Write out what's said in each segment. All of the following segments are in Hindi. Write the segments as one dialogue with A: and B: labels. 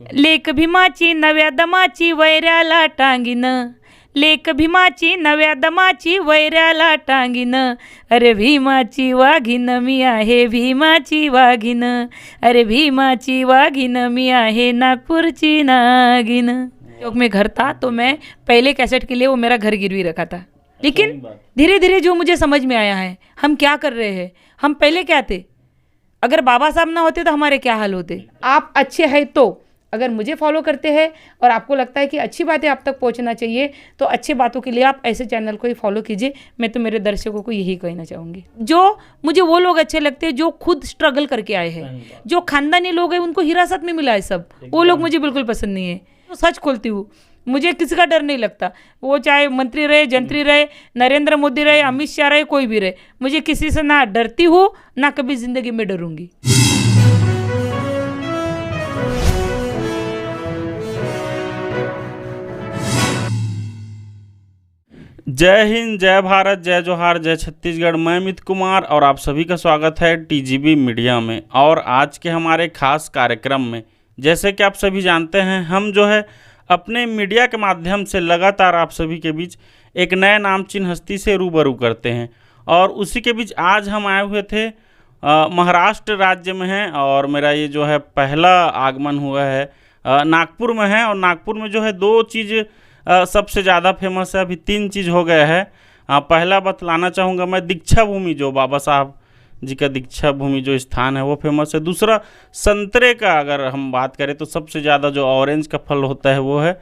A: लेक भीमाची नव्या दमाची वैऱ्याला टांगीन, लेक भीमाची नव्या दमाची वैऱ्याला टांगीन, अरे भीमाची वाघीन मी आहे, भीमाची वाघीन, अरे भीमाची वाघीन मी आहे, नागपुरची नागिन। जब मैं घर था तो मैं पहले कैसेट के लिए वो मेरा घर गिरवी रखा था, लेकिन धीरे धीरे जो मुझे समझ में आया है हम क्या कर रहे हैं, हम पहले क्या थे, अगर बाबा साहब ना होते तो हमारे क्या हाल होते। आप अच्छे हैं तो अगर मुझे फॉलो करते हैं और आपको लगता है कि अच्छी बातें आप तक पहुंचना चाहिए तो अच्छी बातों के लिए आप ऐसे चैनल को ही फॉलो कीजिए। मैं तो मेरे दर्शकों को यही कहना चाहूँगी, जो मुझे वो लोग अच्छे लगते हैं जो खुद स्ट्रगल करके आए हैं, जो खानदानी लोग हैं उनको हिरासत में मिला है सब, वो लोग मुझे बिल्कुल पसंद नहीं है। तो सच खोलती हूँ, मुझे किसी का डर नहीं लगता, वो चाहे मंत्री रहे, जंत्री रहे, नरेंद्र मोदी रहे, अमित शाह रहे, कोई भी रहे, मुझे किसी से ना डरती हूँ ना कभी ज़िंदगी में डरूंगी।
B: जय हिंद, जय भारत, जय जोहार, जय छत्तीसगढ़। मैं अमित कुमार और आप सभी का स्वागत है टीजीबी मीडिया में। और आज के हमारे खास कार्यक्रम में, जैसे कि आप सभी जानते हैं, हम जो है अपने मीडिया के माध्यम से लगातार आप सभी के बीच एक नए नामचीन हस्ती से रूबरू करते हैं। और उसी के बीच आज हम आए हुए थे महाराष्ट्र राज्य में हैं और मेरा ये जो है पहला आगमन हुआ है नागपुर में है। और नागपुर में जो है दो चीज़ सबसे ज़्यादा फेमस है, अभी तीन चीज़ हो गया है। पहला बतलाना चाहूँगा मैं, दीक्षा भूमि, जो बाबा साहब जी का दीक्षा भूमि जो स्थान है वो फेमस है। दूसरा संतरे का अगर हम बात करें तो सबसे ज़्यादा जो ऑरेंज का फल होता है वो है।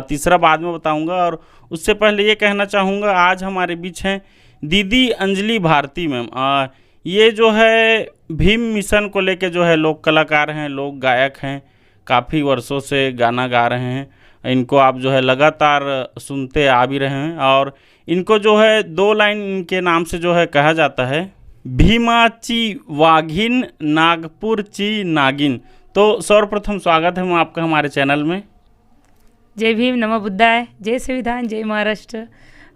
B: तीसरा बाद में बताऊँगा। और उससे पहले ये कहना चाहूँगा, आज हमारे बीच हैं दीदी अंजलि भारती मैम। ये जो है भीम मिशन को लेके जो है लोक कलाकार हैं, लोक गायक हैं, काफ़ी वर्षों से गाना गा रहे हैं। इनको आप जो है लगातार सुनते आ भी रहे हैं और इनको जो है दो लाइन इनके नाम से जो है कहा जाता है, भीमाची वाघिन नागपुरची नागिन। तो सर्वप्रथम स्वागत है मैं आपका हमारे चैनल में।
A: जय भीम, नमो बुद्धाय, जय संविधान, जय महाराष्ट्र।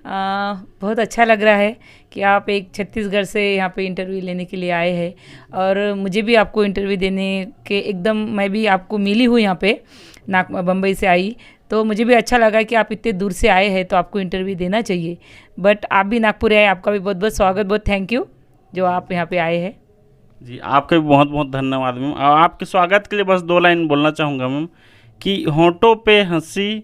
A: बहुत अच्छा लग रहा है कि आप एक छत्तीसगढ़ से यहाँ पे इंटरव्यू लेने के लिए आए हैं और मुझे भी आपको इंटरव्यू देने के एकदम, मैं भी आपको मिली हूँ यहाँ पे, बम्बई से आई, तो मुझे भी अच्छा लगा कि आप इतने दूर से आए हैं तो आपको इंटरव्यू देना चाहिए। बट आप भी नागपुर आए, आपका भी बहुत बहुत स्वागत, बहुत थैंक यू जो आप यहाँ पे आए हैं।
B: जी, आपका भी बहुत बहुत धन्यवाद मैम। आपके स्वागत के लिए बस दो लाइन बोलना चाहूँगा मैम कि होंठों पे हंसी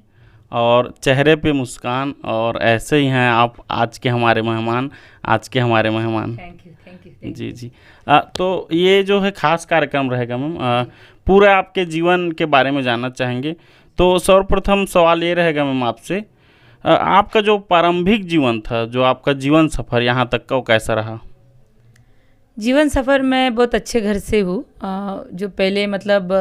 B: और चेहरे पे मुस्कान, और ऐसे ही हैं आप आज के हमारे मेहमान, आज के हमारे मेहमान।
A: Thank you.
B: जी जी। तो ये जो है खास कार्यक्रम रहेगा मैम, पूरा आपके जीवन के बारे में जानना चाहेंगे। तो सर्वप्रथम सवाल ये रहेगा मैम आपसे, आपका जो प्रारंभिक जीवन था, जो आपका जीवन सफ़र यहाँ तक का, वो कैसा रहा?
A: जीवन सफ़र मैं बहुत अच्छे घर से हूँ। जो पहले मतलब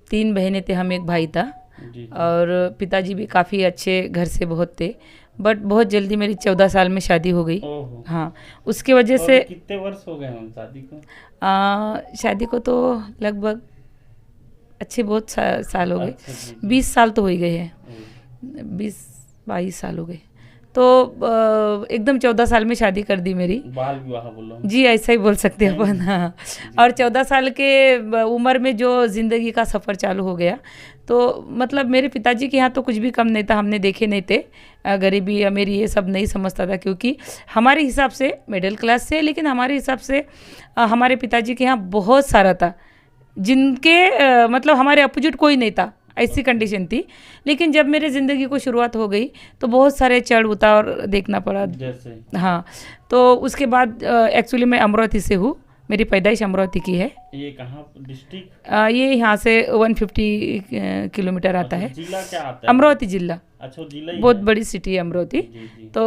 A: 3 बहनें थे, हम एक भाई था।
B: जी।
A: और पिताजी भी काफ़ी अच्छे घर से बहुत थे, बट बहुत जल्दी मेरी 14 साल में शादी हो गई। हाँ, उसकी वजह से।
B: कितने वर्ष हो गए मैम शादी को?
A: शादी को तो लगभग अच्छे बहुत साल हो गए।
B: अच्छा,
A: 20 साल तो हो ही गए हैं, 20-22 साल हो गए। तो एकदम 14 साल में शादी कर दी मेरी।
B: बाल विवाह बोलो
A: जी, ऐसा ही बोल सकते हैं अपन। हाँ, और 14 साल के उम्र में जो ज़िंदगी का सफ़र चालू हो गया, तो मतलब मेरे पिताजी के यहाँ तो कुछ भी कम नहीं था, हमने देखे नहीं थे। गरीबी अमीरी ये सब नहीं समझता था, क्योंकि हमारे हिसाब से मिडिल क्लास से, लेकिन हमारे हिसाब से हमारे पिताजी के यहाँ बहुत सारा था, जिनके मतलब हमारे अपोजिट कोई नहीं था, ऐसी कंडीशन थी। लेकिन जब मेरे ज़िंदगी को शुरुआत हो गई तो बहुत सारे चढ़ उतार देखना पड़ा
B: जैसे।
A: हाँ, तो उसके बाद एक्चुअली मैं अमरावती से हूँ, मेरी पैदाइश अमरावती की है।
B: ये कहाँ डिस्ट्रिक्ट?
A: ये यहाँ से 150 किलोमीटर आता है।
B: जिला क्या आता है?
A: अमरावती जिला।
B: अच्छा, जिला
A: बहुत बड़ी सिटी है अमरावती। तो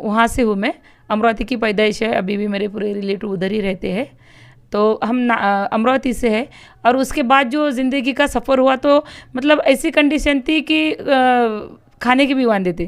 A: वहाँ से हूँ मैं, अमरावती की पैदाइश है, अभी भी मेरे पूरे रिलेटिव उधर ही रहते हैं। तो हम अमरावती से है। और उसके बाद जो ज़िंदगी का सफ़र हुआ तो मतलब ऐसी कंडीशन थी कि खाने के भी वांदे थे।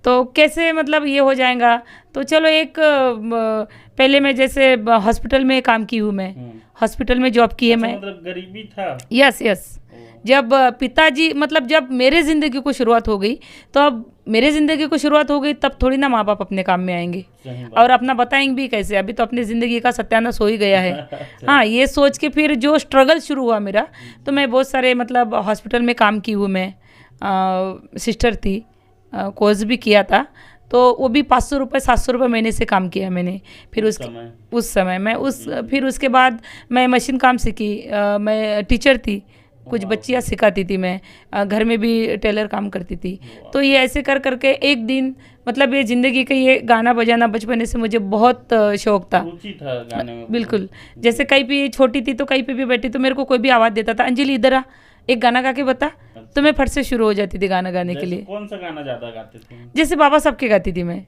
A: तो कैसे मतलब ये हो जाएगा, तो चलो एक पहले मैं जैसे हॉस्पिटल में काम की हूँ, मैं हॉस्पिटल में जॉब की है। मैं
B: मतलब गरीबी था?
A: यस, जब पिताजी मतलब जब मेरे ज़िंदगी को शुरुआत हो गई, तो अब मेरे ज़िंदगी को शुरुआत हो गई, तब थोड़ी ना माँ बाप अपने काम में आएंगे
B: सही बात।
A: और अपना बताएंगे भी कैसे, अभी तो अपनी ज़िंदगी का सत्यानाश हो ही गया है। हाँ, ये सोच के फिर जो स्ट्रगल शुरू हुआ मेरा, तो मैं बहुत सारे मतलब हॉस्पिटल में काम की हूँ मैं, सिस्टर थी, कोर्स भी किया था, तो वो भी 500 रुपये 700 रुपये महीने से काम किया मैंने। फिर उस समय मैं फिर उसके बाद मैं मशीन काम सीखी, मैं टीचर थी, कुछ बच्चियाँ सिखाती थी मैं, घर में भी टेलर काम करती थी। तो ये ऐसे कर करके एक दिन मतलब ये ज़िंदगी का ये गाना बजाना बचपन से मुझे बहुत शौक था।
B: रुचि था गाने में।
A: बिल्कुल, जैसे कहीं भी छोटी थी तो कहीं पे भी बैठी तो मेरे को कोई भी आवाज़ देता था, अंजलि इधर आ, एक गाना गा के बता, तो मैं फट से शुरू हो जाती थी गाना गाने के लिए।
B: कौन सा गाना ज्यादा गाते थे?
A: जैसे बाबा साहब के गाती थी मैं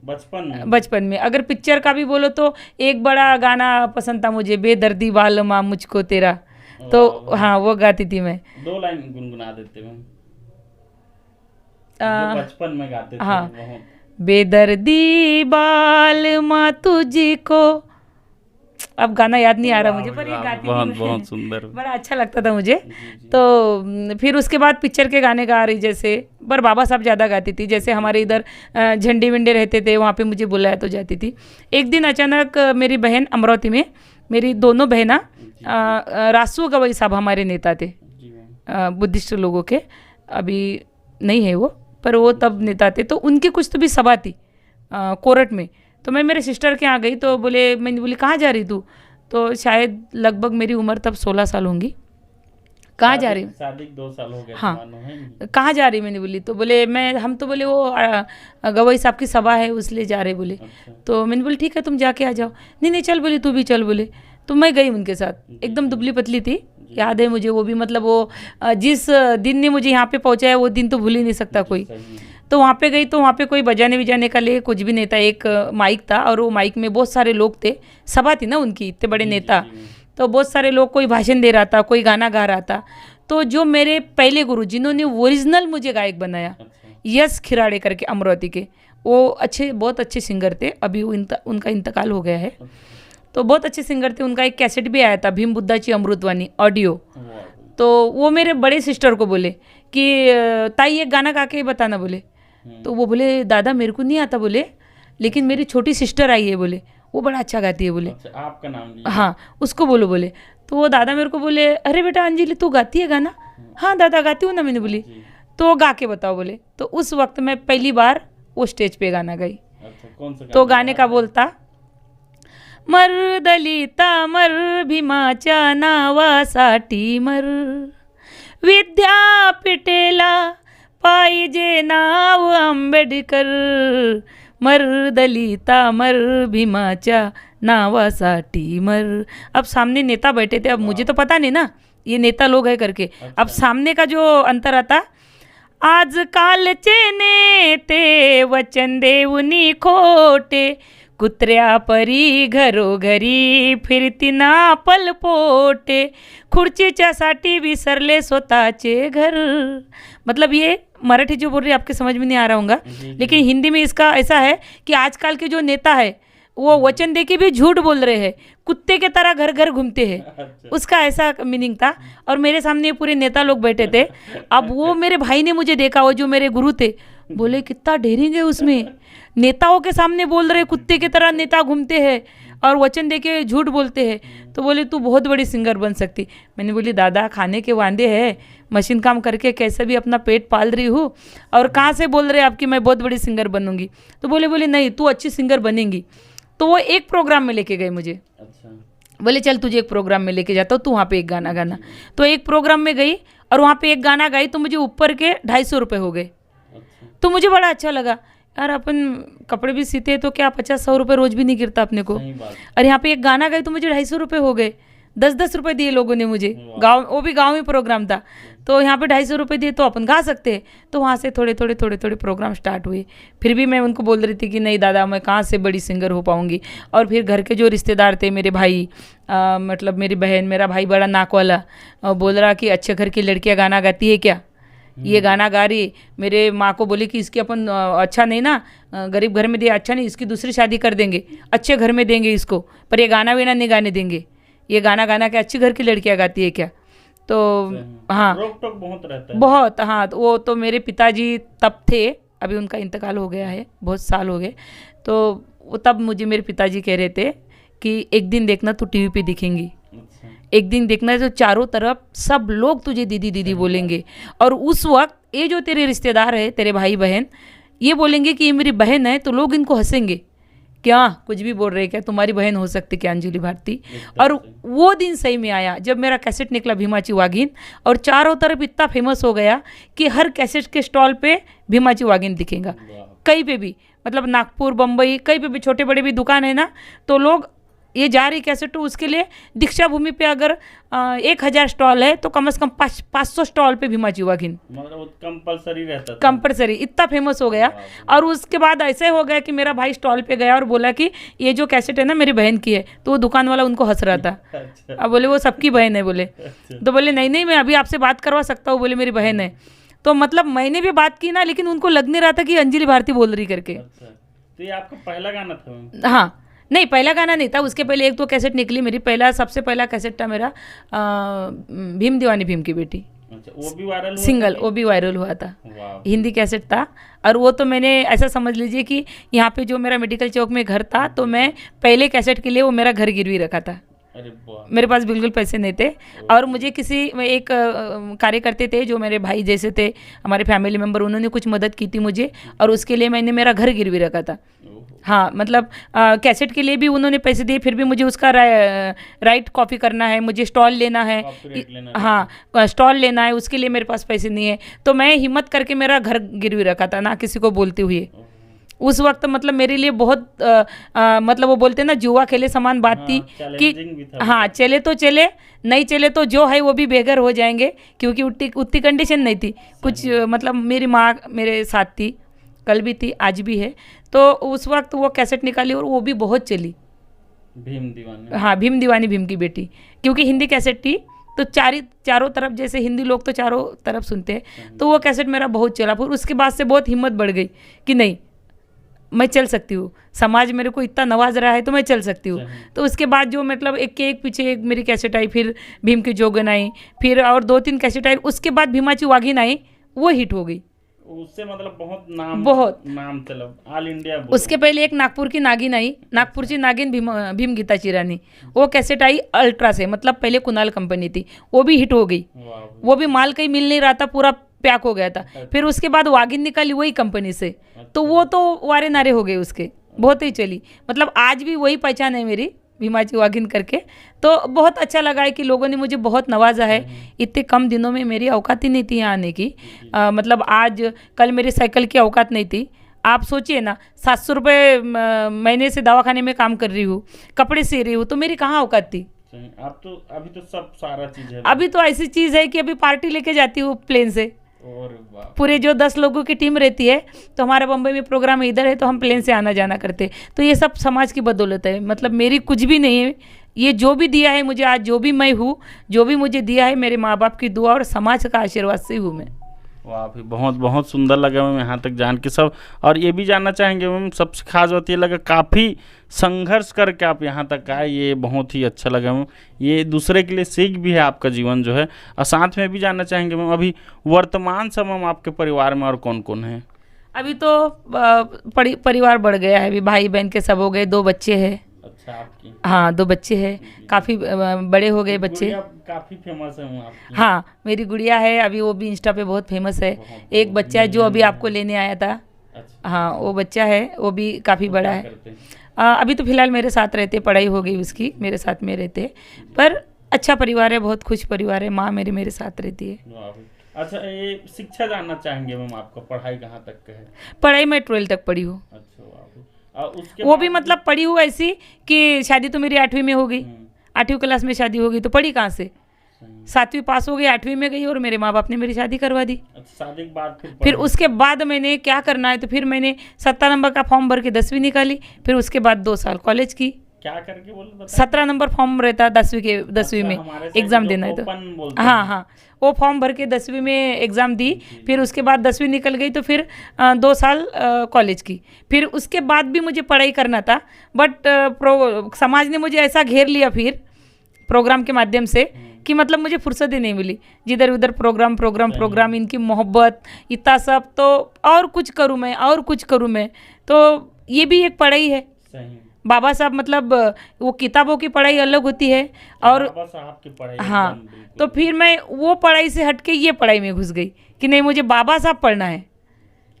A: बचपन में। अगर पिक्चर का भी बोलो तो एक बड़ा गाना पसंद था मुझे, बेदर्दी वाल माँ मुझको तेरा, तो हाँ वो गाती थी मैं।
B: 2 लाइन गुनगुना देते हैं बचपन में गाते थे।
A: हाँ, बेदर्दी बाल माँ तुझको, अब गाना याद नहीं आ रहा मुझे, पर ये गाती
B: बहुत
A: थी
B: बहुत सुंदर।
A: बड़ा अच्छा लगता था मुझे। तो फिर उसके बाद पिक्चर के गाने गा रही, जैसे पर बाबा साहब ज़्यादा गाती थी। जैसे हमारे इधर झंडे वंडे रहते थे, वहाँ पे मुझे बुलाया तो जाती थी। एक दिन अचानक मेरी बहन अमरावती में, मेरी दोनों बहना, रासू गवई साहब हमारे नेता थे बुद्धिस्ट लोगों के, अभी नहीं है वो, पर वो तब नेता थे। तो उनकी कुछ तो भी सभा थी कोरट में, तो मैं मेरे सिस्टर के यहाँ गई, तो मैंने बोली कहाँ जा रही तू? तो शायद लगभग मेरी उम्र तब 16 साल होंगी। कहाँ जा रही?
B: शादी 2 साल हो गए।
A: हाँ, कहाँ जा रही मैंने बोली, तो बोले हम तो बोले वो गवई साहब की सभा है उसलिए जा रहे बोले। तो मैंने बोली ठीक है तुम जाके आ जाओ। नहीं चल बोले, तू भी चल बोले। तो मैं गई उनके साथ, एकदम दुबली पतली थी, याद है मुझे वो भी, मतलब वो जिस दिन ने मुझे यहाँ पे पहुँचाया वो दिन तो भूल ही नहीं सकता कोई। तो वहाँ पे गई, तो वहाँ पे कोई बजाने विजाने का ले कुछ भी नहीं था, एक माइक था और वो माइक में बहुत सारे लोग थे, सभा थी ना उनकी, इतने बड़े नेता, तो बहुत सारे लोग, कोई भाषण दे रहा था, कोई गाना गा रहा था। तो जो मेरे पहले गुरु जिन्होंने ओरिजिनल मुझे गायक बनाया, यश खिराड़े करके अमरावती के, वो बहुत अच्छे सिंगर थे, अभी उनका इंतकाल हो गया है। तो बहुत अच्छे सिंगर थे, उनका एक कैसेट भी आया था, भीम बुद्धाची अमृतवाणी ऑडियो। तो वो मेरे बड़े सिस्टर को बोले कि ताई एक गाना गा के बताना बोले। तो वो बोले दादा मेरे को नहीं आता बोले, लेकिन मेरी छोटी सिस्टर आई है बोले, वो बड़ा अच्छा गाती है बोले।
B: अच्छा, आपका नाम लिया?
A: हाँ, उसको बोलो बोले। तो वो दादा मेरे को बोले अरे बेटा अंजलि तू गाती है गाना? हाँ दादा गाती हूँ ना, मैंने बोली। तो गा के बताओ बोले। तो उस वक्त मैं पहली बार वो स्टेज पे गाना गाई।
B: कौन सा?
A: तो गाने का बोलता, मर दलिता मर भीमाच्या नावासाठी मर, विद्यापीठेला पाहिजे नाव आंबेडकर, मर दलिता मर भीमाच्या नावासाठी मर। अब सामने नेता बैठे थे, अब मुझे तो पता नहीं ना ये नेता लोग है करके। अब सामने का जो अंतर आता, आजकालचे नेते वचन देऊनी खोटे, कुत्र्या परी घरोघरी फिरती ना पलपोटे, खुर्चीच्या साठी विसरले स्वतःचे घर। मतलब ये मराठी जो बोल रही है आपके समझ में नहीं आ रहा होगा, लेकिन हिंदी में इसका ऐसा है कि आजकल के जो नेता है वो वचन दे के भी झूठ बोल रहे हैं, कुत्ते के तरह घर घर घूमते हैं, उसका ऐसा मीनिंग था। और मेरे सामने पूरे नेता लोग बैठे थे। अब वो मेरे भाई ने मुझे देखा, वो जो मेरे गुरु थे, बोले कितना डेरिंग है उसमें, नेताओं के सामने बोल रहे कुत्ते की तरह नेता घूमते हैं और वचन दे के झूठ बोलते हैं। तो बोले तू बहुत बड़ी सिंगर बन सकती। मैंने बोली दादा खाने के वांदे हैं, मशीन काम करके कैसे भी अपना पेट पाल रही हूँ, और कहाँ से बोल रहे आपकी मैं बहुत बड़ी सिंगर बनूंगी। तो बोले नहीं तू अच्छी सिंगर बनेंगी। तो वो एक प्रोग्राम में लेके गए मुझे।
B: अच्छा।
A: बोले चल तुझे एक प्रोग्राम में लेके जाता हूँ, तू वहाँ पे एक गाना गाना। तो एक प्रोग्राम में गई और वहाँ पे एक गाना गाई, तो मुझे ऊपर के 250 रुपये हो गए। तो मुझे बड़ा अच्छा लगा, यार अपन कपड़े भी सीते हैं तो क्या 50-100 रुपये रोज भी नहीं गिरता अपने को। और यहाँ पे एक गाना गाई तो मुझे 250 रुपये हो गए। 10-10 रुपये दिए लोगों ने मुझे, गांव, वो भी गांव में प्रोग्राम था। तो यहाँ पे 250 रुपये दिए तो अपन गा सकते हैं। तो वहाँ से थोड़े थोड़े प्रोग्राम स्टार्ट हुए। फिर भी मैं उनको बोल रही थी कि नहीं दादा मैं कहाँ से बड़ी सिंगर हो पाऊँगी। और फिर घर के जो रिश्तेदार थे, मेरे भाई, मतलब मेरी बहन, मेरा भाई बड़ा नाक वाला, बोल रहा कि अच्छे घर की लड़कियाँ गाना गाती है क्या, ये गाना गा रही। मेरे माँ को बोली कि इसकी अपन अच्छा नहीं ना, गरीब घर में दिया अच्छा नहीं, इसकी दूसरी शादी कर देंगे, अच्छे घर में देंगे इसको, पर ये गाना वीना नहीं गाने देंगे, ये गाना गाना के अच्छी घर की लड़कियाँ गाती है क्या। तो हाँ
B: रोक टोक बहुत रहता है।
A: बहुत, हाँ। तो वो तो मेरे पिताजी तब थे, अभी उनका इंतकाल हो गया है, बहुत साल हो गए। तो वो तब मुझे मेरे पिताजी कह रहे थे कि एक दिन देखना तू टीवी पे दिखेंगी,
B: अच्छा।
A: एक दिन देखना तो चारों तरफ सब लोग तुझे दीदी दीदी बोलेंगे, और उस वक्त ये जो तेरे रिश्तेदार है, तेरे भाई बहन, ये बोलेंगे कि ये मेरी बहन है, तो लोग इनको हंसेंगे, क्या कुछ भी बोल रहे, क्या तुम्हारी बहन हो सकती क्या अंजलि भारती। और वो दिन सही में आया जब मेरा कैसेट निकला भीमाची वागिन, और चारों तरफ इतना फेमस हो गया कि हर कैसेट के स्टॉल पे भीमाची वागिन दिखेगा, कहीं पे भी, मतलब नागपुर, बम्बई, कहीं पे भी, छोटे बड़े भी दुकान है ना, तो लोग ये जा रही कैसेट, तो उसके लिए दीक्षा भूमि पे अगर 1000 स्टॉल है तो कम से कम 500 स्टॉल पे भीमाची वागिन
B: मतलब कंपलसरी रहता था।
A: कंपलसरी, इतना फेमस हो गया। और उसके बाद ऐसे हो गया कि मेरा भाई स्टॉल पे गया और बोला कि ये जो कैसेट है ना मेरी बहन की है, तो वो दुकान वाला उनको हंस रहा था।
B: अच्छा।
A: अब बोले वो सबकी बहन है, बोले। तो बोले नहीं नहीं, मैं अभी आपसे बात करवा सकता हूँ, बोले मेरी बहन है। तो मतलब मैंने भी बात की ना, लेकिन उनको लग नहीं रहा था कि अंजलि भारती बोल रही करके।
B: अच्छा, तो ये आपका पहला गाना था मैम?
A: हाँ, नहीं पहला गाना नहीं था, उसके पहले एक तो कैसेट निकली मेरी, सबसे पहला कैसेट था मेरा भीम दीवानी भीम की बेटी।
B: अच्छा, वो भी वायरल हुआ
A: सिंगल,
B: था?
A: वो भी वायरल हुआ था,
B: वाह।
A: हिंदी कैसेट था। और वो तो मैंने ऐसा समझ लीजिए कि यहाँ पे जो मेरा मेडिकल चौक में घर था, तो मैं पहले कैसेट के लिए वो मेरा घर गिरवी रखा था।
B: अरे वाह।
A: मेरे पास बिल्कुल पैसे नहीं थे, और मुझे किसी एक कार्यकर्ते थे जो मेरे भाई जैसे थे, हमारे फैमिली मेम्बर, उन्होंने कुछ मदद की थी मुझे, और उसके लिए मैंने मेरा घर गिरवी रखा था। हाँ, मतलब कैसेट के लिए भी उन्होंने पैसे दिए, फिर भी मुझे उसका राइट कॉपी करना है, मुझे स्टॉल लेना है, हाँ स्टॉल लेना है, उसके लिए मेरे पास पैसे नहीं है। तो मैं हिम्मत करके मेरा घर गिरवी रखा था, ना किसी को बोलते हुए। उस वक्त मतलब मेरे लिए बहुत मतलब वो बोलते हैं ना, जुआ खेले समान बात थी कि हाँ चले तो चले, नहीं चले तो जो है वो भी बेघर हो जाएंगे, क्योंकि उतनी कंडीशन नहीं थी कुछ। मतलब मेरी माँ मेरे साथ थी, कल भी थी, आज भी है। तो उस वक्त वो कैसेट निकाली और वो भी बहुत चली,
B: भीम दीवानी।
A: हाँ, भीम दीवानी भीम की बेटी, क्योंकि हिंदी कैसेट थी, तो चारों तरफ, जैसे हिंदी लोग तो चारों तरफ सुनते हैं, तो वो कैसेट मेरा बहुत चला। फिर उसके बाद से बहुत हिम्मत बढ़ गई कि नहीं, मैं चल सकती हूँ, समाज मेरे को इतना नवाज रहा है तो मैं चल सकती हूँ। तो उसके बाद जो मतलब एक के एक पीछे एक मेरी कैसेट आई, फिर भीम की जोगन आई, फिर और 2-3 कैसेट आई, उसके बाद भीमाची वागिन आई, वो हिट हो गई।
B: उससे मतलब बहुत नाम चला ऑल इंडिया।
A: उसके पहले एक नागपुर की नागिन आई, नागपुर की नागिन भीम गीता चिरानी, वो कैसेट आई अल्ट्रा से, मतलब पहले कुणाल कंपनी थी, वो भी हिट हो गई। वो भी माल कहीं मिल नहीं रहा था, पूरा पैक हो गया था। फिर उसके बाद वागिन निकाली वही कंपनी से, तो वो तो वारे नारे हो गए उसके, बहुत ही चली। मतलब आज भी वही पहचान है मेरी, भीमाची वागिन करके। तो बहुत अच्छा लगा है कि लोगों ने मुझे बहुत नवाजा है। इतने कम दिनों में मेरी औकात ही नहीं थी यहाँ आने की। मतलब आज कल मेरी साइकिल की औकात नहीं थी। आप सोचिए ना, 700 रुपये महीने से दवाखाने में काम कर रही हूँ, कपड़े सी रही हूँ, तो मेरी कहाँ औकात थी।
B: आप तो अभी तो सब सारा चीज है।
A: अभी तो ऐसी चीज़ है कि अभी पार्टी लेके जाती हूँ प्लेन से। पूरे जो 10 लोगों की टीम रहती है, तो हमारा बम्बई में प्रोग्राम इधर है, तो हम प्लेन से आना जाना करते। तो ये सब समाज की बदौलत है, मतलब मेरी कुछ भी नहीं है। ये जो भी दिया है मुझे, आज जो भी मैं हूँ, जो भी मुझे दिया है, मेरे माँ बाप की दुआ और समाज का आशीर्वाद से हूँ मैं।
B: वाह, भी बहुत बहुत सुंदर लगा मैम यहाँ तक जान के सब। और ये भी जानना चाहेंगे मैम, सबसे खास बात ये लगा, काफ़ी संघर्ष करके आप यहाँ तक आए, ये बहुत ही अच्छा लगा मैम। ये दूसरे के लिए सीख भी है आपका जीवन जो है। और साथ में भी जानना चाहेंगे मैम, अभी वर्तमान समय में आपके परिवार में और कौन कौन है? अभी
A: तो परिवार बढ़ गया है, अभी भाई बहन के सब हो गए, 2 बच्चे हैं।
B: अच्छा, आपकी?
A: हाँ, 2 बच्चे हैं, काफ़ी बड़े हो गए बच्चे।
B: काफ़ी फेमस है आपकी।
A: हाँ, मेरी गुड़िया है, अभी वो भी इंस्टा पे बहुत फेमस है। एक बच्चा है जो अभी आपको लेने आया था।
B: अच्छा।
A: हाँ, वो बच्चा है, वो भी काफ़ी बड़ा है। अभी तो फिलहाल मेरे साथ रहते, पढ़ाई हो गई उसकी, मेरे साथ में रहते। पर अच्छा परिवार है, बहुत खुश परिवार है। माँ मेरे साथ रहती है।
B: अच्छा, ये शिक्षा जानना चाहेंगे मैम, आपका पढ़ाई कहाँ तक का है?
A: पढ़ाई मैं 12th तक पढ़ी हूँ।
B: अच्छा,
A: वो भी मतलब पढ़ी हूँ ऐसी कि शादी तो मेरी 8वीं में हो गई, 8वीं क्लास में शादी हो गई, तो पढ़ी कहाँ से। 7वीं पास हो गई, 8वीं में गई, और मेरे माँ बाप ने मेरी शादी करवा दी।
B: शादी के बाद
A: फिर उसके बाद मैंने क्या करना है, तो फिर मैंने 17 नंबर का फॉर्म भर के 10वीं निकाली। फिर उसके बाद 2 साल कॉलेज की।
B: क्या करके बोलो?
A: 17 नंबर फॉर्म रहता 10वीं में एग्ज़ाम देना है तो। हाँ, वो फॉर्म भर के 10वीं में एग्ज़ाम दी। फिर उसके बाद 10वीं निकल गई, तो फिर 2 साल कॉलेज की। फिर उसके बाद भी मुझे पढ़ाई करना था, बट समाज ने मुझे ऐसा घेर लिया फिर प्रोग्राम के माध्यम से कि मतलब मुझे फुर्सत ही नहीं मिली, जिधर उधर प्रोग्राम इनकी मोहब्बत इतना सब, तो और कुछ करूँ मैं, और कुछ करूँ मैं, तो ये भी एक पढ़ाई है।
B: सही।
A: बाबा साहब मतलब वो किताबों की पढ़ाई अलग होती है और
B: बाबा साहब की पढ़ाई
A: हाँ,
B: एकदम बिल्कुल।
A: तो फिर मैं वो पढ़ाई से हट के ये पढ़ाई में घुस गई कि नहीं मुझे बाबा साहब पढ़ना है।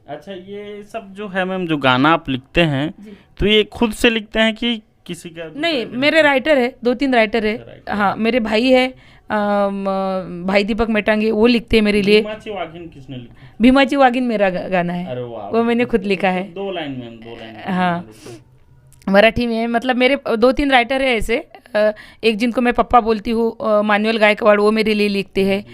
B: अच्छा, ये सब जो है मैम, जो गाना आप लिखते हैं तो ये खुद से लिखते हैं कि किसी का
A: नहीं, मेरे राइटर है, 2-3 राइटर है।
B: राइटर
A: हाँ, मेरे भाई है, भाई दीपक मेटांगे, वो लिखते हैं मेरे लिए।
B: भीमाची वागिन किसने लिखी?
A: भीमाची वागिन मेरा गाना है,
B: अरे वाह,
A: वो मैंने खुद लिखा है।
B: 2 लाइन में, 2 लाइन।
A: हाँ, मराठी में है। मतलब मेरे 2-3 राइटर है ऐसे। एक जिनको मैं पप्पा बोलती हूँ, मानुएल गायकवाड़, वो मेरे लिए लिखते हैं।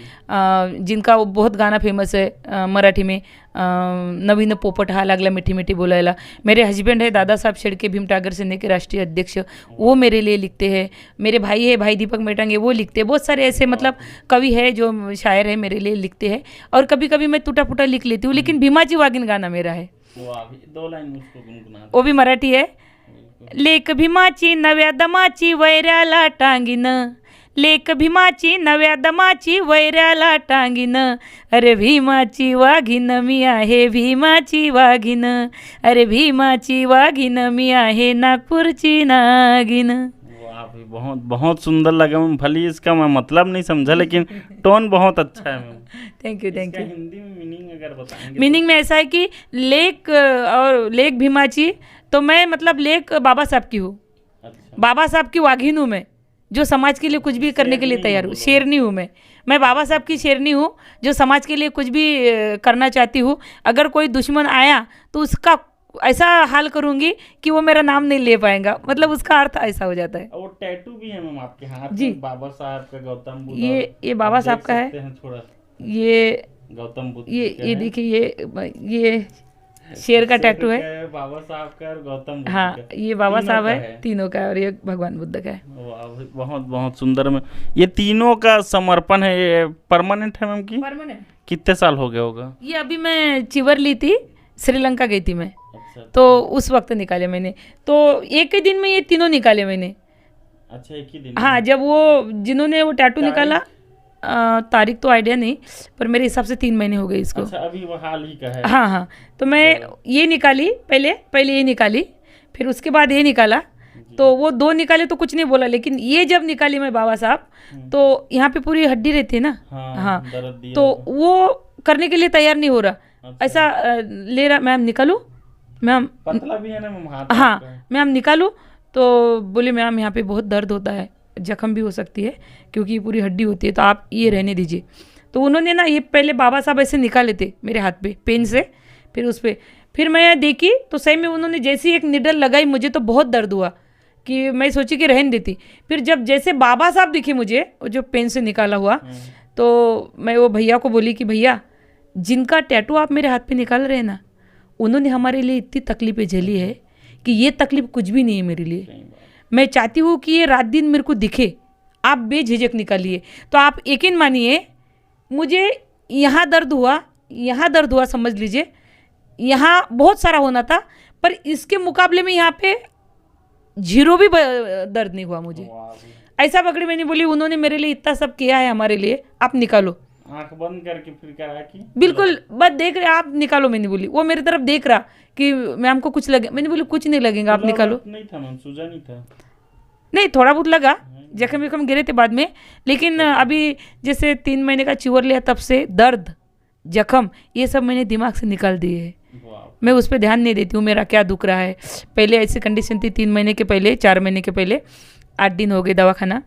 A: जिनका वो बहुत गाना फेमस है मराठी में, नवीन पोपट हा लागला मिठी मिठी बोलायला। मेरे हस्बैंड है दादा साहब शेड़के, भीम टागर सेना के राष्ट्रीय अध्यक्ष, वो मेरे लिए लिखते हैं। मेरे भाई है, भाई दीपक मेटांगे, वो लिखते हैं। बहुत सारे ऐसे मतलब कवि है जो शायर है मेरे लिए लिखते हैं। और कभी कभी मैं टूटा फूटा लिख लेती हूँ, लेकिन भीमाची वागिन गाना मेरा है,
B: वाह, 2 लाइन उसको गुनगुना।
A: वो भी मराठी है। लेक भीमाची नव्या दमाची वैऱ्याला टांगीन, लेक भीमाची नव्या दमाची वैऱ्याला टांगीन, अरे भीमाची वाघीन मी आहे, भीमाची वाघीन, अरे भीमाची वाघीन मी आहे, नागपूरची नागिन।
B: वाह भाई, बहुत बहुत सुंदर लगा मैम। भले इसका मैं मतलब नहीं समझा, लेकिन टोन बहुत अच्छा है मैम।
A: थैंक यू, थैंक
B: इसका
A: यू।
B: हिंदी में मीनिंग अगर बताएंगे
A: मीनिंग में ऐसा है कि लेक और लेक भीमाची, तो मैं मतलब लेक बाबा साहब की हूँ,
B: तो अच्छा,
A: बाबा साहब की वाघिन हूँ मैं, जो समाज के लिए कुछ भी करने के लिए तैयार हूँ। शेरनी हूँ मैं बाबा साहब की शेरनी हूँ, जो समाज के लिए कुछ भी करना चाहती हूँ। अगर कोई दुश्मन आया तो उसका ऐसा हाल करूँगी कि वो मेरा नाम नहीं ले पाएगा, मतलब उसका अर्थ ऐसा हो जाता है।
B: और वो टैटू भी है मैम आपके हाथ
A: जी।
B: में, बाबा साहब का, गौतम बुद्ध।
A: ये बाबा
B: आप
A: साहब
B: देख
A: का है।
B: सकते हैं थोड़ा,
A: ये
B: गौतम बुद्ध
A: ये
B: का
A: ये
B: है।
A: देखिए, ये शेर का टैटू है।
B: बाबा साहब का और गौतम बुद्ध
A: हाँ,
B: का।
A: ये बाबा
B: तीनों
A: साहब
B: का
A: है, तीनों का, और ये भगवान बुद्ध का है।
B: वाह भाई, बहुत बहुत सुंदर में। ये तीनों का समर्पण है, ये परमानेंट है मैम की?
A: परमानेंट।
B: कितने साल हो गए होगा?
A: ये अभी मैं चिवर ली थी, श्रीलंका गई थी मैं,
B: अच्छा,
A: तो उस वक्त निकाले मैंने, तो एक ही दिन में ये तीनों निकाले मैंने।
B: अच्छा, एक ही दिन
A: हाँ,
B: में?
A: जब वो जिन्होंने वो टैटू
B: तारीख?
A: निकाला, तारीख तो आइडिया नहीं, पर मेरे हिसाब से 3 महीने हो गए इसको।
B: अच्छा, अभी वो हाल ही का है?
A: हाँ हाँ, तो मैं ये निकाली, पहले ये निकाली, फिर उसके बाद ये निकाला, तो वो 2 निकाले तो कुछ नहीं बोला, लेकिन ये जब निकाली मैं बाबा साहब, तो यहाँ पे पूरी हड्डी रहती है ना। हाँ,
B: दर्द दिया
A: तो वो करने के लिए तैयार नहीं हो रहा।
B: अच्छा।
A: ऐसा ले रहा, मैम निकालूं, मैम।
B: पतला भी है ना मैम हाथ
A: हाँ,
B: आपका?
A: मैम निकालूं, तो बोले मैम यहाँ पे बहुत दर्द होता है, जख्म भी हो सकती है, क्योंकि ये पूरी हड्डी होती है, तो आप ये रहने दीजिए। तो उन्होंने ना ये पहले बाबा साहब ऐसे निकाले थे मेरे हाथ पे पेन से, फिर उस पर फिर मैं देखी तो सही में उन्होंने जैसी एक निडल लगाई, मुझे तो बहुत दर्द हुआ कि मैं सोची कि रहने देती। फिर जब जैसे बाबा साहब दिखे मुझे, वो जो पेन से निकाला हुआ, तो मैं वो भैया को बोली कि भैया, जिनका टैटू आप मेरे हाथ पे निकाल रहे हैं ना, उन्होंने हमारे लिए इतनी तकलीफ़ें झेली है कि ये तकलीफ़ कुछ भी नहीं है मेरे लिए। मैं चाहती हूँ कि ये रात दिन मेरे को दिखे, आप बेझिझक निकालिए। तो आप यकीन मानिए, मुझे यहाँ दर्द हुआ, समझ लीजिए, यहाँ बहुत सारा होना था, पर इसके मुकाबले में यहाँ पे 0 भी दर्द नहीं हुआ मुझे।
B: वाह भाई।
A: ऐसा पकड़ी, मैंने बोली उन्होंने मेरे लिए इतना सब किया है हमारे लिए, आप निकालो।
B: आंख बंद करके फिर करा कि
A: बिल्कुल, बस देख रहे, आप निकालो, मैंने बोली। वो मेरी तरफ देख रहा कि मैम को कुछ लगे, मैंने बोली कुछ नहीं लगेगा, आप निकालो।
B: नहीं था मैम, सूजा नहीं था?
A: नहीं, थोड़ा बहुत लगा, जख्म वख्म गिरे थे बाद में, लेकिन अभी जैसे 3 महीने का चिवर लिया, तब से दर्द, जख्म, ये सब मैंने दिमाग से निकाल दिए है।
B: वाह,
A: मैं उस पर ध्यान नहीं देती हूँ, मेरा क्या दुख रहा है। पहले ऐसी कंडीशन थी 3 महीने के पहले, 4 महीने के पहले, 8 दिन हो गए दवाखाना,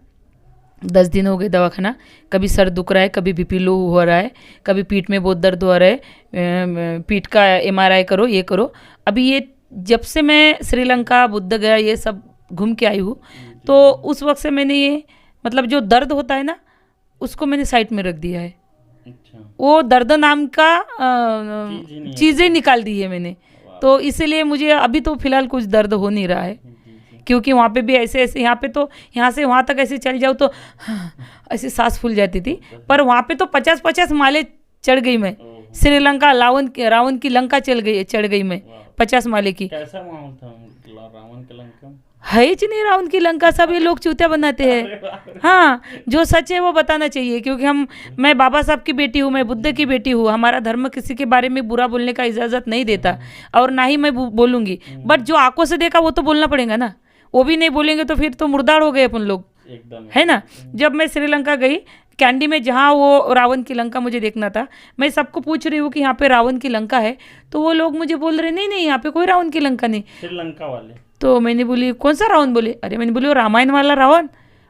A: 10 दिन हो गए दवाखाना, कभी सर दुख रहा है, कभी बीपी लो हो रहा है, कभी पीठ में बहुत दर्द हो रहा है, पीठ का MRI करो, ये करो। अभी ये जब से मैं श्रीलंका, बुद्ध गया, ये सब घूम के आई हूँ, तो उस वक्त से मैंने ये मतलब जो दर्द होता है ना, उसको मैंने साइड में रख दिया है।
B: अच्छा,
A: वो दर्द नाम का
B: चीज़ ही नहीं है।
A: चीज़ें निकाल दी है मैंने, तो इसीलिए मुझे अभी तो फिलहाल कुछ दर्द हो नहीं रहा है। क्योंकि वहाँ पे भी ऐसे यहाँ पे तो यहाँ से वहाँ तक ऐसे चल जाओ तो ऐसी सांस फूल जाती थी, पर वहाँ पे तो 50-50 माले चढ़ गई मैं। श्रीलंका, रावण की लंका चढ़ गई मैं, 50 माले की।
B: कैसा माहौल था रावण के लंका में?
A: है ही नहीं रावण की लंका, सब ये लोग चूतिया बनाते हैं। हाँ, जो सच है वो बताना चाहिए, क्योंकि मैं बाबा साहब की बेटी हूँ, मैं बुद्ध की बेटी हूँ। हमारा धर्म किसी के बारे में बुरा बोलने का इजाज़त नहीं देता, और ना ही मैं बोलूँगी। बट जो आंखों से देखा वो तो बोलना पड़ेगा ना, वो भी नहीं बोलेंगे तो फिर तो मुर्दार हो गए अपन लोग, है ना। जब मैं श्रीलंका गई कैंडी में, जहाँ वो रावण की लंका मुझे देखना था, मैं सबको पूछ रही हूँ कि यहाँ पे रावण की लंका है, तो वो लोग मुझे बोल रहे नहीं नहीं यहाँ पे कोई रावण की लंका नहीं।
B: श्रीलंका वाले? तो
A: मैंने बोली कौन सा रावण? बोले अरे, मैंने बोली वो रामायण वाला रावण।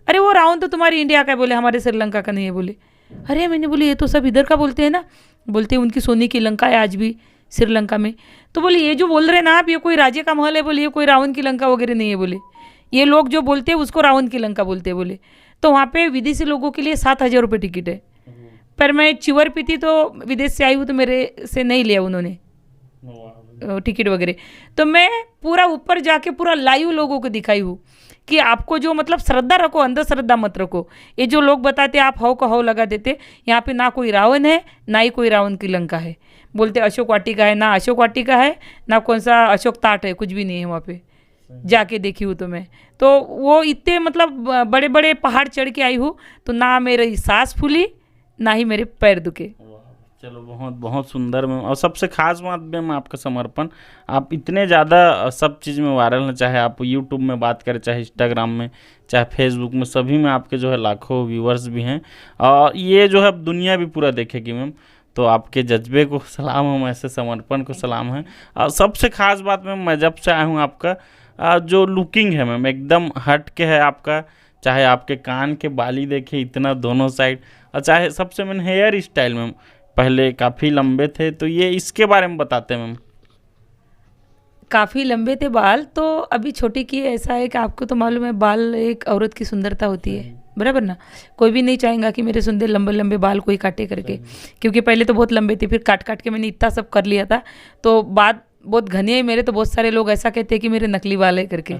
A: अरे वो रावण तो तुम्हारी इंडिया का है। बोले हमारे श्रीलंका का नहीं है। बोले अरे, मैंने बोली ये तो सब इधर का बोलते हैं ना। बोलते हैं उनकी सोने की लंका है आज भी श्रीलंका में। तो बोले ये जो बोल रहे हैं ना आप, ये कोई राज्य का महल है। बोले ये कोई रावण की लंका वगैरह नहीं है। बोले ये लोग जो बोलते हैं उसको रावण की लंका बोलते हैं। बोले तो वहाँ पे विदेशी लोगों के लिए 7,000 रुपये टिकट है। पर मैं चिवर पी थी तो विदेश से आई हूँ, तो मेरे से नहीं लिया उन्होंने टिकट वगैरह। तो मैं पूरा ऊपर जाके पूरा लाइव लोगों को दिखाई हूँ कि आपको जो मतलब श्रद्धा रखो, अंधश्रद्धा मत रखो। ये जो लोग बताते आप हाव का हाव लगा देते, यहाँ पे ना कोई रावण है ना ही कोई रावण की लंका है। बोलते अशोक वाटिका है, ना अशोक वाटिका है ना कौन सा अशोक ताट है, कुछ भी नहीं है वहाँ पे। जाके देखी हूँ तो मैं तो वो इतने मतलब बड़े बड़े पहाड़ चढ़ के आई हूँ, तो ना मेरी सांस फूली ना ही मेरे पैर दुखे।
B: चलो, बहुत बहुत सुंदर मैम। और सबसे खास बात मैम आपका समर्पण, आप इतने ज़्यादा सब चीज़ में वायरल हैं, चाहे आप यूट्यूब में बात करें, चाहे इंस्टाग्राम में, चाहे फेसबुक में, सभी में आपके जो है लाखों व्यूअर्स भी हैं, और ये जो है दुनिया भी पूरा देखेगी मैम। तो आपके जज्बे को सलाम है, ऐसे समर्पण को सलाम है। और सबसे खास बात मैम, मैं जब से आया हूँ आपका जो लुकिंग है मैम एकदम हट के है आपका। चाहे आपके कान के बाली देखे इतना दोनों साइड, और चाहे सबसे मैम हेयर स्टाइल मैम पहले काफ़ी लंबे थे, तो ये इसके बारे में बताते हैं मैम।
A: काफ़ी लंबे थे बाल, तो अभी छोटे किए। ऐसा है कि आपको तो मालूम है बाल एक औरत की सुंदरता होती है, बराबर ना। कोई भी नहीं चाहेगा कि मेरे सुंदर लंबे लंबे बाल कोई काटे करके, क्योंकि पहले तो बहुत लंबे थे, फिर काट काट के मैंने इतना सब कर लिया था, तो बाद बहुत घने हैं मेरे। तो बहुत सारे लोग ऐसा कहते हैं कि मेरे नकली बाल है करके।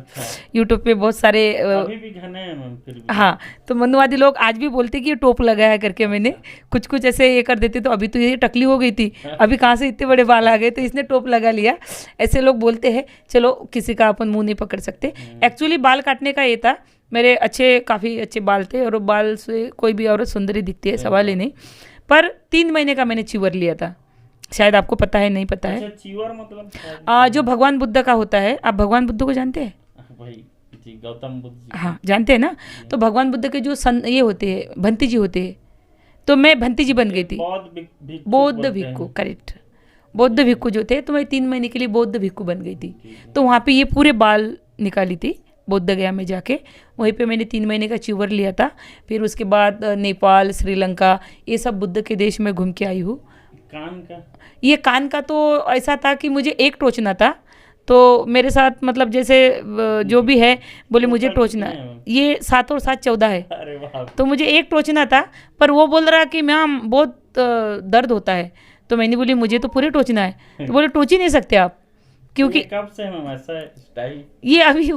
A: यूट्यूब पे बहुत सारे
B: अभी भी घने हैं मैम फिर भी।
A: हाँ, तो मनुवादी लोग आज भी बोलते कि ये टोप लगाया करके मैंने कुछ कुछ ऐसे ये कर देते। तो अभी तो ये टकली हो गई थी, अभी कहाँ से इतने बड़े बाल आ गए, तो इसने टोप लगा लिया, ऐसे लोग बोलते हैं। चलो, किसी का अपन मुंह नहीं पकड़ सकते। एक्चुअली बाल काटने का ये था, मेरे काफ़ी अच्छे बाल थे, और बाल से कोई भी औरत सुंदरी दिखती है, सवाल ही नहीं। पर 3 महीने का मैंने चिवर लिया था, शायद आपको पता है नहीं पता है।
B: चिवर मतलब
A: जो भगवान बुद्ध का होता है, आप भगवान बुद्ध को जानते हैं?
B: भाई जी, गौतम बुद्ध जी।
A: हाँ, जानते हैं ना। तो भगवान बुद्ध के जो ये होते हैं, भंती जी होते हैं, तो मैं भंती जी बन गई थी। बौद्ध भिक्खु, करेक्ट। बौद्ध भिक्खु जो थे, तो मैं 3 महीने के लिए बौद्ध भिक्खु बन गई थी। तो वहाँ पे ये पूरे बाल निकाली थी बौद्ध गया में जाके, वहीं पे मैंने 3 महीने का चिवर लिया था। फिर उसके बाद नेपाल, श्रीलंका, ये सब बुद्ध के देश में घूम के आई हूँ।
B: कान का,
A: ये कान का तो ऐसा था कि मुझे एक टोचना था, तो मेरे साथ मतलब जैसे जो भी है बोले मुझे टोचना, ये 7 और 7 14 है।
B: अरे वाह।
A: तो मुझे एक टोचना था, पर वो बोल रहा कि मैम बहुत दर्द होता है। तो मैंने बोली मुझे तो पूरे टोचना है। तो बोले टोच ही नहीं सकते आप, क्योंकि
B: कब से मैम ऐसा स्टाइल?
A: ये अभी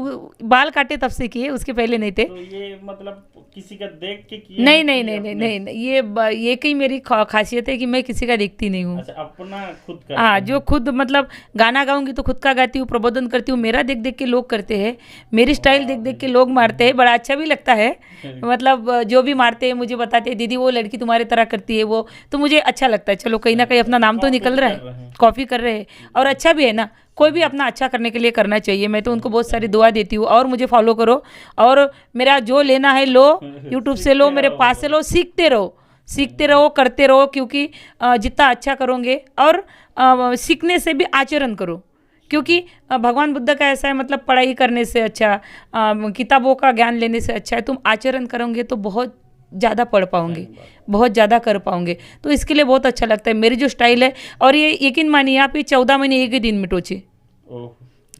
A: बाल काटे तब से किए, उसके पहले नहीं थे।
B: तो ये मतलब किसी का देख के किया?
A: नहीं नहीं नहीं नहीं नहीं नहीं, ये कहीं मेरी खासियत है कि मैं किसी का देखती नहीं हूँ।
B: अच्छा, अपना खुद का?
A: हाँ, जो खुद मतलब गाना गाऊंगी तो खुद का गाती हूँ, प्रबोधन करती हूँ, मेरा देख देख के लोग करते हैं, मेरी स्टाइल देख देख के लोग मारते हैं, बड़ा अच्छा भी लगता है। मतलब जो भी मारते हैं मुझे बताते हैं दीदी वो लड़की तुम्हारे तरह करती है वो, तो मुझे अच्छा लगता है। चलो कहीं ना कहीं अपना नाम तो निकल रहा है, कॉपी कर रहे हैं, और अच्छा भी है ना। कोई भी अपना अच्छा करने के लिए करना चाहिए। मैं तो उनको बहुत सारी दुआ देती हूँ, और मुझे फॉलो करो, और मेरा जो लेना है लो, यूट्यूब से लो, मेरे पास से लो, सीखते रहो, करते रहो, क्योंकि जितना अच्छा करोगे, और सीखने से भी आचरण करो, क्योंकि भगवान बुद्ध का ऐसा है, मतलब पढ़ाई करने से अच्छा, किताबों का ज्ञान लेने से अच्छा है तुम आचरण करोगे तो बहुत ज़्यादा पढ़ पाओगे, बहुत ज़्यादा कर पाओगे। तो इसके लिए बहुत अच्छा लगता है मेरी जो स्टाइल है। और ये यकीन मानिए आप, ये 14 महीने एक ही दिन में टोचे,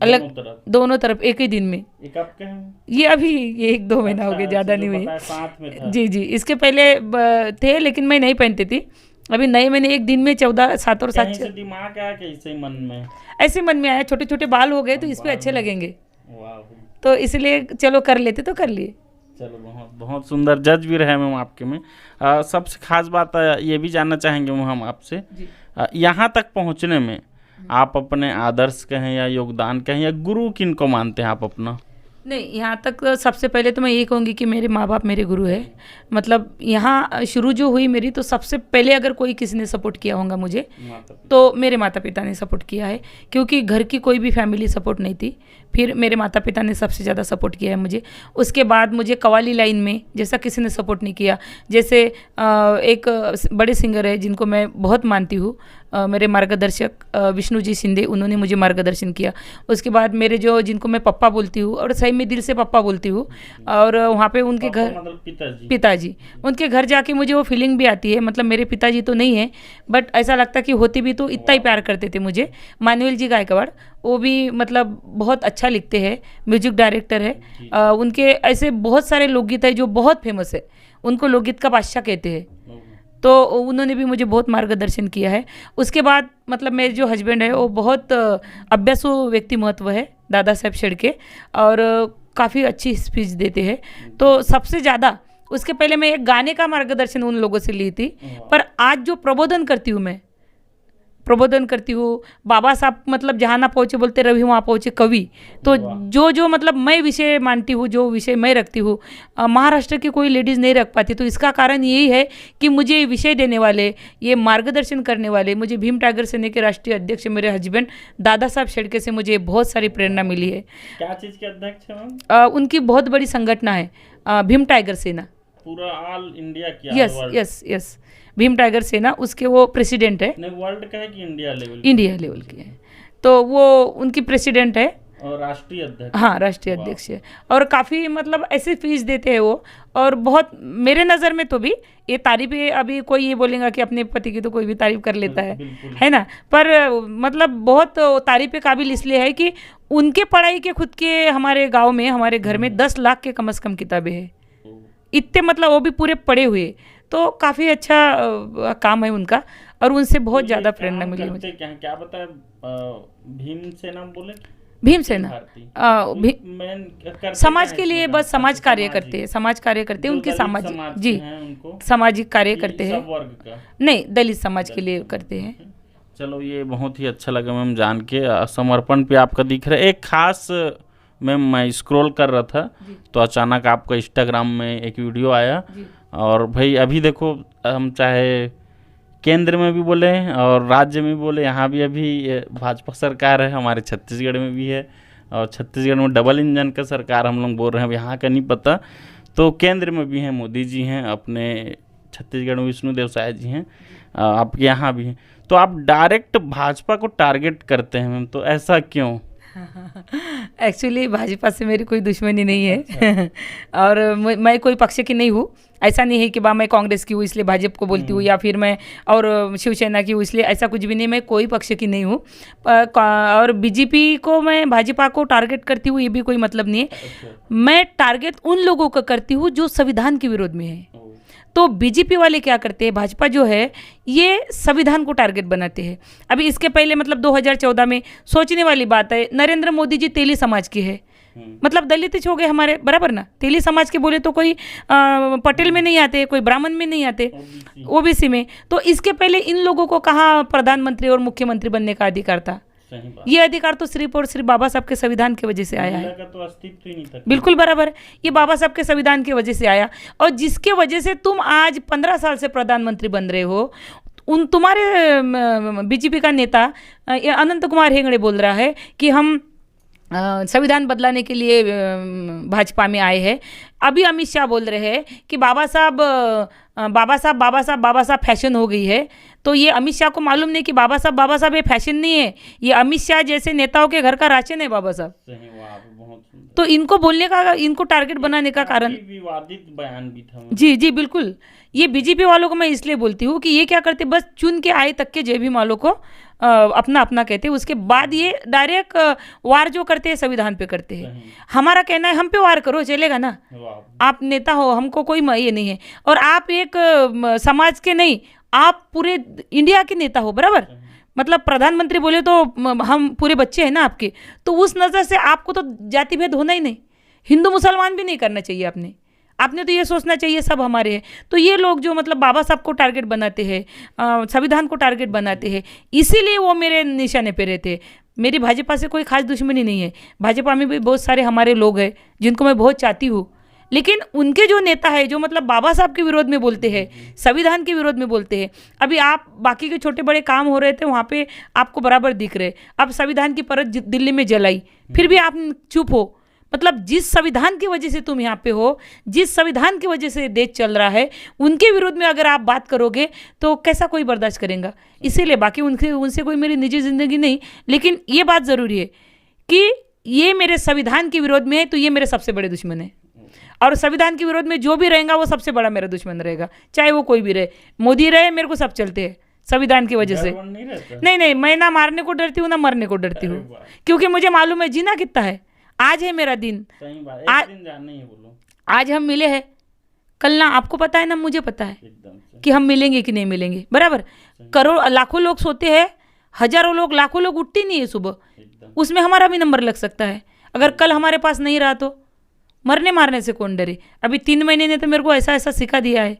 A: अलग दोनों तरफ एक ही दिन में।
B: एक आपके हैं?
A: ये अभी ये 1-2 महीना हो गया, ज़्यादा नहीं हुई।
B: साथ में था।
A: जी, इसके पहले थे, लेकिन मैं नहीं पहनती थी। अभी नए मैंने एक दिन में 14, 7 और 7
B: दिमाग आया कैसे मन में?
A: ऐसे मन में आया, छोटे छोटे बाल हो गए तो इस पे अच्छे लगेंगे, तो इसलिए चलो कर लेते तो कर लिए।
B: चलो, बहुत बहुत सुंदर जज भी रहे मैम आपके में। सबसे खास बात ये भी जानना चाहेंगे हम आपसे, यहाँ तक पहुँचने में आप अपने आदर्श कहें या योगदान कहें या गुरु किन को मानते हैं आप अपना?
A: नहीं, यहाँ तक सबसे पहले तो मैं यही कहूँगी कि मेरे माँ बाप मेरे गुरु है। मतलब यहाँ शुरू जो हुई मेरी, तो सबसे पहले अगर कोई किसी ने सपोर्ट किया होगा मुझे, तो मेरे माता पिता ने सपोर्ट किया है, क्योंकि घर की कोई भी फैमिली सपोर्ट नहीं थी। फिर मेरे माता पिता ने सबसे ज़्यादा सपोर्ट किया है मुझे। उसके बाद मुझे कव्वाली लाइन में जैसा किसी ने सपोर्ट नहीं किया। जैसे एक बड़े सिंगर है जिनको मैं बहुत मानती हूँ, मेरे मार्गदर्शक विष्णु जी शिंदे, उन्होंने मुझे मार्गदर्शन किया। उसके बाद मेरे जो जिनको मैं पप्पा बोलती हूँ, और सही में दिल से पप्पा बोलती हूँ, और वहाँ पे उनके घर,
B: मतलब
A: पिताजी, उनके घर जाके मुझे वो फीलिंग भी आती है। मतलब मेरे पिताजी तो नहीं है, बट ऐसा लगता कि होती भी तो इतना ही प्यार करते थे मुझे। मानुएल जी गायकवाड़, वो भी मतलब बहुत अच्छा लिखते हैं, म्यूजिक डायरेक्टर है। उनके ऐसे बहुत सारे लोकगीत है जो बहुत फेमस है, उनको लोकगीत का बादशाह कहते हैं। तो उन्होंने भी मुझे बहुत मार्गदर्शन किया है। उसके बाद मतलब मेरे जो हस्बैंड है वो बहुत अभ्यासु व्यक्ति महत्व है, दादा साहब शेड़के, और काफ़ी अच्छी स्पीच देते हैं। तो सबसे ज़्यादा उसके पहले मैं एक गाने का मार्गदर्शन उन लोगों से ली थी, पर आज जो प्रबोधन करती हूँ, बाबा साहब मतलब जहाँ ना पहुँचे बोलते रवि वहाँ पहुँचे कवि। तो जो मतलब मैं विषय मानती हूँ, जो विषय मैं रखती हूँ, महाराष्ट्र की कोई लेडीज़ नहीं रख पाती। तो इसका कारण यही है कि मुझे विषय देने वाले, ये मार्गदर्शन करने वाले, मुझे भीम टाइगर सेना के राष्ट्रीय अध्यक्ष मेरे हस्बैंड दादा साहब शेड़के से मुझे बहुत सारी प्रेरणा मिली है।
B: क्या चीज़ के अध्यक्ष हैं?
A: उनकी बहुत बड़ी संगठन है भीम टाइगर सेना,
B: पूरा ऑल इंडिया की?
A: यस, भीम टाइगर सेना, उसके वो प्रेसिडेंट है।
B: नहीं, वर्ल्ड का है कि इंडिया लेवल?
A: इंडिया लेवल की है। तो वो उनकी प्रेसिडेंट है
B: और राष्ट्रीय अध्यक्ष?
A: हाँ, राष्ट्रीय अध्यक्ष है। और काफ़ी मतलब ऐसे फीस देते हैं वो, और बहुत मेरे नज़र में तो भी ये तारीफ है। अभी कोई ये बोलेगा कि अपने पति की तो कोई भी तारीफ कर लेता है ना, पर मतलब बहुत तारीफ के काबिल इसलिए है कि उनके पढ़ाई के खुद के हमारे गाँव में, हमारे घर में 10 लाख के कम से कम किताबें हैं, इतने मतलब वो भी पूरे पढ़े हुए। तो काफ़ी अच्छा काम है उनका, और उनसे बहुत ज़्यादा प्रेरणा मिली मुझे।
B: क्या बताया? भीम सेना बोले?
A: भीम सेना समाज के लिए, बस समाज कार्य करते हैं, उनके सामाजिक, जी, सामाजिक कार्य करते हैं। नहीं, दलित समाज के लिए करते हैं।
B: चलो, ये बहुत ही अच्छा लगा मैम जान के। समर्पण पे आपका दिख रहा है। एक खास मैम, मैं स्क्रॉल कर रहा था तो अचानक आपका इंस्टाग्राम में एक वीडियो आया, और भाई अभी देखो, हम चाहे केंद्र में भी बोले और राज्य में भी बोले, यहाँ भी अभी भाजपा सरकार है, हमारे छत्तीसगढ़ में भी है, और छत्तीसगढ़ में डबल इंजन का सरकार हम लोग बोल रहे हैं। अब यहाँ का नहीं पता। तो केंद्र में भी हैं, मोदी जी हैं, अपने छत्तीसगढ़ में विष्णु देव साय जी हैं, आपके यहाँ भी हैं। तो आप डायरेक्ट भाजपा को टारगेट करते हैं मैम, तो ऐसा क्यों?
A: एक्चुअली भाजपा से मेरी कोई दुश्मनी नहीं है। और मैं कोई पक्ष की नहीं हूँ। ऐसा नहीं है कि मैं कांग्रेस की हूँ इसलिए भाजपा को बोलती हूँ, या फिर मैं और शिवसेना की हूँ इसलिए, ऐसा कुछ भी नहीं। मैं कोई पक्ष की नहीं हूँ। और बीजेपी को मैं भाजपा को टारगेट करती हूँ, ये भी कोई मतलब नहीं है। मैं टारगेट उन लोगों को करती हूँ जो संविधान के विरोध में है। तो बीजेपी वाले क्या करते हैं, भाजपा जो है ये संविधान को टारगेट बनाते हैं। अभी इसके पहले मतलब 2014 में, सोचने वाली बात है, नरेंद्र मोदी जी तेली समाज के हैं, मतलब दलित ही हो गए हमारे, बराबर ना। तेली समाज के बोले तो कोई पटेल में नहीं आते, कोई ब्राह्मण में नहीं आते, ओबीसी में। तो इसके पहले इन लोगों को कहाँ प्रधानमंत्री और मुख्यमंत्री बनने का अधिकार था? ये अधिकार तो सिर्फ और सिर्फ बाबा साहब के संविधान की वजह से आया है।
B: तो अस्तित्व ही नहीं था।
A: बिल्कुल बराबर, ये बाबा साहब के संविधान की वजह से आया, और जिसके वजह से तुम आज 15 साल से प्रधानमंत्री बन रहे हो। उन तुम्हारे बीजेपी का नेता अनंत कुमार हेगड़े बोल रहा है कि हम संविधान बदलाने के लिए भाजपा में आए हैं। अभी अमित शाह बोल रहे हैं कि बाबा साहब फैशन हो गई है। तो ये अमित शाह को मालूम नहीं कि बाबा साहब ये फैशन नहीं है, ये अमित शाह जैसे नेताओं के घर का राशन है बाबा साहब। तो इनको बोलने का, इनको टारगेट बनाने का कारण
B: विवादित बयान भी था।
A: जी बिल्कुल। ये बीजेपी वालों को मैं इसलिए बोलती हूँ कि ये क्या करते, बस चुन के आए तक के जय भीम वालों को अपना अपना कहते हैं, उसके बाद ये डायरेक्ट वार जो करते हैं संविधान पे करते हैं। हमारा कहना है हम पे वार करो, चलेगा ना। आप नेता हो, हमको कोई ये नहीं है, और आप एक समाज के नहीं, आप पूरे इंडिया के नेता हो, बराबर। मतलब प्रधानमंत्री बोले तो हम पूरे बच्चे हैं ना आपके। तो उस नज़र से आपको तो जाति भेद होना ही नहीं, हिंदू मुसलमान भी नहीं करना चाहिए। आपने तो ये सोचना चाहिए सब हमारे हैं। तो ये लोग जो मतलब बाबा साहब को टारगेट बनाते हैं, संविधान को टारगेट बनाते हैं, इसीलिए वो मेरे निशाने पे रहते हैं। मेरी भाजपा से कोई खास दुश्मनी नहीं है। भाजपा में भी बहुत सारे हमारे लोग हैं जिनको मैं बहुत चाहती हूँ, लेकिन उनके जो नेता है जो मतलब बाबा साहब के विरोध में बोलते हैं, संविधान के विरोध में बोलते हैं। अभी आप बाकी के छोटे बड़े काम हो रहे थे वहाँ पे आपको बराबर दिख रहे, अब संविधान की परत दिल्ली में जलाई, फिर भी आप चुप हो। मतलब जिस संविधान की वजह से तुम यहाँ पे हो, जिस संविधान की वजह से देश चल रहा है, उनके विरोध में अगर आप बात करोगे तो कैसा कोई बर्दाश्त करेगा। इसीलिए बाकी उनसे कोई मेरी निजी ज़िंदगी नहीं, लेकिन ये बात ज़रूरी है कि ये मेरे संविधान के विरोध में है तो ये मेरे सबसे बड़े दुश्मन है, और संविधान के विरोध में जो भी रहेगा वो सबसे बड़ा मेरा दुश्मन रहेगा, चाहे वो कोई भी रहे, मोदी रहे, मेरे को सब चलते हैं संविधान की वजह से। नहीं, मैं ना मारने को डरती हूँ ना मरने को डरती हूँ, क्योंकि मुझे मालूम है जीना कितना है। आज है मेरा दिन, आज हम मिले हैं, कल ना आपको पता है ना मुझे पता है कि हम मिलेंगे कि नहीं मिलेंगे, बराबर। करोड़ लाखों लोग सोते हैं, हजारों लोग लाखों लोग उठते नहीं है सुबह, उसमें हमारा भी नंबर लग सकता है। अगर कल हमारे पास नहीं रहा तो मरने मारने से कौन डरे। अभी 3 महीने ने तो मेरे को ऐसा ऐसा सिखा दिया है,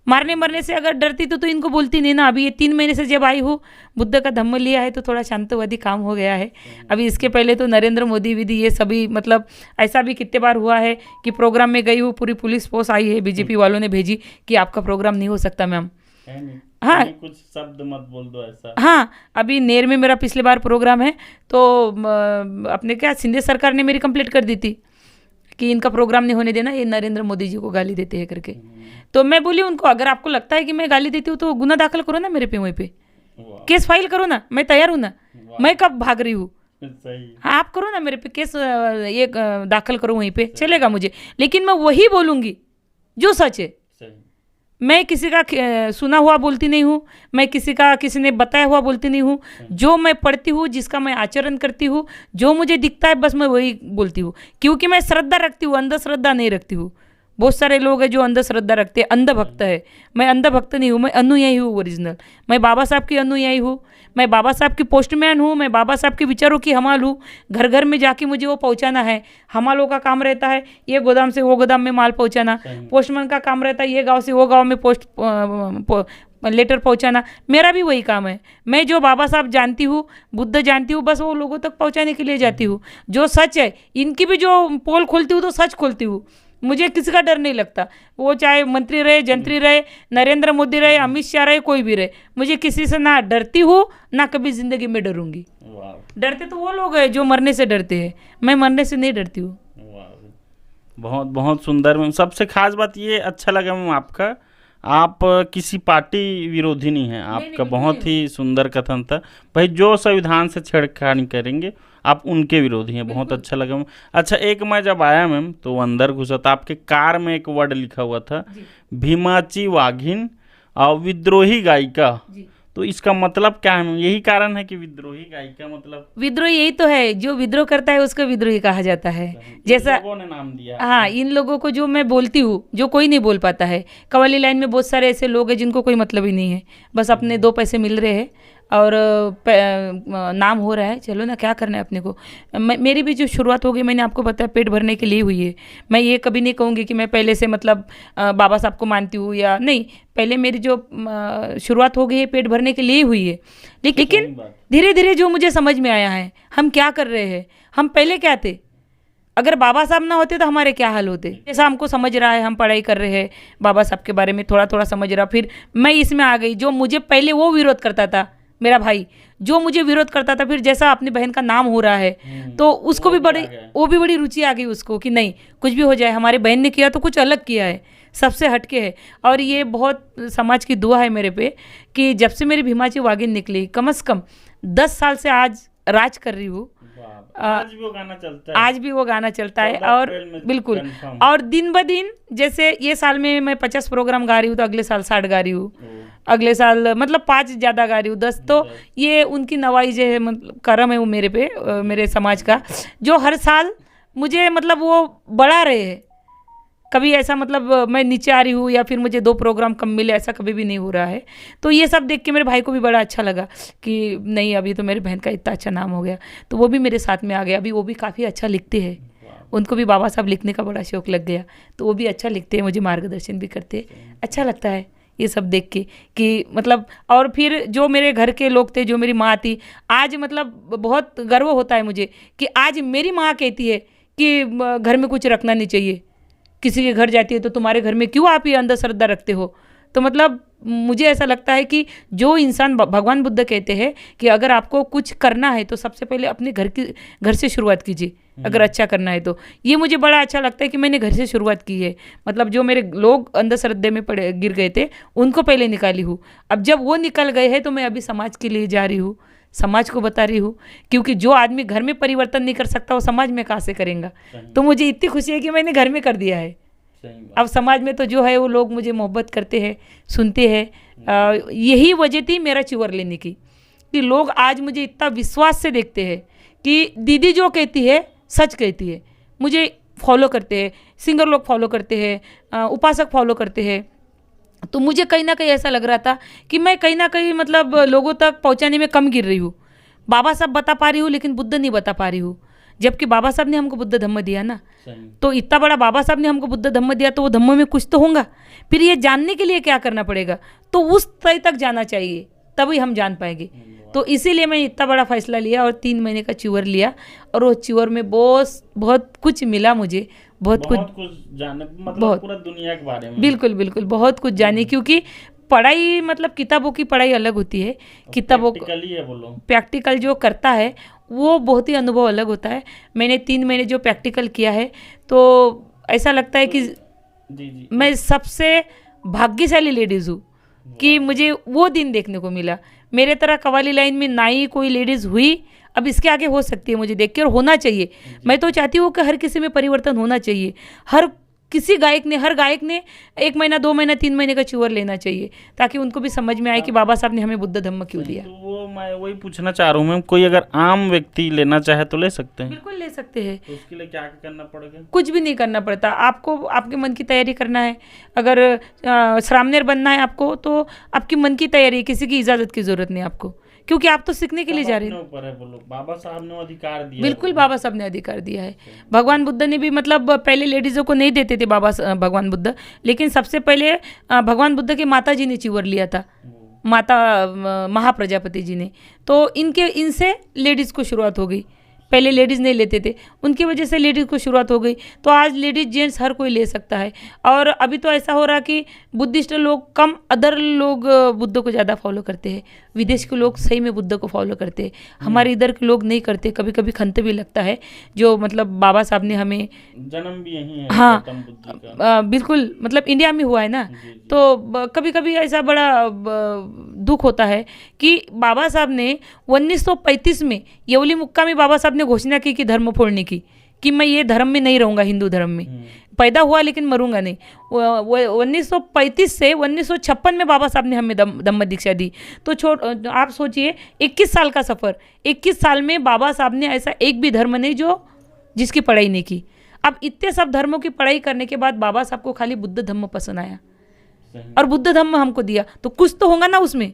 A: मारने मरने से अगर डरती तो इनको बोलती नहीं ना। अभी ये 3 महीने से जब आई हूँ, बुद्ध का धम्म लिया है तो थोड़ा शांतवादी काम हो गया है। अभी इसके पहले तो नरेंद्र मोदी विधि ये सभी मतलब ऐसा भी कितने बार हुआ है कि प्रोग्राम में गई हूँ, पूरी पुलिस फोर्स आई है, बीजेपी वालों ने भेजी कि आपका प्रोग्राम नहीं हो सकता मैम। हाँ,
B: कुछ शब्द मत बोल दो ऐसा।
A: हाँ, अभी नेर में मेरा पिछले बार प्रोग्राम है तो अपने क्या सिंधे सरकार ने मेरी कंप्लेंट कर दी थी कि इनका प्रोग्राम नहीं होने देना, ये नरेंद्र मोदी जी को गाली देते हैं करके। तो मैं बोली उनको, अगर आपको लगता है कि मैं गाली देती हूँ तो गुना दाखिल करो ना मेरे पे, वहीं पे केस फाइल करो ना, मैं तैयार हूँ ना। मैं कब भाग रही हूँ, हाँ आप करो ना मेरे पे केस, ये दाखिल करो वहीं पे, चलेगा मुझे। लेकिन मैं वही बोलूँगी जो सच है। मैं किसी का सुना हुआ बोलती नहीं हूँ, मैं किसी ने बताया हुआ बोलती नहीं हूँ। जो मैं पढ़ती हूँ, जिसका मैं आचरण करती हूँ, जो मुझे दिखता है बस मैं वही बोलती हूँ, क्योंकि मैं श्रद्धा रखती हूँ, अंधश्रद्धा नहीं रखती हूँ। बहुत सारे लोग हैं जो अंधश्रद्धा रखते हैं, अंधभक्त है। मैं अंधभक्त नहीं हूँ, मैं अनुयायी हूँ ओरिजिनल। मैं बाबा साहब की अनुयायी हूँ, मैं बाबा साहब की पोस्टमैन हूँ, मैं बाबा साहब के विचारों की हमाल हूँ। घर घर में जाके मुझे वो पहुँचाना है। हमालों का काम रहता है ये गोदाम से वो गोदाम में माल पहुँचाना, पोस्टमैन का काम रहता है ये गाँव से वो गाँव में लेटर पहुँचाना। मेरा भी वही काम है। मैं जो बाबा साहब जानती हूँ, बुद्ध जानती हूँ, बस वो लोगों तक पहुँचाने के लिए जाती हूँ। जो सच है, इनकी भी जो पोल खोलती हूँ तो सच खोलती हूँ। मुझे किसी का डर नहीं लगता, वो चाहे मंत्री रहे, जंत्री रहे, नरेंद्र मोदी रहे, अमित शाह रहे, कोई भी रहे। मुझे किसी से ना डरती हूँ ना कभी ज़िंदगी में डरूंगी। डरते तो वो लोग हैं जो मरने से डरते हैं, मैं मरने से नहीं डरती हूँ।
B: बहुत बहुत सुंदर मैम। सबसे खास बात ये अच्छा लगा मैम आपका, आप किसी पार्टी विरोधी नहीं हैं। आपका बहुत ही सुंदर कथन था भाई, जो संविधान से छेड़खानी करेंगे आप उनके विरोधी हैं। बहुत अच्छा लगा मैम। अच्छा, एक मैं जब आया मैम तो अंदर घुसा था, आपके कार में एक वर्ड लिखा हुआ था भीमाची वाघिन और विद्रोही गायिका। तो इसका मतलब क्या है मैम? यही कारण है कि विद्रोही गायिका मतलब
A: विद्रोही यही तो है, जो विद्रोह करता है उसको विद्रोही कहा जाता है। जैसा
B: लोगों ने नाम दिया।
A: हाँ, इन लोगों को जो मैं बोलती हूँ, जो कोई नहीं बोल पाता है। कव्वाली लाइन में बहुत सारे ऐसे लोग हैं जिनको कोई मतलब ही नहीं है, बस अपने 2 पैसे मिल रहे हैं और नाम हो रहा है। चलो ना, क्या करना है अपने को। मेरी भी जो शुरुआत हो गई, मैंने आपको बताया पेट भरने के लिए हुई है। मैं ये कभी नहीं कहूँगी कि मैं पहले से मतलब बाबा साहब को मानती हूँ या नहीं। पहले मेरी जो शुरुआत हो गई है पेट भरने के लिए हुई है, लेकिन धीरे धीरे जो मुझे समझ में आया है, हम क्या कर रहे हैं, हम पहले क्या थे। अगर बाबा साहब ना होते तो हमारे क्या हाल होते। जैसा हमको समझ रहा है, हम पढ़ाई कर रहे हैं, बाबा साहब के बारे में थोड़ा थोड़ा समझ रहा। फिर मैं इसमें आ गई, जो मुझे पहले वो विरोध करता था, मेरा भाई जो मुझे विरोध करता था, फिर जैसा अपनी बहन का नाम हो रहा है तो उसको भी बड़ी रुचि आ गई उसको कि नहीं, कुछ भी हो जाए, हमारी बहन ने किया तो कुछ अलग किया है, सबसे हटके है। और ये बहुत समाज की दुआ है मेरे पे कि जब से मेरी भीमाची वागिन निकली, कम से कम 10 साल से आज राज कर रही हूँ।
B: आज भी वो गाना चलता है,
A: आज भी वो गाना चलता है। और बिल्कुल, और दिन ब दिन, जैसे ये साल में मैं 50 प्रोग्राम गा रही हूँ तो अगले साल 60 गा रही हूँ, अगले साल मतलब 5 ज़्यादा गा रही हूँ, 10। तो ये उनकी नवाइज है, मतलब करम है वो मेरे पे, मेरे समाज का, जो हर साल मुझे मतलब वो बढ़ा रहे हैं। कभी ऐसा मतलब मैं नीचे आ रही हूँ या फिर मुझे 2 प्रोग्राम कम मिले, ऐसा कभी भी नहीं हो रहा है। तो ये सब देख के मेरे भाई को भी बड़ा अच्छा लगा कि नहीं, अभी तो मेरी बहन का इतना अच्छा नाम हो गया, तो वो भी मेरे साथ में आ गया। अभी वो भी काफ़ी अच्छा लिखते हैं, उनको भी बाबा साहब लिखने का बड़ा शौक लग गया, तो वो भी अच्छा लिखते हैं, मुझे मार्गदर्शन भी करते हैं। अच्छा लगता है, ये सब देख के कि मतलब, और फिर जो मेरे घर के लोग थे, जो मेरी माँ थी, आज मतलब बहुत गर्व होता है मुझे कि आज मेरी माँ कहती है कि घर में कुछ रखना नहीं चाहिए, किसी के घर जाती है तो तुम्हारे घर में क्यों आप ये अंधश्रद्धा रखते हो। तो मतलब मुझे ऐसा लगता है कि जो इंसान, भगवान बुद्ध कहते हैं कि अगर आपको कुछ करना है तो सबसे पहले अपने घर से शुरुआत कीजिए, अगर अच्छा करना है तो। ये मुझे बड़ा अच्छा लगता है कि मैंने घर से शुरुआत की है। मतलब जो मेरे लोग अंधश्रद्धे में गिर गए थे उनको पहले निकाली हूँ। अब जब वो निकल गए हैं तो मैं अभी समाज के लिए जा रही हूँ, समाज को बता रही हूँ, क्योंकि जो आदमी घर में परिवर्तन नहीं कर सकता वो समाज में कहाँ से करेगा। तो मुझे इतनी खुशी है कि मैंने घर में कर दिया है। अब समाज में तो जो है वो लोग मुझे मोहब्बत करते हैं, सुनते हैं। यही वजह थी मेरा च्यूअर लेने की, कि लोग आज मुझे इतना विश्वास से देखते हैं कि दीदी जो कहती है सच कहती है। मुझे फॉलो करते हैं, सिंगर लोग फॉलो करते हैं, उपासक फॉलो करते हैं। तो मुझे कहीं ना कहीं ऐसा लग रहा था कि मैं कहीं ना कहीं मतलब लोगों तक पहुंचाने में कम गिर रही हूँ। बाबा साहब बता पा रही हूँ लेकिन बुद्ध नहीं बता पा रही हूँ, जबकि बाबा साहब ने हमको बुद्ध धम्म दिया ना। तो इतना बड़ा बाबा साहब ने हमको बुद्ध धम्म दिया तो वो धम्म में कुछ तो होगा। फिर ये जानने के लिए क्या करना पड़ेगा, तो उस तय तक जाना चाहिए, तभी हम जान पाएंगे। तो इसीलिए मैं इतना बड़ा फैसला लिया और 3 महीने का च्यूअर लिया, और वो च्यूअर में बहुत कुछ मिला मुझे, बहुत कुछ
B: जाने, मतलब पूरा दुनिया के बारे में।
A: बिल्कुल बिल्कुल, बहुत कुछ जाने, क्योंकि पढ़ाई मतलब किताबों की पढ़ाई अलग होती है, किताबों प्रैक्टिकल जो करता है वो बहुत ही अनुभव अलग होता है। मैंने 3 महीने जो प्रैक्टिकल किया है तो ऐसा लगता है कि जी। मैं सबसे भाग्यशाली लेडीज़ हूँ कि मुझे वो दिन देखने को मिला। मेरे तरह कव्वाली लाइन में ना ही कोई लेडीज़ हुई, अब इसके आगे हो सकती है मुझे देख के, और होना चाहिए। मैं तो चाहती हूँ कि हर किसी में परिवर्तन होना चाहिए। हर गायक ने 1 महीना 2 महीना 3 महीने का च्यूअर लेना चाहिए, ताकि उनको भी समझ में आए कि बाबा साहब ने हमें बुद्ध धम्म क्यों दिया।
B: तो वो मैं वही पूछना चाह रहा हूँ मैम, कोई अगर आम व्यक्ति लेना चाहे तो ले सकते हैं?
A: बिल्कुल ले सकते हैं।
B: तो उसके लिए क्या करना पड़ेगा?
A: कुछ भी नहीं करना पड़ता आपको, आपके मन की तैयारी करना है। अगर श्रामणेर बनना है आपको तो आपकी मन की तैयारी, किसी की इजाज़त की ज़रूरत नहीं आपको, क्योंकि आप तो सीखने के लिए जा रहे हैं।
B: ऊपर है बोलो, बाबा साहब ने अधिकार दिया।
A: बिल्कुल, बाबा साहब ने अधिकार दिया है। भगवान बुद्ध ने भी, मतलब पहले लेडीज़ों को नहीं देते थे भगवान बुद्ध, लेकिन सबसे पहले भगवान बुद्ध के माता जी ने च्यूअर लिया था, माता महाप्रजापति जी ने। तो इनसे लेडीज़ को शुरुआत हो गई। पहले लेडीज़ नहीं लेते थे, उनकी वजह से लेडीज़ को शुरुआत हो गई। तो आज लेडीज़ जेंट्स हर कोई ले सकता है। और अभी तो ऐसा हो रहा कि बुद्धिस्ट लोग कम, अदर लोग बुद्ध को ज़्यादा फॉलो करते हैं। विदेश के लोग सही में बुद्ध को फॉलो करते हैं, हमारे इधर के लोग नहीं करते। कभी कभी खंत भी लगता है, जो मतलब बाबा साहब ने हमें,
B: जन्म भी यहीं है।
A: हाँ बिल्कुल, मतलब इंडिया में हुआ है ना। तो कभी कभी ऐसा बड़ा दुख होता है कि बाबा साहब ने 1935 में येवली मुक्का में बाबा साहब ने घोषणा की कि धर्म फोड़ने की, कि मैं ये धर्म में नहीं रहूँगा, हिंदू धर्म में पैदा हुआ लेकिन मरूंगा नहीं। 1935 से 1956 में बाबा साहब ने हमें धम्म दीक्षा दी। तो आप सोचिए 21 साल का सफ़र, 21 साल में बाबा साहब ने ऐसा एक भी धर्म नहीं जिसकी पढ़ाई नहीं की। अब इतने सब धर्मों की पढ़ाई करने के बाद बाबा साहब को खाली बुद्ध धम्म पसंद आया और बुद्ध धम्म हमको दिया, तो कुछ तो होगा ना उसमें।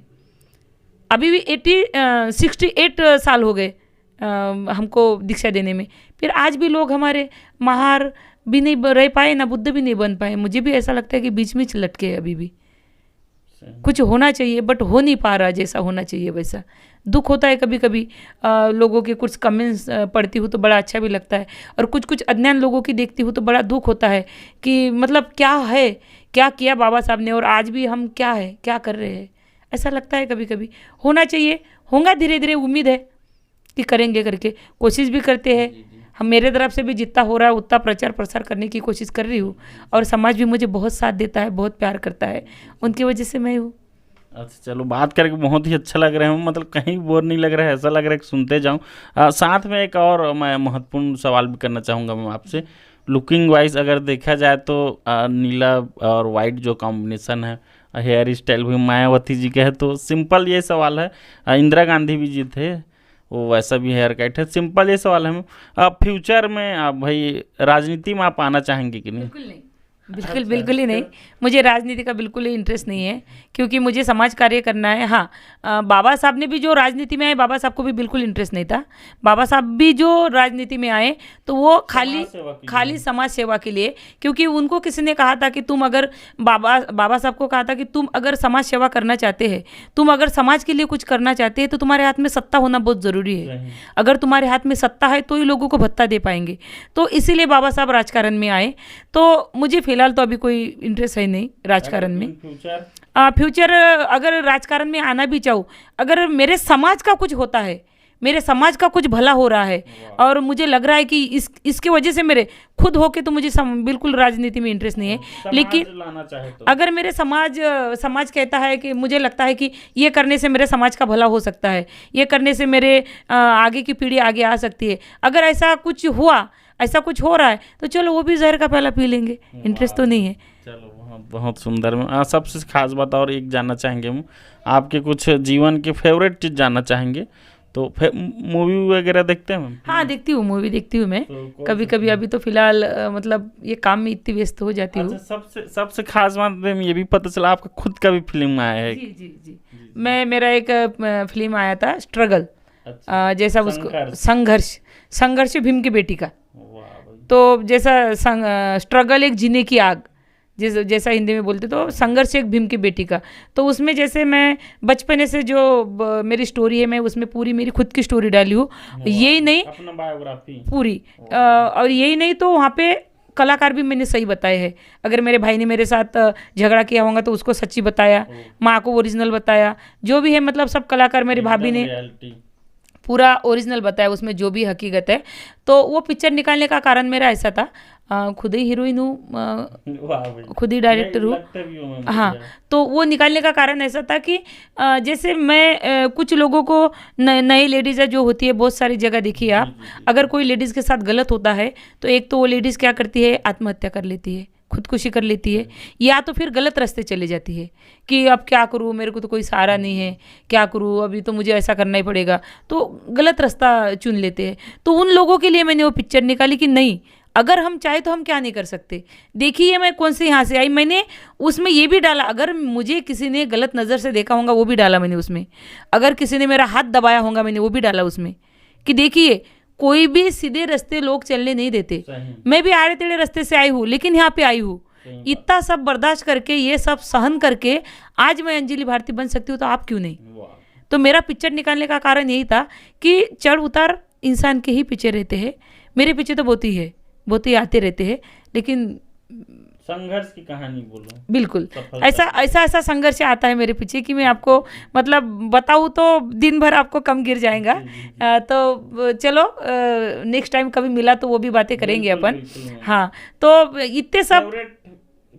A: अभी भी 68 साल हो गए हमको दीक्षा देने में, फिर आज भी लोग हमारे महार भी नहीं रह पाए ना, बुद्ध भी नहीं बन पाए। मुझे भी ऐसा लगता है कि बीच में लटके अभी भी। कुछ होना चाहिए बट हो नहीं पा रहा जैसा होना चाहिए वैसा। दुख होता है कभी कभी, लोगों के कुछ कमेंट्स पढ़ती हूँ तो बड़ा अच्छा भी लगता है, और कुछ कुछ अज्ञान लोगों की देखती हूँ तो बड़ा दुख होता है कि मतलब क्या है, क्या किया बाबा साहब ने और आज भी हम क्या कर रहे हैं, ऐसा लगता है कभी कभी। होना चाहिए, होगा धीरे धीरे, उम्मीद है कि करेंगे करके, कोशिश भी करते हैं हम। मेरे तरफ से भी जितना हो रहा है उतना प्रचार प्रसार करने की कोशिश कर रही हूँ, और समाज भी मुझे बहुत साथ देता है, बहुत प्यार करता है, उनकी वजह से मैं हूँ।
B: अच्छा, चलो, बात करके बहुत ही अच्छा लग रहा है, मतलब कहीं बोर नहीं लग रहा है, ऐसा लग रहा है कि सुनते जाऊँ। साथ में एक और मैं महत्वपूर्ण सवाल भी करना चाहूँगा मैं आपसे। लुकिंग वाइज अगर देखा जाए तो नीला और वाइट जो कॉम्बिनेशन है, हेयर स्टाइल भी मायावती जी के है, तो सिंपल ये सवाल है। इंदिरा गांधी भी जी थे, वो वैसा भी हेयर कट है। सिंपल ये सवाल है, फ्यूचर में भाई राजनीति में आप आना चाहेंगे कि नहीं?
A: बिल्कुल नहीं। बिल्कुल बिल्कुल ही नहीं। मुझे राजनीति का बिल्कुल ही इंटरेस्ट नहीं है, क्योंकि मुझे समाज कार्य करना है। हाँ, बाबा साहब ने भी जो राजनीति में आए, बाबा साहब को भी बिल्कुल इंटरेस्ट नहीं था। बाबा साहब भी जो राजनीति में आए तो वो खाली समाज सेवा के लिए, क्योंकि उनको किसी ने कहा था कि तुम अगर बाबा साहब को कहा था कि तुम अगर समाज सेवा करना चाहते हैं, तुम अगर समाज के लिए कुछ करना चाहते हैं, तो तुम्हारे हाथ में सत्ता होना बहुत ज़रूरी है। अगर तुम्हारे हाथ में सत्ता है तो ही लोगों को भत्ता दे पाएंगे। तो इसीलिए बाबा साहब राजकारण में आए। तो मुझे फिलहाल तो अभी कोई इंटरेस्ट है नहीं राजकारण में। फ्यूचर अगर राजकारण में आना भी चाहूँ, अगर मेरे समाज का कुछ होता है, मेरे समाज का कुछ भला हो रहा है और मुझे लग रहा है कि इसके वजह से मेरे खुद होके, तो मुझे बिल्कुल राजनीति में इंटरेस्ट नहीं है। लेकिन अगर मेरे समाज कहता है कि मुझे लगता है कि ये करने से मेरे समाज का भला हो सकता है, ये करने से मेरे आगे की पीढ़ी आगे आ सकती है, अगर ऐसा कुछ हुआ, ऐसा कुछ हो रहा है, तो चलो वो भी जहर का प्याला पी लेंगे। इंटरेस्ट तो नहीं है।
B: चलो बहुत सुंदर। सबसे खास बात और एक जानना चाहेंगे हम, आपके कुछ जीवन के फेवरेट चीज़ जानना चाहेंगे। तो मूवी वगैरह देखते हैं मैम?
A: हाँ, देखती हूँ, मूवी देखती हूँ मैं। तो कभी कभी अभी तो फिलहाल मतलब ये काम में इतनी व्यस्त हो जाती हूँ।
B: सबसे खास बात में ये भी पता चला आपका खुद का भी फिल्म आया है।
A: जी जी जी, मेरा एक फिल्म आया था, स्ट्रगल। जैसा उसको संघर्ष भीम की बेटी का। तो जैसा स्ट्रगल एक जीने की आग, जैसा हिंदी में बोलते, तो संघर्ष एक भीम की बेटी का। तो उसमें जैसे मैं बचपने से जो मेरी स्टोरी है, मैं उसमें पूरी मेरी खुद की स्टोरी डाली हूँ। यही नहीं, अपना बायोग्राफी पूरी। और यही नहीं, तो वहाँ पे कलाकार भी मैंने सही बताए हैं। अगर मेरे भाई ने मेरे साथ झगड़ा किया होगा तो उसको सच्ची बताया, माँ को ओरिजिनल बताया, जो भी है मतलब सब कलाकार, मेरी भाभी ने पूरा ओरिजिनल बताया, उसमें जो भी हकीकत है। तो वो पिक्चर निकालने का कारण मेरा ऐसा था, खुद ही हीरोइन हूँ, खुद ही डायरेक्टर हूँ। हाँ, तो वो निकालने का कारण ऐसा था कि जैसे मैं कुछ लोगों को नई लेडीज़ जो होती है, बहुत सारी जगह देखिए आप, अगर कोई लेडीज़ के साथ गलत होता है तो एक तो वो लेडीज़ क्या करती है, आत्महत्या कर लेती है, खुदकुशी कर लेती है, या तो फिर गलत रास्ते चले जाती है कि अब क्या करूँ, मेरे को तो कोई सहारा नहीं है, क्या करूँ, अभी तो मुझे ऐसा करना ही पड़ेगा, तो गलत रास्ता चुन लेते हैं। तो उन लोगों के लिए मैंने वो पिक्चर निकाली कि नहीं, अगर हम चाहे तो हम क्या नहीं कर सकते। देखिए मैं कौन से यहाँ से आई, मैंने उसमें ये भी डाला, अगर मुझे किसी ने गलत नज़र से देखा होगा वो भी डाला मैंने उसमें, अगर किसी ने मेरा हाथ दबाया होगा मैंने वो भी डाला उसमें, कि देखिए कोई भी सीधे रास्ते लोग चलने नहीं देते। मैं भी आड़े टेढ़े रास्ते से आई हूँ, लेकिन यहाँ पे आई हूँ, इतना सब बर्दाश्त करके, ये सब सहन करके आज मैं अंजलि भारती बन सकती हूँ, तो आप क्यों नहीं। तो मेरा पिक्चर निकालने का कारण यही था कि चढ़ उतार इंसान के ही पीछे रहते हैं, मेरे पीछे तो बहुत ही आते रहते हैं, लेकिन
B: संघर्ष की कहानी बोलो।
A: बिल्कुल ऐसा संघर्ष आता है मेरे पीछे कि मैं आपको मतलब बताऊँ तो दिन भर आपको कम गिर जाएगा। तो चलो नेक्स्ट टाइम कभी मिला तो वो भी बातें करेंगे अपन। हाँ, तो इतने सब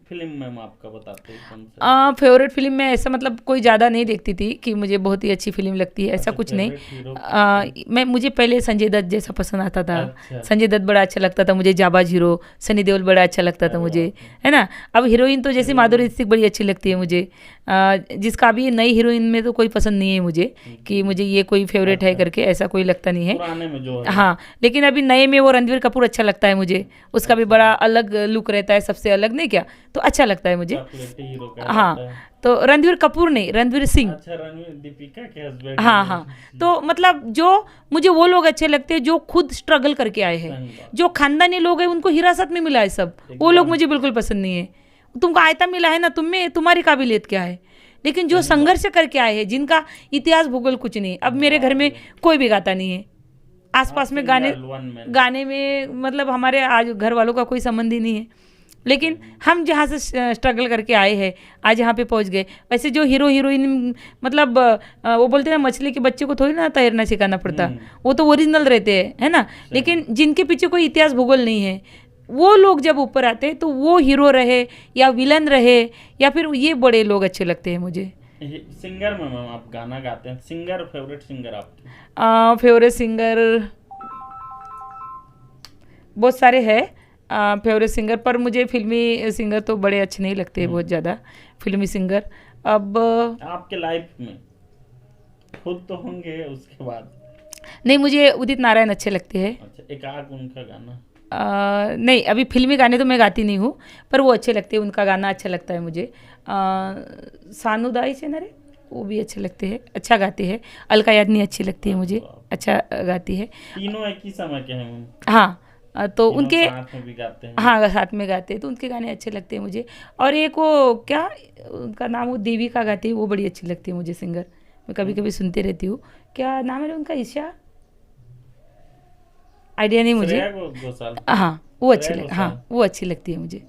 B: फिल्म मैम आपका बताते हैं।
A: फेवरेट फिल्म में ऐसा मतलब कोई ज़्यादा नहीं देखती थी कि मुझे बहुत ही अच्छी फिल्म लगती है, ऐसा कुछ नहीं। मुझे पहले संजय दत्त जैसा पसंद आता था। संजय दत्त बड़ा अच्छा लगता था मुझे, जाबाज हीरो। सनी देओल बड़ा अच्छा लगता था मुझे, है ना। अब हीरोइन तो जैसे माधुरी दीक्षित बड़ी अच्छी लगती है मुझे, जिसका अभी नई हीरोइन में तो कोई पसंद नहीं है मुझे कि मुझे ये कोई फेवरेट है करके, ऐसा कोई लगता नहीं है। हाँ, लेकिन अभी नए में वो रणवीर कपूर अच्छा लगता है मुझे, उसका भी बड़ा अलग लुक रहता है, सबसे अलग नहीं क्या, तो अच्छा लगता है मुझे। हाँ, तो रणवीर कपूर नहीं, रणवीर सिंह।
B: अच्छा, रणवीर दीपिका के हस्बैंड।
A: हाँ, तो मतलब जो मुझे वो लोग अच्छे लगते हैं जो खुद स्ट्रगल करके आए हैं, जो खानदानी लोग हैं उनको हिरासत में मिला है सब, वो लोग मुझे बिल्कुल पसंद नहीं है। तुमको आयता मिला है ना, तुम्हारी काबिलियत क्या है, लेकिन जो संघर्ष करके आए हैं, जिनका इतिहास भूगोल कुछ नहीं। अब मेरे घर में कोई भी गाता नहीं है, आसपास में गाने में मतलब हमारे आज घर वालों का कोई संबंध ही नहीं है, लेकिन हम जहाँ से स्ट्रगल करके आए हैं आज यहाँ पे पहुँच गए। वैसे जो हीरो हीरोइन मतलब वो बोलते हैं ना, मछली के बच्चे को थोड़ी ना तैरना सिखाना पड़ता, वो तो ओरिजिनल रहते हैं, है ना। लेकिन जिनके पीछे कोई इतिहास भूगोल नहीं है, वो लोग जब ऊपर आते हैं तो वो हीरो रहे या विलन रहे या फिर ये बड़े लोग अच्छे लगते हैं मुझे।
B: सिंगर में मैम आप गाना गाते हैं, सिंगर फेवरेट सिंगर
A: आपके? फेवरेट सिंगर बहुत सारे हैं फेवरेट सिंगर, पर मुझे फिल्मी सिंगर तो बड़े अच्छे नहीं लगते हैं, बहुत ज़्यादा फिल्मी सिंगर। अब
B: आपके लाइफ में खुद तो होंगे, उसके बाद
A: नहीं, मुझे उदित नारायण अच्छे लगते हैं।
B: अच्छा, एक आग उनका गाना
A: नहीं, अभी फिल्मी गाने तो मैं गाती नहीं हूँ, पर वो अच्छे लगते हैं, उनका गाना अच्छा लगता है मुझे। सानू दाई चेनरे, वो भी अच्छे लगते हैं, अच्छा गाते हैं। अलका याग्निक अच्छी लगती है मुझे, अच्छा गाती है।
B: तीनों एक ही समय के हैं?
A: हाँ, तो
B: तीनों
A: उनके
B: साथ में भी गाते हैं?
A: हाँ, साथ में गाते हैं, तो उनके गाने अच्छे लगते हैं मुझे। और एक वो क्या, उनका नाम वो देवी का गाती है, वो बड़ी अच्छी लगती है मुझे सिंगर, मैं कभी कभी सुनते रहती हूँ। क्या नाम है उनका, ईशा, आइडिया नहीं मुझे।
B: श्रेया घोषाल।
A: हाँ, वो अच्छी
B: श्रेया घोषाल।
A: हाँ, वो अच्छी लगती है मुझे,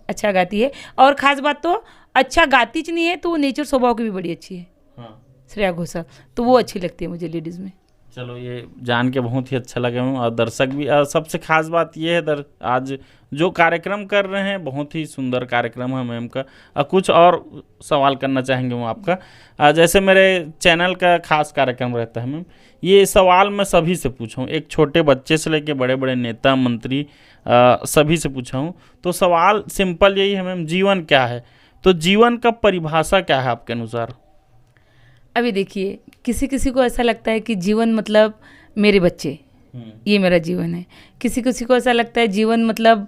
A: अच्छा गाती है। और ख़ास बात तो अच्छा गाती च नहीं है, तो वो नेचर स्वभाव की भी बड़ी अच्छी है,
B: हाँ,
A: श्रेया घोषाल, तो वो अच्छी लगती है मुझे लेडीज़ में।
B: चलो ये जान के बहुत ही अच्छा लगे हूँ। और दर्शक भी सबसे खास बात ये है आज जो कार्यक्रम कर रहे हैं बहुत ही सुंदर कार्यक्रम है मैम का। कुछ और सवाल करना चाहेंगे हम आपका। जैसे मेरे चैनल का खास कार्यक्रम रहता है मैम, ये सवाल मैं सभी से पूछा हूँ, एक छोटे बच्चे से लेके बड़े बड़े नेता मंत्री सभी से पूछा हूँ। तो सवाल सिंपल यही है मैम, जीवन क्या है? तो जीवन का परिभाषा क्या है आपके अनुसार?
A: अभी देखिए, किसी किसी को ऐसा लगता है कि जीवन मतलब मेरे बच्चे, ये मेरा जीवन है। किसी किसी को ऐसा लगता है जीवन मतलब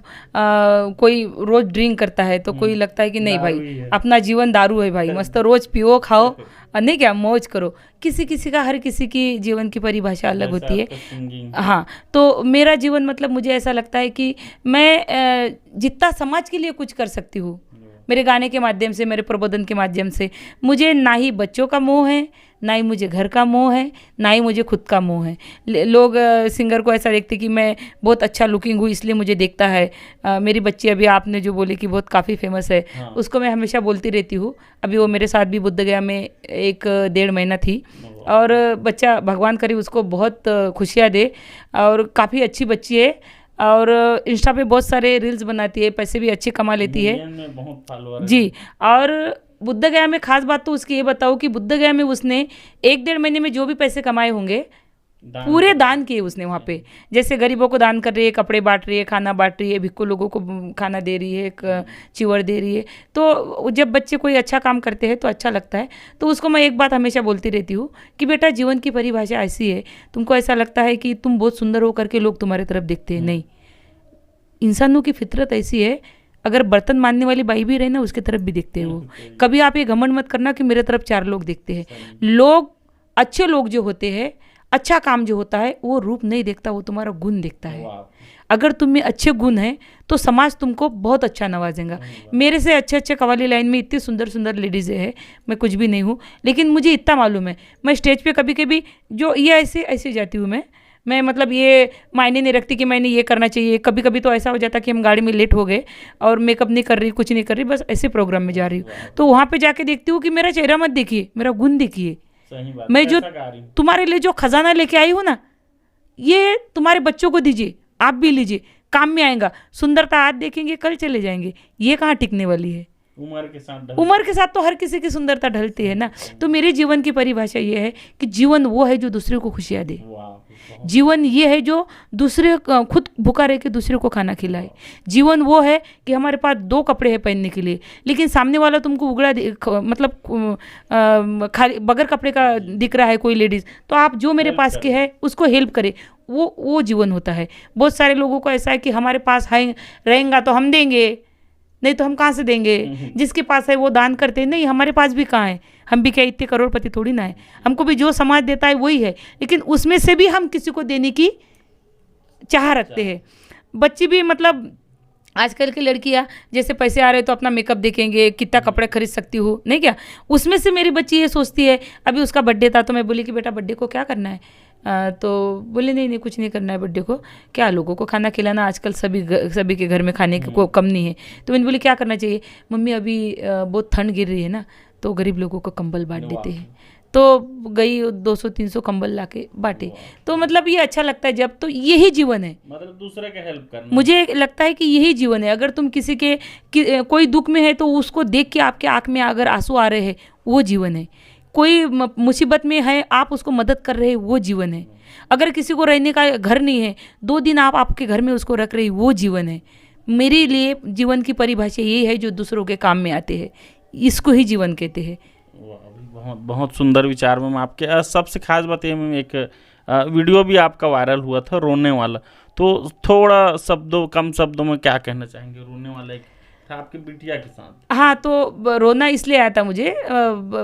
A: कोई रोज ड्रिंक करता है, तो कोई लगता है कि नहीं भाई, अपना जीवन दारू है भाई, मस्त रोज पियो खाओ और नहीं क्या मौज करो। किसी किसी का, हर किसी की जीवन की परिभाषा अलग होती है। हाँ, तो मेरा जीवन मतलब मुझे ऐसा लगता है कि मैं जितना समाज के लिए कुछ कर सकती हूँ, मेरे गाने के माध्यम से, मेरे प्रबोधन के माध्यम से, मुझे ना ही बच्चों का मोह है, ना ही मुझे घर का मोह है, ना ही मुझे खुद का मोह है। लोग सिंगर को ऐसा देखते कि मैं बहुत अच्छा लुकिंग हूँ इसलिए मुझे देखता है। मेरी बच्ची अभी आपने जो बोली कि बहुत काफ़ी फेमस है, हाँ। उसको मैं हमेशा बोलती रहती हूँ। अभी वो मेरे साथ भी बुद्ध गया में 1-1.5 महीना थी, और बच्चा भगवान करे उसको बहुत खुशियाँ दे, और काफ़ी अच्छी बच्ची है, और इंस्टा पे बहुत सारे रील्स बनाती है, पैसे भी अच्छे कमा लेती है जी। और बुद्ध गया में खास बात तो उसकी ये बताऊँ कि बुद्ध गया में उसने 1-1.5 महीने में जो भी पैसे कमाए होंगे पूरे दान किए उसने वहाँ पे। जैसे गरीबों को दान कर रही है, कपड़े बांट रही है, खाना बांट रही है, भिक्खू लोगों को खाना दे रही है, चिवर दे रही है। तो जब बच्चे कोई अच्छा काम करते हैं तो अच्छा लगता है। तो उसको मैं एक बात हमेशा बोलती रहती हूँ कि बेटा, जीवन की परिभाषा ऐसी है, तुमको ऐसा लगता है कि तुम बहुत सुंदर हो करके लोग तुम्हारी तरफ देखते हैं, नहीं, इंसानों की फितरत ऐसी है, अगर बर्तन मानने वाली बाई भी रहे ना, उसकी तरफ भी देखते हैं वो। कभी आप ये घमंड मत करना कि मेरे तरफ 4 लोग देखते हैं। लोग, अच्छे लोग जो होते हैं, अच्छा काम जो होता है, वो रूप नहीं देखता, वो तुम्हारा गुण देखता है। अगर तुम में अच्छे गुण हैं तो समाज तुमको बहुत अच्छा नवाजेगा। मेरे से अच्छे अच्छे कव्वाली लाइन में इतनी सुंदर सुंदर लेडीज़ें हैं, मैं कुछ भी नहीं हूँ, लेकिन मुझे इतना मालूम है, मैं स्टेज पे कभी कभी जो ये ऐसे जाती हूँ मैं मतलब ये मायने नहीं रखती कि मैंने ये करना चाहिए। कभी कभी तो ऐसा हो जाता कि हम गाड़ी में लेट हो गए और मेकअप नहीं कर रही, कुछ नहीं कर रही, बस ऐसे प्रोग्राम में जा रही हूँ, तो वहाँ पे जाके देखती हूँ कि मेरा चेहरा मत देखिए, मेरा गुण देखिए। मैं जो तुम्हारे लिए जो खजाना लेके आई हूँ ना, ये तुम्हारे बच्चों को दीजिए, आप भी लीजिए, काम में आएगा। सुंदरता आज देखेंगे, कल चले जाएंगे, ये कहाँ टिकने वाली है। उम्र के साथ तो हर किसी की सुंदरता ढलती है ना। तो मेरे जीवन की परिभाषा ये है कि जीवन वो है जो दूसरे को खुशियाँ दे। जीवन ये है जो दूसरे, खुद भूखा रह के दूसरे को खाना खिलाए। जीवन वो है कि हमारे पास 2 कपड़े हैं पहनने के लिए, लेकिन सामने वाला तुमको उगड़ा मतलब खाली बगैर कपड़े का दिख रहा है कोई लेडीज़, तो आप जो मेरे पास के है उसको हेल्प करे, वो जीवन होता है। बहुत सारे लोगों को ऐसा है कि हमारे पास है, रहेगा तो हम देंगे, नहीं तो हम कहाँ से देंगे। जिसके पास है वो दान करते हैं, नहीं हमारे पास भी कहाँ है, हम भी क्या इतने करोड़पति थोड़ी ना है, हमको भी जो समाज देता है वही है, लेकिन उसमें से भी हम किसी को देने की चाह रखते हैं। बच्ची भी मतलब आजकल की लड़कियां जैसे पैसे आ रहे तो अपना मेकअप देखेंगे, कितना कपड़े खरीद सकती हूँ, नहीं क्या। उसमें से मेरी बच्ची ये सोचती है, अभी उसका बर्थडे था तो मैं बोली कि बेटा बर्थडे को क्या करना है, तो बोले नहीं कुछ नहीं करना है, बर्थडे को क्या लोगों को खाना खिलाना, आजकल सभी के घर में खाने को कम नहीं है। तो मैंने बोली क्या करना चाहिए, मम्मी अभी बहुत ठंड गिर रही है ना, तो गरीब लोगों को कंबल बांट देते हैं। तो गई 200-300 कंबल लाके बांटे। तो मतलब ये अच्छा लगता है जब, तो यही जीवन है, मतलब दूसरे का हेल्प करना। मुझे लगता है कि यही जीवन है। अगर तुम किसी के कोई दुख में है तो उसको देख के आपके आँख में अगर आंसू आ रहे हैं, वो जीवन है। कोई मुसीबत में है, आप उसको मदद कर रहे हैं, वो जीवन है। अगर किसी को रहने का घर नहीं है, 2 दिन आप आपके घर में उसको रख रहे हैं, वो जीवन है। मेरे लिए जीवन की परिभाषा यही है जो दूसरों के काम में आते हैं, इसको ही जीवन कहते हैं।
B: बहुत बहुत सुंदर विचार मैम आपके। सबसे खास बात ये मैम, एक वीडियो भी आपका वायरल हुआ था रोने वाला, तो थोड़ा कम शब्दों में क्या कहना चाहेंगे? रोने वाला एक था आपकी बिटिया के साथ।
A: हाँ, तो रोना इसलिए आया था मुझे,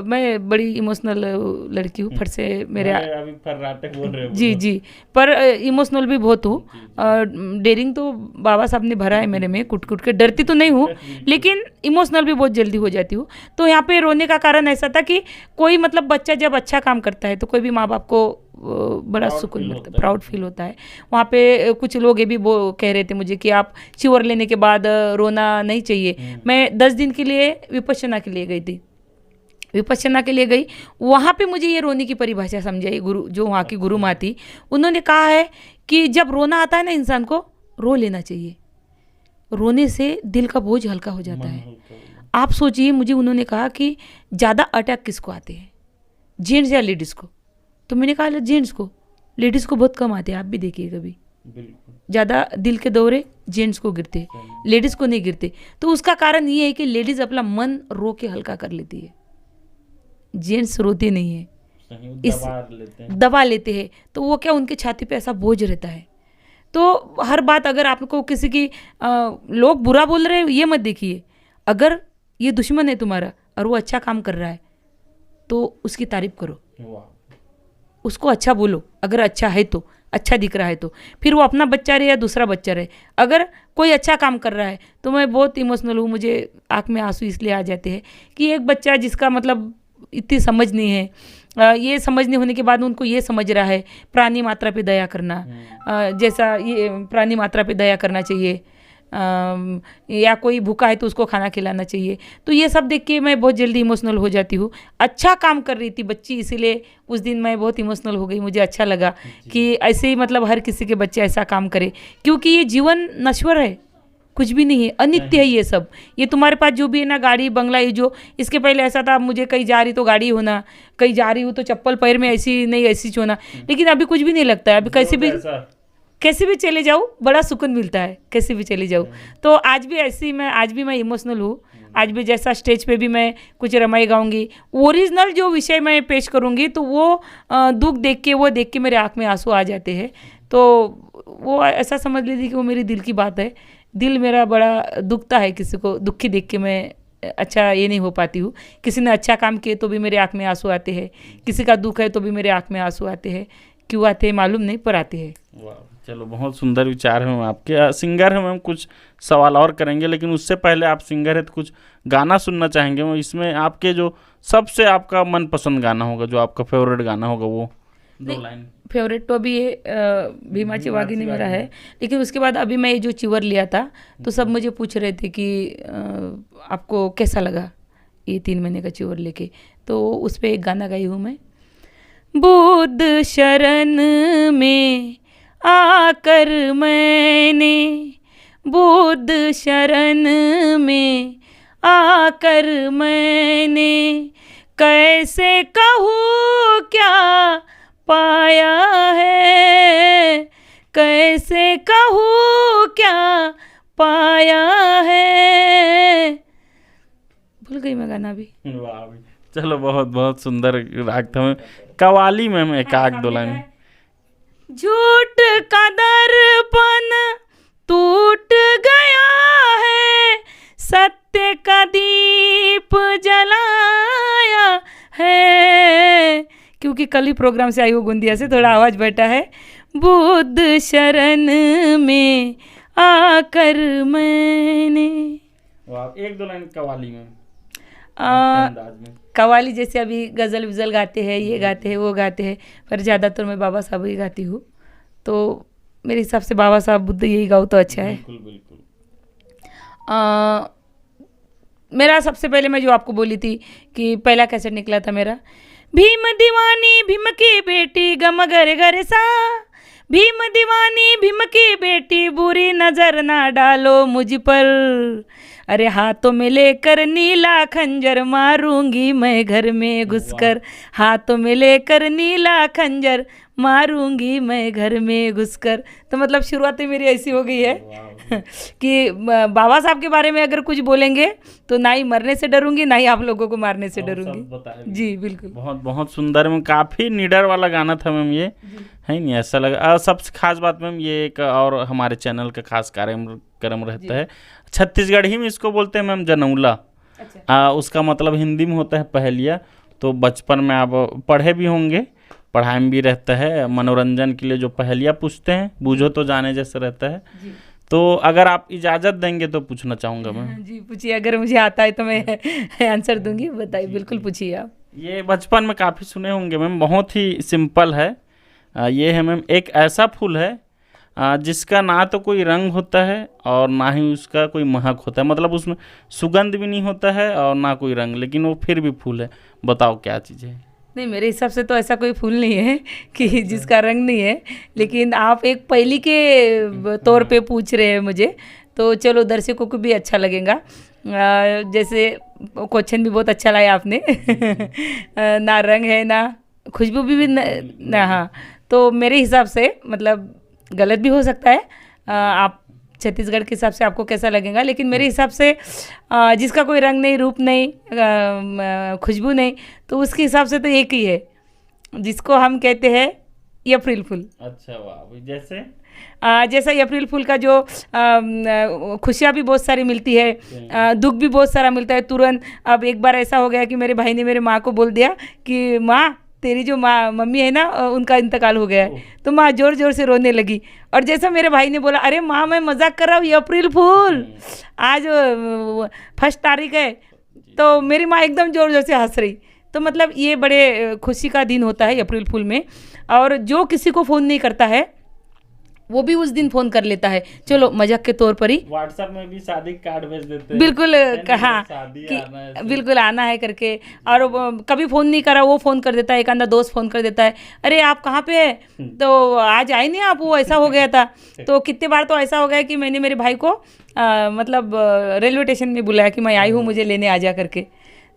A: मैं बड़ी इमोशनल लड़की हूँ, फट से मेरे
B: अभी फर्राटे बोल रहे हो।
A: जी जी, पर इमोशनल भी बहुत हूँ। डेयरिंग तो बाबा साहब ने भरा है मेरे में, कुट कुट के डरती तो नहीं हूँ, लेकिन इमोशनल भी बहुत जल्दी हो जाती हूँ। तो यहाँ पे रोने का कारण ऐसा था कि कोई मतलब बच्चा जब अच्छा काम करता है तो कोई भी माँ बाप को बड़ा सुकून मिलता है, प्राउड फील होता है। वहाँ पे कुछ लोग ये भी वो कह रहे थे मुझे कि आप च्योर लेने के बाद रोना नहीं चाहिए। मैं 10 दिन के लिए विपश्यना के लिए गई थी, विपश्यना के लिए गई। वहाँ पे मुझे ये रोने की परिभाषा समझाई गुरु, जो वहाँ की गुरु माँ थी। उन्होंने कहा है कि जब रोना आता है ना, इंसान को रो लेना चाहिए। रोने से दिल का बोझ हल्का हो जाता है। आप सोचिए, मुझे उन्होंने कहा कि ज़्यादा अटैक किसको आते हैं, जेंट्स या लेडीज़ को? तो मैंने कहा जेंट्स को, लेडीज़ को बहुत कम आते हैं। आप भी देखिए, कभी ज़्यादा दिल के दौरे जेंट्स को गिरते, लेडीज़ को नहीं गिरते। तो उसका कारण ये है कि लेडीज़ अपना मन रो के हल्का कर लेती है, जेंट्स रोते नहीं है, दबा लेते हैं। तो वो क्या, उनके छाती पे ऐसा बोझ रहता है। तो हर बात अगर आपको किसी की लोग बुरा बोल रहे हैं, ये मत देखिए। अगर ये दुश्मन है तुम्हारा और वो अच्छा काम कर रहा है तो उसकी तारीफ करो, उसको अच्छा बोलो। अगर अच्छा है तो, अच्छा दिख रहा है तो, फिर वो अपना बच्चा रहे या दूसरा बच्चा रहे, अगर कोई अच्छा काम कर रहा है तो मैं बहुत इमोशनल हूँ। मुझे आँख में आंसू इसलिए आ जाते हैं कि एक बच्चा जिसका मतलब इतनी समझ नहीं है, ये समझ नहीं होने के बाद उनको ये समझ रहा है प्राणी मात्रा पे दया करना, जैसा ये प्राणी मात्रा पे दया करना चाहिए, या कोई भूखा है तो उसको खाना खिलाना चाहिए। तो ये सब देख के मैं बहुत जल्दी इमोशनल हो जाती हूँ। अच्छा काम कर रही थी बच्ची, इसीलिए उस दिन मैं बहुत इमोशनल हो गई। मुझे अच्छा लगा कि ऐसे ही मतलब हर किसी के बच्चे ऐसा काम करे, क्योंकि ये जीवन नश्वर है, कुछ भी नहीं है, अनित्य है ये सब। ये तुम्हारे पास जो भी है ना, गाड़ी बंगला, ये जो इसके पहले ऐसा था, मुझे कहीं जा रही तो गाड़ी होना, कहीं जा रही हूँ तो चप्पल पैर में ऐसी नहीं ऐसी होना, लेकिन अभी कुछ भी नहीं लगता है। अभी कैसे भी चले जाऊँ बड़ा सुकून मिलता है, कैसे भी चले जाऊँ। तो आज भी मैं इमोशनल हूँ। आज भी जैसा स्टेज पे भी मैं कुछ रमाई गाऊंगी, ओरिजिनल जो विषय मैं पेश करूंगी, तो वो दुख देख के मेरे आँख में आंसू आ जाते हैं। तो वो ऐसा समझ लीजिए कि वो मेरी दिल की बात है। दिल मेरा बड़ा दुखता है, किसी को दुखी देख के मैं अच्छा ये नहीं हो पाती हूँ। किसी ने अच्छा काम किए तो भी मेरे आँख में आंसू आते हैं, किसी का दुख है तो भी मेरे आँख में आंसू आते हैं। क्यों आते हैं मालूम नहीं, पर आते हैं।
B: चलो, बहुत सुंदर विचार है मैम आपके। सिंगर है मैम, कुछ सवाल और करेंगे, लेकिन उससे पहले आप सिंगर है तो कुछ गाना सुनना चाहेंगे मैम। इसमें आपके जो सबसे आपका मनपसंद गाना होगा, जो आपका फेवरेट गाना होगा, वो 2 लाइन।
A: फेवरेट तो अभी ये भीमाची वागिनी मेरा है, लेकिन उसके बाद अभी मैं ये जो चिवर लिया था, तो सब मुझे पूछ रहे थे कि आपको कैसा लगा ये 3 महीने का चिवर लेके। तो उस पर एक गाना गाई हूँ मैं। बुद्ध शरण में आकर मैंने, बुद्ध शरण में आकर मैंने, कैसे कहूँ क्या पाया है, कैसे कहूँ क्या पाया है। भूल गई मैं गाना भी।
B: वाह, चलो, बहुत बहुत सुंदर राग था मैम। कवाली मैम, एक आग 2 लाइन।
A: झूठ का दर्पण टूट गया है, सत्य का दीप जलाया है। क्योंकि कल ही प्रोग्राम से आई हूँ गोंदिया से, थोड़ा आवाज़ बैठा है। बुद्ध शरण में आकर मैंने।
B: 1-2 लाइन कवाली में।
A: कवाली जैसे अभी गज़ल विज़ल गाते हैं, ये गाते हैं, वो गाते हैं, पर ज़्यादातर मैं बाबा साहब ही गाती हूँ। तो मेरे हिसाब से बाबा साहब बुद्ध यही गाओ तो अच्छा है।
B: बिल्कुल।
A: मेरा सबसे पहले मैं जो आपको बोली थी कि पहला कैसेट निकला था मेरा, भीम दीवानी भीम की बेटी गम गर गर सा, भीम दीवानी भीम की बेटी बुरी नज़र ना डालो मुझ पर, अरे हाथों में लेकर नीला खंजर मारूंगी मैं घर में घुसकर, हाथों में लेकर नीला खंजर मारूंगी मैं घर में घुसकर। तो मतलब शुरुआत मेरी ऐसी हो गई है कि बाबा साहब के बारे में अगर कुछ बोलेंगे तो ना ही मरने से डरूंगी, ना ही आप लोगों को मारने से डरूंगी। जी बिल्कुल,
B: बहुत बहुत सुंदर मैम, काफ़ी निडर वाला गाना था मैम ये, है नहीं ऐसा लगा। सबसे खास बात मैम ये एक और हमारे चैनल का खास कार्यक्रम रहता है, छत्तीसगढ़ी में इसको बोलते हैं मैम जनौला। उसका मतलब हिंदी में होता है पहेलिया। तो बचपन में आप पढ़े भी होंगे, पढ़ाई में भी रहता है, मनोरंजन के लिए जो पहेलियाँ पूछते हैं, बूझो तो जाने जैसे रहता है। तो अगर आप इजाज़त देंगे तो पूछना चाहूँगा मैं।
A: जी पूछिए, अगर मुझे आता है तो मैं आंसर दूंगी, बताइए, बिल्कुल पूछिए आप।
B: ये बचपन में काफ़ी सुने होंगे मैम, बहुत ही सिंपल है। ये है मैम, एक ऐसा फूल है जिसका ना तो कोई रंग होता है और ना ही उसका कोई महक होता है, मतलब उसमें सुगंध भी नहीं होता है और ना कोई रंग, लेकिन वो फिर भी फूल है। बताओ क्या चीज़ है?
A: नहीं, मेरे हिसाब से तो ऐसा कोई फूल नहीं है कि जिसका रंग नहीं है, लेकिन आप एक पहेली के तौर पे पूछ रहे हैं मुझे, तो चलो दर्शकों को भी अच्छा लगेगा। जैसे क्वेश्चन भी बहुत अच्छा लाया आपने ना रंग है ना खुशबू भी ना। हाँ, तो मेरे हिसाब से मतलब गलत भी हो सकता है, आप छत्तीसगढ़ के हिसाब से आपको कैसा लगेगा, लेकिन मेरे हिसाब से जिसका कोई रंग नहीं, रूप नहीं, खुशबू नहीं, तो उसके हिसाब से तो एक ही है जिसको हम कहते हैं अप्रैल फूल।
B: अच्छा वाह, जैसे
A: जैसा अप्रैल फूल का जो खुशियाँ भी बहुत सारी मिलती है, दुख भी बहुत सारा मिलता है तुरंत। अब एक बार ऐसा हो गया कि मेरे भाई ने मेरे माँ को बोल दिया कि माँ तेरी जो मम्मी है ना उनका इंतकाल हो गया है, तो माँ जोर जोर से रोने लगी। और जैसा मेरे भाई ने बोला, अरे माँ मैं मजाक कर रहा हूँ, ये अप्रैल फूल आज 1 तारीख है, तो मेरी माँ एकदम जोर जोर से हंस रही। तो मतलब ये बड़े खुशी का दिन होता है अप्रैल फूल में। और जो किसी को फ़ोन नहीं करता है वो भी उस दिन फ़ोन कर लेता है, चलो मजाक के तौर पर ही
B: व्हाट्सएप में भी शादी कार्ड भेज देते हैं,
A: बिल्कुल हाँ कि बिल्कुल आना है करके। और कभी फ़ोन नहीं करा वो फ़ोन कर देता है, एक आधा दोस्त फ़ोन कर देता है, अरे आप कहाँ पे है, तो आज आए नहीं आप, वो ऐसा हो गया था। तो कितने बार तो ऐसा हो गया कि मैंने मेरे भाई को मतलब रेलवे स्टेशन में बुलाया कि मैं आई हूँ, मुझे लेने आ जा करके।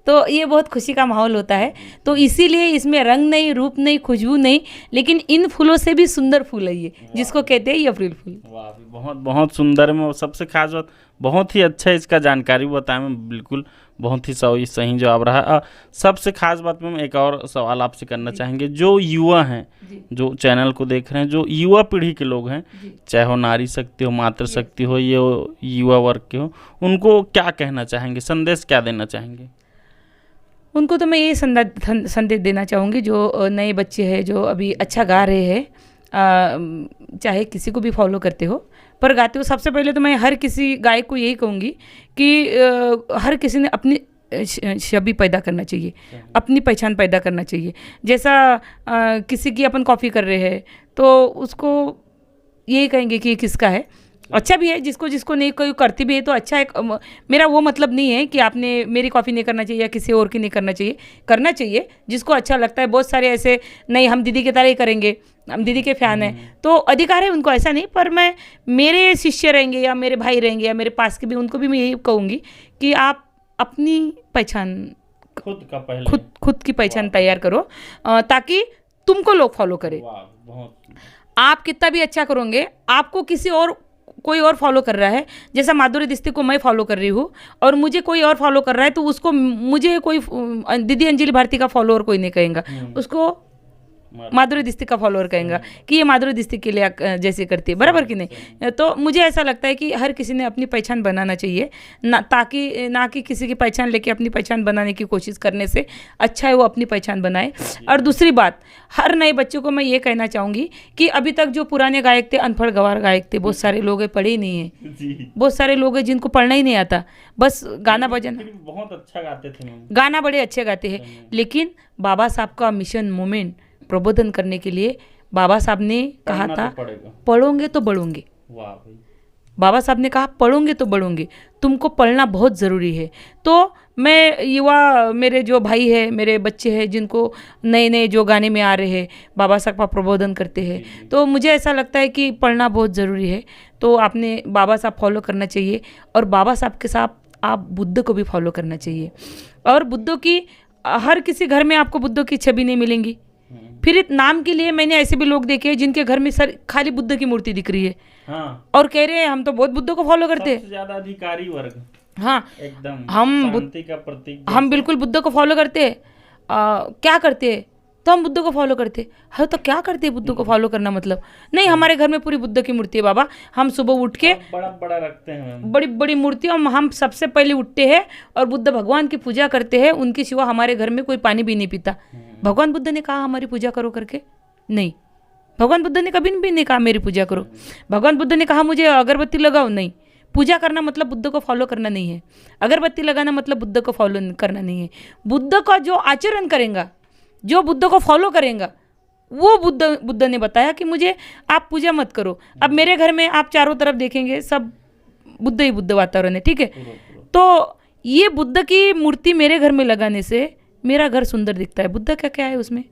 A: तो ये बहुत खुशी का माहौल होता है। तो इसीलिए इसमें रंग नहीं, रूप नहीं, खुशबू नहीं, लेकिन इन फूलों से भी सुंदर फूल है ये, जिसको कहते हैं ये अप्रैल फूल।
B: वाह, बहुत बहुत सुंदर में। सबसे खास बात, बहुत ही अच्छा इसका जानकारी बताया मैं, बिल्कुल बहुत ही सही जवाब रहा। सबसे खास बात में एक और सवाल आपसे करना चाहेंगे, जो युवा हैं, जो चैनल को देख रहे हैं, जो युवा पीढ़ी के लोग हैं, चाहे वो नारी शक्ति हो, मातृशक्ति हो, ये युवा वर्ग के हो, उनको क्या कहना चाहेंगे, संदेश क्या देना चाहेंगे?
A: उनको तो मैं ये संदेश देना चाहूँगी, जो नए बच्चे हैं जो अभी अच्छा गा रहे हैं, चाहे किसी को भी फॉलो करते हो पर गाते हो, सबसे पहले तो मैं हर किसी गायक को यही कहूँगी कि हर किसी ने अपनी छवि पैदा करना चाहिए, अपनी पहचान पैदा करना चाहिए। जैसा किसी की अपन कॉपी कर रहे हैं तो उसको यही कहेंगे कि किसका है, अच्छा भी है, जिसको नहीं कोई करती भी है तो अच्छा है। मेरा वो मतलब नहीं है कि आपने मेरी कॉपी नहीं करना चाहिए या किसी और की नहीं करना चाहिए जिसको अच्छा लगता है। बहुत सारे ऐसे नहीं, हम दीदी की तरह ही करेंगे, हम दीदी के फैन हैं, तो अधिकार है उनको, ऐसा नहीं। पर मैं, मेरे शिष्य रहेंगे या मेरे भाई रहेंगे या मेरे पास के भी, उनको भी मैं यही कहूँगी कि आप अपनी पहचान खुद की पहचान तैयार करो, ताकि तुमको लोग फॉलो करें। आप कितना भी अच्छा करोगे, आपको कोई और फॉलो कर रहा है, जैसा माधुरी दीक्षित को मैं फॉलो कर रही हूँ और मुझे कोई और फॉलो कर रहा है, तो उसको मुझे कोई दीदी अंजलि भारती का फॉलोअर कोई नहीं कहेगा, उसको माधुरी दीक्षित का फॉलोअर कहेगा कि ये माधुरी दीक्षित के लिए जैसे करती है, बराबर कि नहीं। तो मुझे ऐसा लगता है कि हर किसी ने अपनी पहचान बनाना चाहिए, ना कि किसी की पहचान लेके अपनी पहचान बनाने की कोशिश करने से अच्छा है वो अपनी पहचान बनाए। और दूसरी बात, हर नए बच्चों को मैं ये कहना चाहूँगी कि अभी तक जो पुराने गायक थे, अनपढ़ गंवार गायक थे, बहुत सारे लोग हैं पढ़े ही नहीं हैं, बहुत सारे लोग हैं जिनको पढ़ना ही नहीं आता, बस गाना बजाना,
B: बहुत अच्छा गाते थे,
A: गाना बड़े अच्छे गाते हैं, लेकिन बाबा साहब का मिशन मूवमेंट प्रबोधन करने के लिए बाबा साहब ने कहा था, पढ़ोगे तो बढ़ोगे। बाबा साहब ने कहा पढ़ोगे तो बढ़ोगे, तुमको पढ़ना बहुत ज़रूरी है। तो मैं युवा, मेरे जो भाई है, मेरे बच्चे हैं जिनको नए जो गाने में आ रहे हैं, बाबा साहब का प्रबोधन करते हैं, तो मुझे ऐसा लगता है कि पढ़ना बहुत ज़रूरी है। तो आपने बाबा साहब फॉलो करना चाहिए और बाबा साहब के साथ आप बुद्ध को भी फॉलो करना चाहिए। और बुद्धों की हर किसी घर में आपको बुद्धों की छवि नहीं मिलेंगी। फिर इस नाम के लिए मैंने ऐसे भी लोग देखे हैं जिनके घर में सर खाली बुद्ध की मूर्ति दिख रही है,
B: हाँ,
A: और कह रहे हैं हम तो बहुत बुद्ध को फॉलो करते हैं।
B: सबसे ज्यादा अधिकारी वर्ग,
A: हाँ,
B: एकदम
A: हम
B: शांति का प्रतीक।
A: हम बिल्कुल बुद्ध को फॉलो करते हैं। क्या करते हैं? तो हम बुद्ध को फॉलो करते हैं। हाँ, तो क्या करते हैं बुद्ध को फॉलो करना मतलब? नहीं, हमारे घर में पूरी बुद्ध की मूर्ति है बाबा। हम सुबह उठ के
B: बड़ा बड़ा रखते हैं,
A: बड़ी बड़ी मूर्ति, और हम सबसे पहले उठते हैं और बुद्ध भगवान की पूजा करते हैं। उनके सिवा हमारे घर में कोई पानी भी नहीं पीता। भगवान बुद्ध ने कहा हमारी पूजा करो करके? नहीं, भगवान बुद्ध ने कभी भी नहीं कहा मेरी पूजा करो। भगवान बुद्ध ने कहा मुझे अगरबत्ती लगाओ? नहीं। पूजा करना मतलब बुद्ध को फॉलो करना नहीं है। अगरबत्ती लगाना मतलब बुद्ध को फॉलो करना नहीं है। बुद्ध का जो आचरण करेगा, जो बुद्ध को फॉलो करेगा, वो बुद्ध ने बताया कि मुझे आप पूजा मत करो। अब मेरे घर में आप चारों तरफ देखेंगे सब बुद्ध ही बुद्ध वातावरण है, ठीक है। तो ये बुद्ध की मूर्ति मेरे घर में लगाने से मेरा घर सुंदर दिखता है। बुद्ध का क्या है उसमें?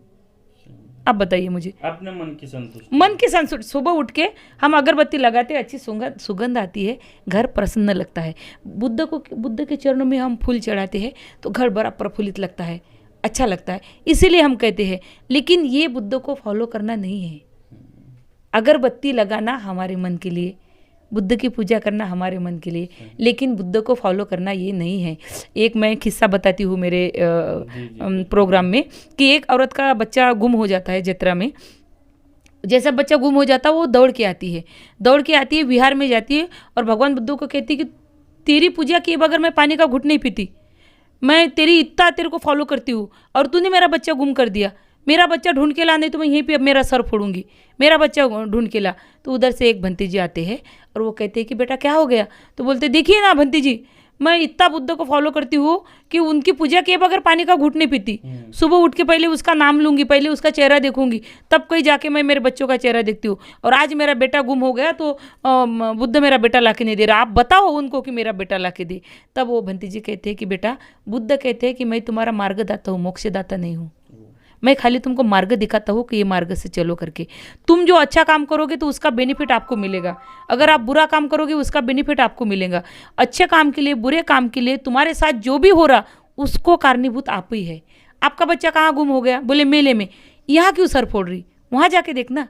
A: आप बताइए मुझे।
B: अपने मन की संतुष्टि।
A: सुबह उठ के हम अगरबत्ती लगाते हैं, अच्छी सुगंध आती है, घर प्रसन्न लगता है। बुद्ध के चरणों में हम फूल चढ़ाते हैं तो घर बड़ा प्रफुल्लित लगता है, अच्छा लगता है, इसीलिए हम कहते हैं। लेकिन ये बुद्ध को फॉलो करना नहीं है। अगरबत्ती लगाना हमारे मन के लिए, बुद्ध की पूजा करना हमारे मन के लिए, लेकिन बुद्ध को फॉलो करना ये नहीं है। एक मैं किस्सा बताती हूँ मेरे प्रोग्राम में कि एक औरत का बच्चा गुम हो जाता है जत्रा में। जैसा बच्चा गुम हो जाता है वो दौड़ के आती है, बिहार में जाती है और भगवान बुद्ध को कहती है कि तेरी पूजा किए बगैर मैं पानी का घुट नहीं पीती, मैं तेरे को फॉलो करती हूँ और तूने मेरा बच्चा गुम कर दिया। मेरा बच्चा ढूंढ के ला, नहीं तो मैं यहीं पे अब मेरा सर फोड़ूंगी। मेरा बच्चा ढूंढ के ला। तो उधर से एक भंती जी आते हैं और वो कहते हैं कि बेटा क्या हो गया? तो बोलते देखिए ना भंती जी, मैं इतना बुद्ध को फॉलो करती हूँ कि उनकी पूजा किए बगैर पानी का घूंट नहीं पीती। सुबह उठ के पहले उसका नाम लूंगी, पहले उसका चेहरा देखूंगी, तब कहीं जाके मैं मेरे बच्चों का चेहरा देखती हूँ। और आज मेरा बेटा गुम हो गया तो बुद्ध मेरा बेटा ला के नहीं दे रहा, आप बताओ उनको कि मेरा बेटा ला के दे। तब वो भंती जी कहते हैं कि बेटा, बुद्ध कहते हैं कि मैं तुम्हारा मार्गदाता हूँ, मोक्षदाता नहीं हूँ। मैं खाली तुमको मार्ग दिखाता हूँ कि ये मार्ग से चलो करके। तुम जो अच्छा काम करोगे तो उसका बेनिफिट आपको मिलेगा, अगर आप बुरा काम करोगे उसका बेनिफिट आपको मिलेगा। अच्छे काम के लिए, बुरे काम के लिए, तुम्हारे साथ जो भी हो रहा उसको कारणीभूत आप ही है। आपका बच्चा कहाँ गुम हो गया? बोले मेले में। यहाँ क्यों सर फोड़ रही? वहाँ जाके देखना।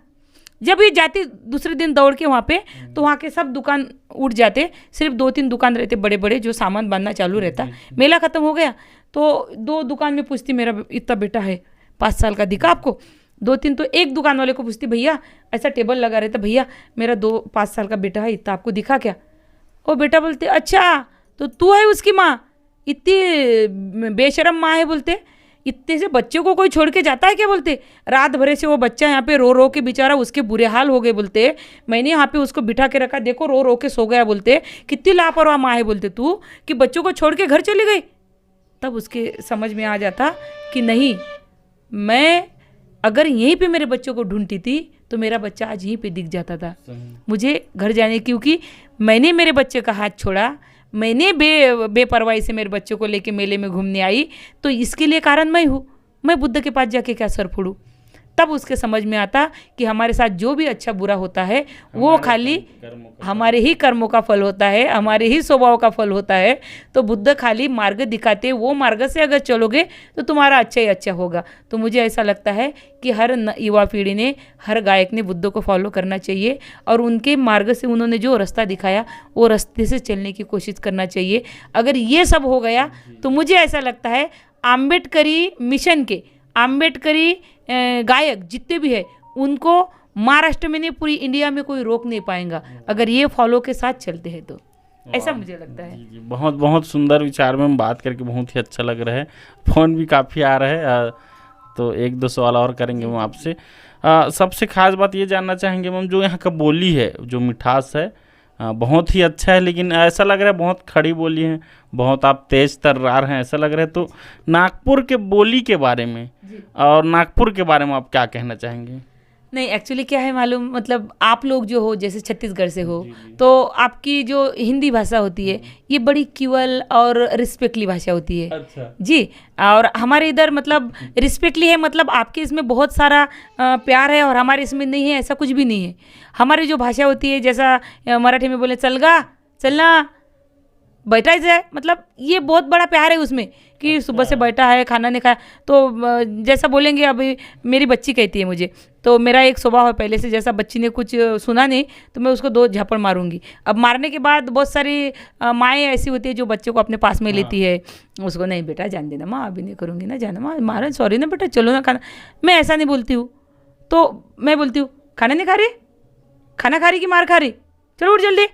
A: जब ये जाती दूसरे दिन दौड़ के वहाँ पे, तो वहाँ के सब दुकान उठ जाते, सिर्फ 2-3 दुकान रहते बड़े बड़े जो सामान बांधना चालू रहता। मेला खत्म हो गया तो 2 दुकान में पूछती मेरा इतना बेटा है, 5 साल का दिखा आपको? 2-3 तो एक दुकान वाले को पूछती भैया ऐसा टेबल लगा रहता, भैया मेरा 5 साल का बेटा है, इतना आपको दिखा क्या? वो बेटा बोलते अच्छा तो तू है उसकी माँ? इतनी बेशरम माँ है बोलते। इतने से बच्चे को कोई छोड़ के जाता है क्या बोलते? रात भरे से वो बच्चा यहाँ पे रो रो के बेचारा उसके बुरे हाल हो गए बोलते। मैंने यहाँ पे उसको बिठा के रखा, देखो रो रो के सो गया बोलते। कितनी लापरवाह माँ है बोलते तू कि बच्चों को छोड़ के घर चली गई। तब उसके समझ में आ जाता कि नहीं, मैं अगर यहीं पे मेरे बच्चों को ढूंढती थी तो मेरा बच्चा आज यहीं पे दिख जाता था। मुझे घर जाने, क्योंकि मैंने मेरे बच्चे का हाथ छोड़ा, मैंने बेपरवाही से मेरे बच्चों को लेके मेले में घूमने आई, तो इसके लिए कारण मैं हूँ। मैं बुद्ध के पास जाके क्या सर फोड़ूं? तब उसके समझ में आता कि हमारे साथ जो भी अच्छा बुरा होता है वो खाली हमारे ही कर्मों का फल होता है, हमारे ही स्वभाव का फल होता है। तो बुद्ध खाली मार्ग दिखाते, वो मार्ग से अगर चलोगे तो तुम्हारा अच्छा ही अच्छा होगा। तो मुझे ऐसा लगता है कि हर युवा पीढ़ी ने, हर गायक ने बुद्ध को फॉलो करना चाहिए और उनके मार्ग से उन्होंने जो रास्ता दिखाया वो रास्ते से चलने की कोशिश करना चाहिए। अगर ये सब हो गया तो मुझे ऐसा लगता है आम्बेडकरी मिशन के, आम्बेडकरी गायक जितने भी है उनको महाराष्ट्र में नहीं पूरी इंडिया में कोई रोक नहीं पाएगा, अगर ये फॉलो के साथ चलते हैं तो। ऐसा मुझे लगता है।
B: जी, बहुत बहुत सुंदर विचार में बात करके बहुत ही अच्छा लग रहा है। फ़ोन भी काफ़ी आ रहा है, तो 1-2 सवाल और करेंगे हम आपसे। सबसे खास बात ये जानना चाहेंगे मैम, जो यहाँ का बोली है, जो मिठास है, बहुत ही अच्छा है, लेकिन ऐसा लग रहा है बहुत खड़ी बोली है, बहुत आप तेज तर्रार हैं ऐसा लग रहा है। तो नागपुर के बोली के बारे में और नागपुर के बारे में आप क्या कहना चाहेंगे?
A: नहीं, एक्चुअली क्या है मालूम, मतलब आप लोग जो हो, जैसे छत्तीसगढ़ से हो, तो आपकी जो हिंदी भाषा होती है ये बड़ी क्यूअल और रिस्पेक्टली भाषा होती है। अच्छा। जी, और हमारे इधर मतलब रिस्पेक्टली है, मतलब आपके इसमें बहुत सारा प्यार है और हमारे इसमें नहीं है, ऐसा कुछ भी नहीं है। हमारी जो भाषा होती है, जैसा मराठी में बोले चलगा, चलना, बैठा ही जाए, मतलब ये बहुत बड़ा प्यार है उसमें कि सुबह से बैठा है, खाना नहीं खाया तो जैसा बोलेंगे। अभी मेरी बच्ची कहती है मुझे, तो मेरा एक स्वभाव है पहले से, जैसा बच्ची ने कुछ सुना नहीं तो मैं उसको 2 झापड़ मारूंगी। अब मारने के बाद बहुत सारी माएँ ऐसी होती है जो बच्चे को अपने पास में लेती है, उसको नहीं बेटा जान देना माँ, अभी नहीं करूँगी ना, जाना माँ, मारा सॉरी ना बेटा, चलो ना खाना। मैं ऐसा नहीं बोलती हूँ, तो मैं बोलती हूँ खाना नहीं खा रही, खाना खा रही कि मार खा रही, चलो उठ जल्दी।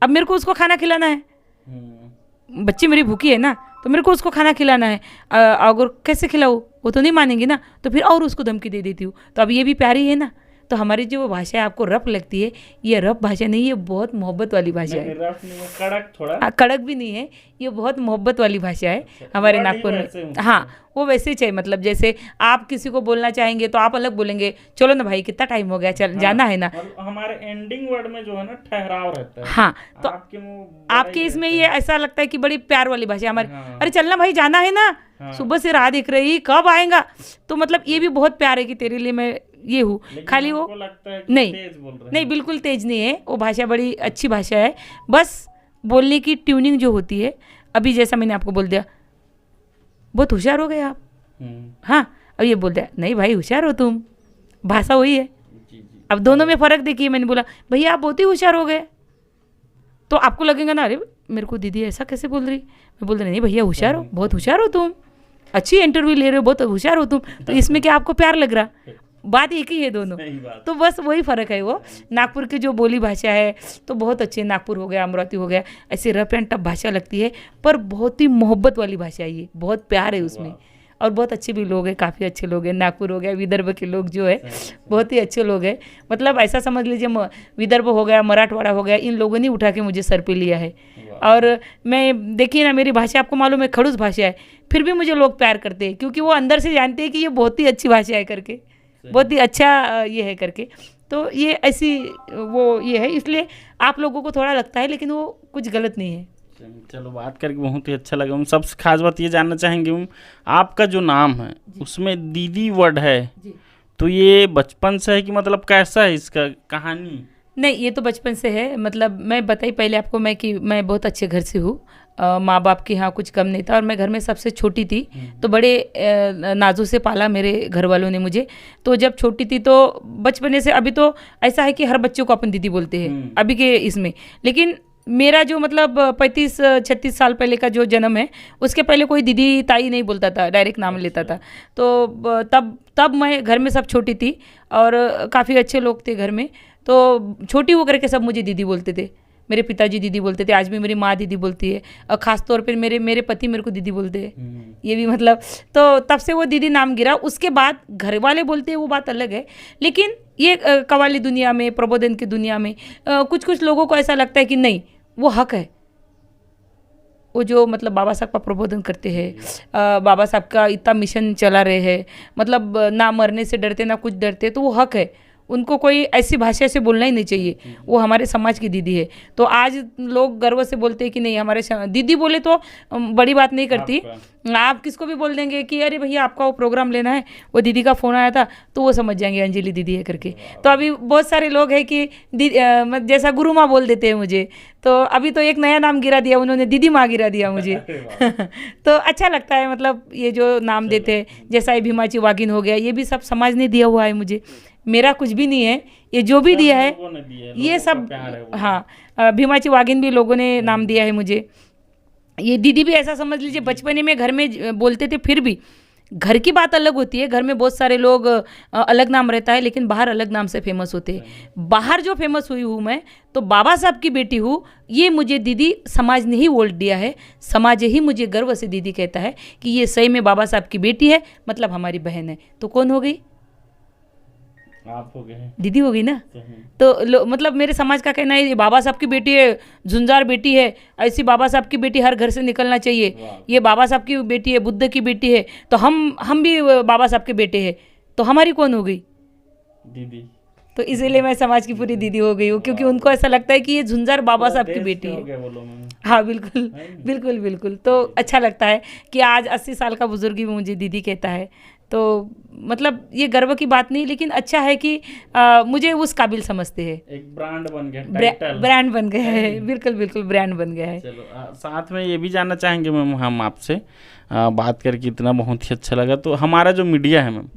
A: अब मेरे को उसको खाना खिलाना है, बच्ची मेरी भूखी है ना, तो मेरे को उसको खाना खिलाना है। अगर कैसे खिलाऊँ, वो तो नहीं मानेंगी ना, तो फिर और उसको धमकी दे देती हूँ। तो अब ये भी प्यारी है ना। तो हमारी जो भाषा है आपको रफ लगती है, ये रफ भाषा नहीं है, बहुत मोहब्बत वाली भाषा है।
B: रफ नहीं है, कड़क थोड़ा।
A: कड़क भी नहीं है, ये बहुत मोहब्बत वाली भाषा है हमारे नागपुर में। हाँ, वो वैसे ही चाहिए, मतलब जैसे आप किसी को बोलना चाहेंगे तो आप अलग बोलेंगे, चलो ना भाई कितना टाइम हो गया, चल जाना है ना।
B: हमारे एंडिंग वर्ड में जो है ना ठहराव रहता है।
A: हाँ, तो आपके इसमें ये ऐसा लगता है कि बड़ी प्यार वाली भाषा हमारी। अरे चलना भाई, जाना है ना, सुबह से राह दिख रही, कब आएगा। तो मतलब ये भी बहुत प्यार है कि तेरे लिए मैं ये हूँ। खाली वो
B: लगता है कि
A: नहीं
B: तेज बोल रहे हैं।
A: नहीं, बिल्कुल तेज नहीं है, वो भाषा बड़ी अच्छी भाषा है। बस बोलने की ट्यूनिंग जो होती है, अभी जैसा मैंने आपको बोल दिया बहुत होशियार हो गए आप, हाँ, अब ये बोल दिया नहीं भाई होशियार हो तुम, भाषा वही है।
B: जी जी।
A: अब दोनों में फ़र्क देखिए, मैंने बोला भैया आप बहुत ही होशियार हो गए, तो आपको लगेगा ना अरे मेरे को दीदी ऐसा कैसे बोल रही, मैं बोल रही नहीं भैया होशियार हो, बहुत होशियार हो तुम, अच्छी इंटरव्यू ले रहे हो, बहुत होशियार हो तुम, तो इसमें क्या आपको प्यार लग रहा, बात एक ही है दोनों। तो बस वही फ़र्क है। वो नागपुर की जो बोली भाषा है तो बहुत अच्छी है, नागपुर हो गया, अमरावती हो गया, ऐसे रफ एंड टफ भाषा लगती है, पर बहुत ही मोहब्बत वाली भाषा है ये, बहुत प्यार है उसमें। और बहुत अच्छे भी लोग हैं, काफ़ी अच्छे लोग हैं। नागपुर हो गया, विदर्भ के लोग जो है बहुत ही अच्छे लोग हैं। मतलब ऐसा समझ लीजिए विदर्भ हो गया, मराठवाड़ा हो गया, इन लोगों ने उठा के मुझे सर पे लिया है। और मैं देखिए ना, मेरी भाषा आपको मालूम है खड़ूस भाषा है, फिर भी मुझे लोग प्यार करते हैं, क्योंकि वो अंदर से जानते हैं कि ये बहुत ही अच्छी भाषा है करके, बहुत ही अच्छा ये है करके। तो ये ऐसी वो ये है, इसलिए आप लोगों को थोड़ा लगता है, लेकिन वो कुछ गलत नहीं है।
B: चलो बात करके बहुत ही अच्छा लगा। हम सबसे खास बात ये जानना चाहेंगे आपका जो नाम है उसमें दीदी वर्ड है, तो ये बचपन से है कि मतलब कैसा है इसका कहानी?
A: नहीं, ये तो बचपन से है। मतलब मैं बताई पहले आपको मैं कि मैं बहुत अच्छे घर से हूँ, माँ बाप के यहाँ कुछ कम नहीं था, और मैं घर में सबसे छोटी थी, तो बड़े नाजों से पाला मेरे घर वालों ने मुझे। तो जब छोटी थी तो बचपने से, अभी तो ऐसा है कि हर बच्चों को अपन दीदी बोलते हैं अभी के इसमें, लेकिन मेरा जो मतलब 35-36 साल पहले का जो जन्म है, उसके पहले कोई दीदी ताई नहीं बोलता था, डायरेक्ट नाम लेता था। तो तब मैं घर में सब छोटी थी, और काफ़ी अच्छे लोग थे घर में, तो छोटी हो करके सब मुझे दीदी बोलते थे। मेरे पिताजी दीदी बोलते थे, आज भी मेरी माँ दीदी बोलती है, और ख़ास तौर पर मेरे पति मेरे को दीदी बोलते हैं। ये भी मतलब, तो तब से वो दीदी नाम गिरा। उसके बाद घर वाले बोलते हैं वो बात अलग है, लेकिन ये कव्वाली दुनिया में, प्रबोधन की दुनिया में कुछ कुछ लोगों को ऐसा लगता है कि नहीं, वो हक है, वो जो मतलब बाबा साहब का प्रबोधन करते हैं, बाबा साहब का इतना मिशन चला रहे हैं, मतलब ना मरने से डरते ना कुछ डरते, तो वो हक है, उनको कोई ऐसी भाषा से बोलना ही नहीं चाहिए। वो हमारे समाज की दीदी है, तो आज लोग गर्व से बोलते हैं कि नहीं हमारे दीदी बोले तो बड़ी बात नहीं करती। आप किसको भी बोल देंगे कि अरे भैया आपका वो प्रोग्राम लेना है, वो दीदी का फ़ोन आया था, तो वो समझ जाएंगे अंजलि दीदी है करके। तो अभी बहुत सारे लोग हैं कि जैसा गुरु माँ बोल देते हैं मुझे, तो अभी तो एक नया नाम गिरा दिया उन्होंने, दीदी माँ गिरा दिया मुझे। तो अच्छा लगता है, मतलब ये जो नाम देते हैं, जैसा ये भीमाची वागिन हो गया, ये भी सब समाज ने दिया हुआ है मुझे, मेरा कुछ भी नहीं है, ये जो भी दिया है ये सब, हाँ, भीमाची वागिन भी लोगों ने नाम दिया है मुझे। ये दीदी भी ऐसा समझ लीजिए, बचपने में घर में बोलते थे, फिर भी घर की बात अलग होती है, घर में बहुत सारे लोग अलग नाम रहता है, लेकिन बाहर अलग नाम से फेमस होते हैं। बाहर जो फेमस हुई हूँ मैं, तो बाबा साहब की बेटी हूँ, ये मुझे दीदी समाज ने ही वोट दिया है, समाज ही मुझे गर्व से दीदी कहता है कि ये सही में बाबा साहब की बेटी है, मतलब हमारी बहन है। तो कौन हो गई?
B: आप हो गए,
A: दीदी हो गई ना। तो मतलब मेरे समाज का कहना है ये बाबा साहब की बेटी है, झुंझार बेटी है, ऐसी बाबा साहब की बेटी हर घर से निकलना चाहिए, ये बाबा साहब की बेटी है, बुद्ध की बेटी है, तो हम भी बाबा साहब के बेटे हैं, तो हमारी कौन हो गई?
B: दीदी।
A: तो इसीलिए मैं समाज की पूरी दीदी हो गई हूँ, क्योंकि उनको ऐसा लगता है कि ये झुंझार बाबा साहब की बेटी है। हाँ बिल्कुल बिल्कुल बिल्कुल। तो अच्छा लगता है कि आज 80 साल का बुजुर्ग भी मुझे दीदी कहता है, तो मतलब ये गर्व की बात नहीं, लेकिन अच्छा है कि मुझे उस काबिल समझते हैं।
B: एक ब्रांड बन गया, टाइटल
A: ब्रांड बन गया है, बिल्कुल बिल्कुल ब्रांड बन गया है।
B: चलो साथ में ये भी जानना चाहेंगे मैम हम आपसे, बात करके इतना बहुत ही अच्छा लगा। तो हमारा जो मीडिया है मैम,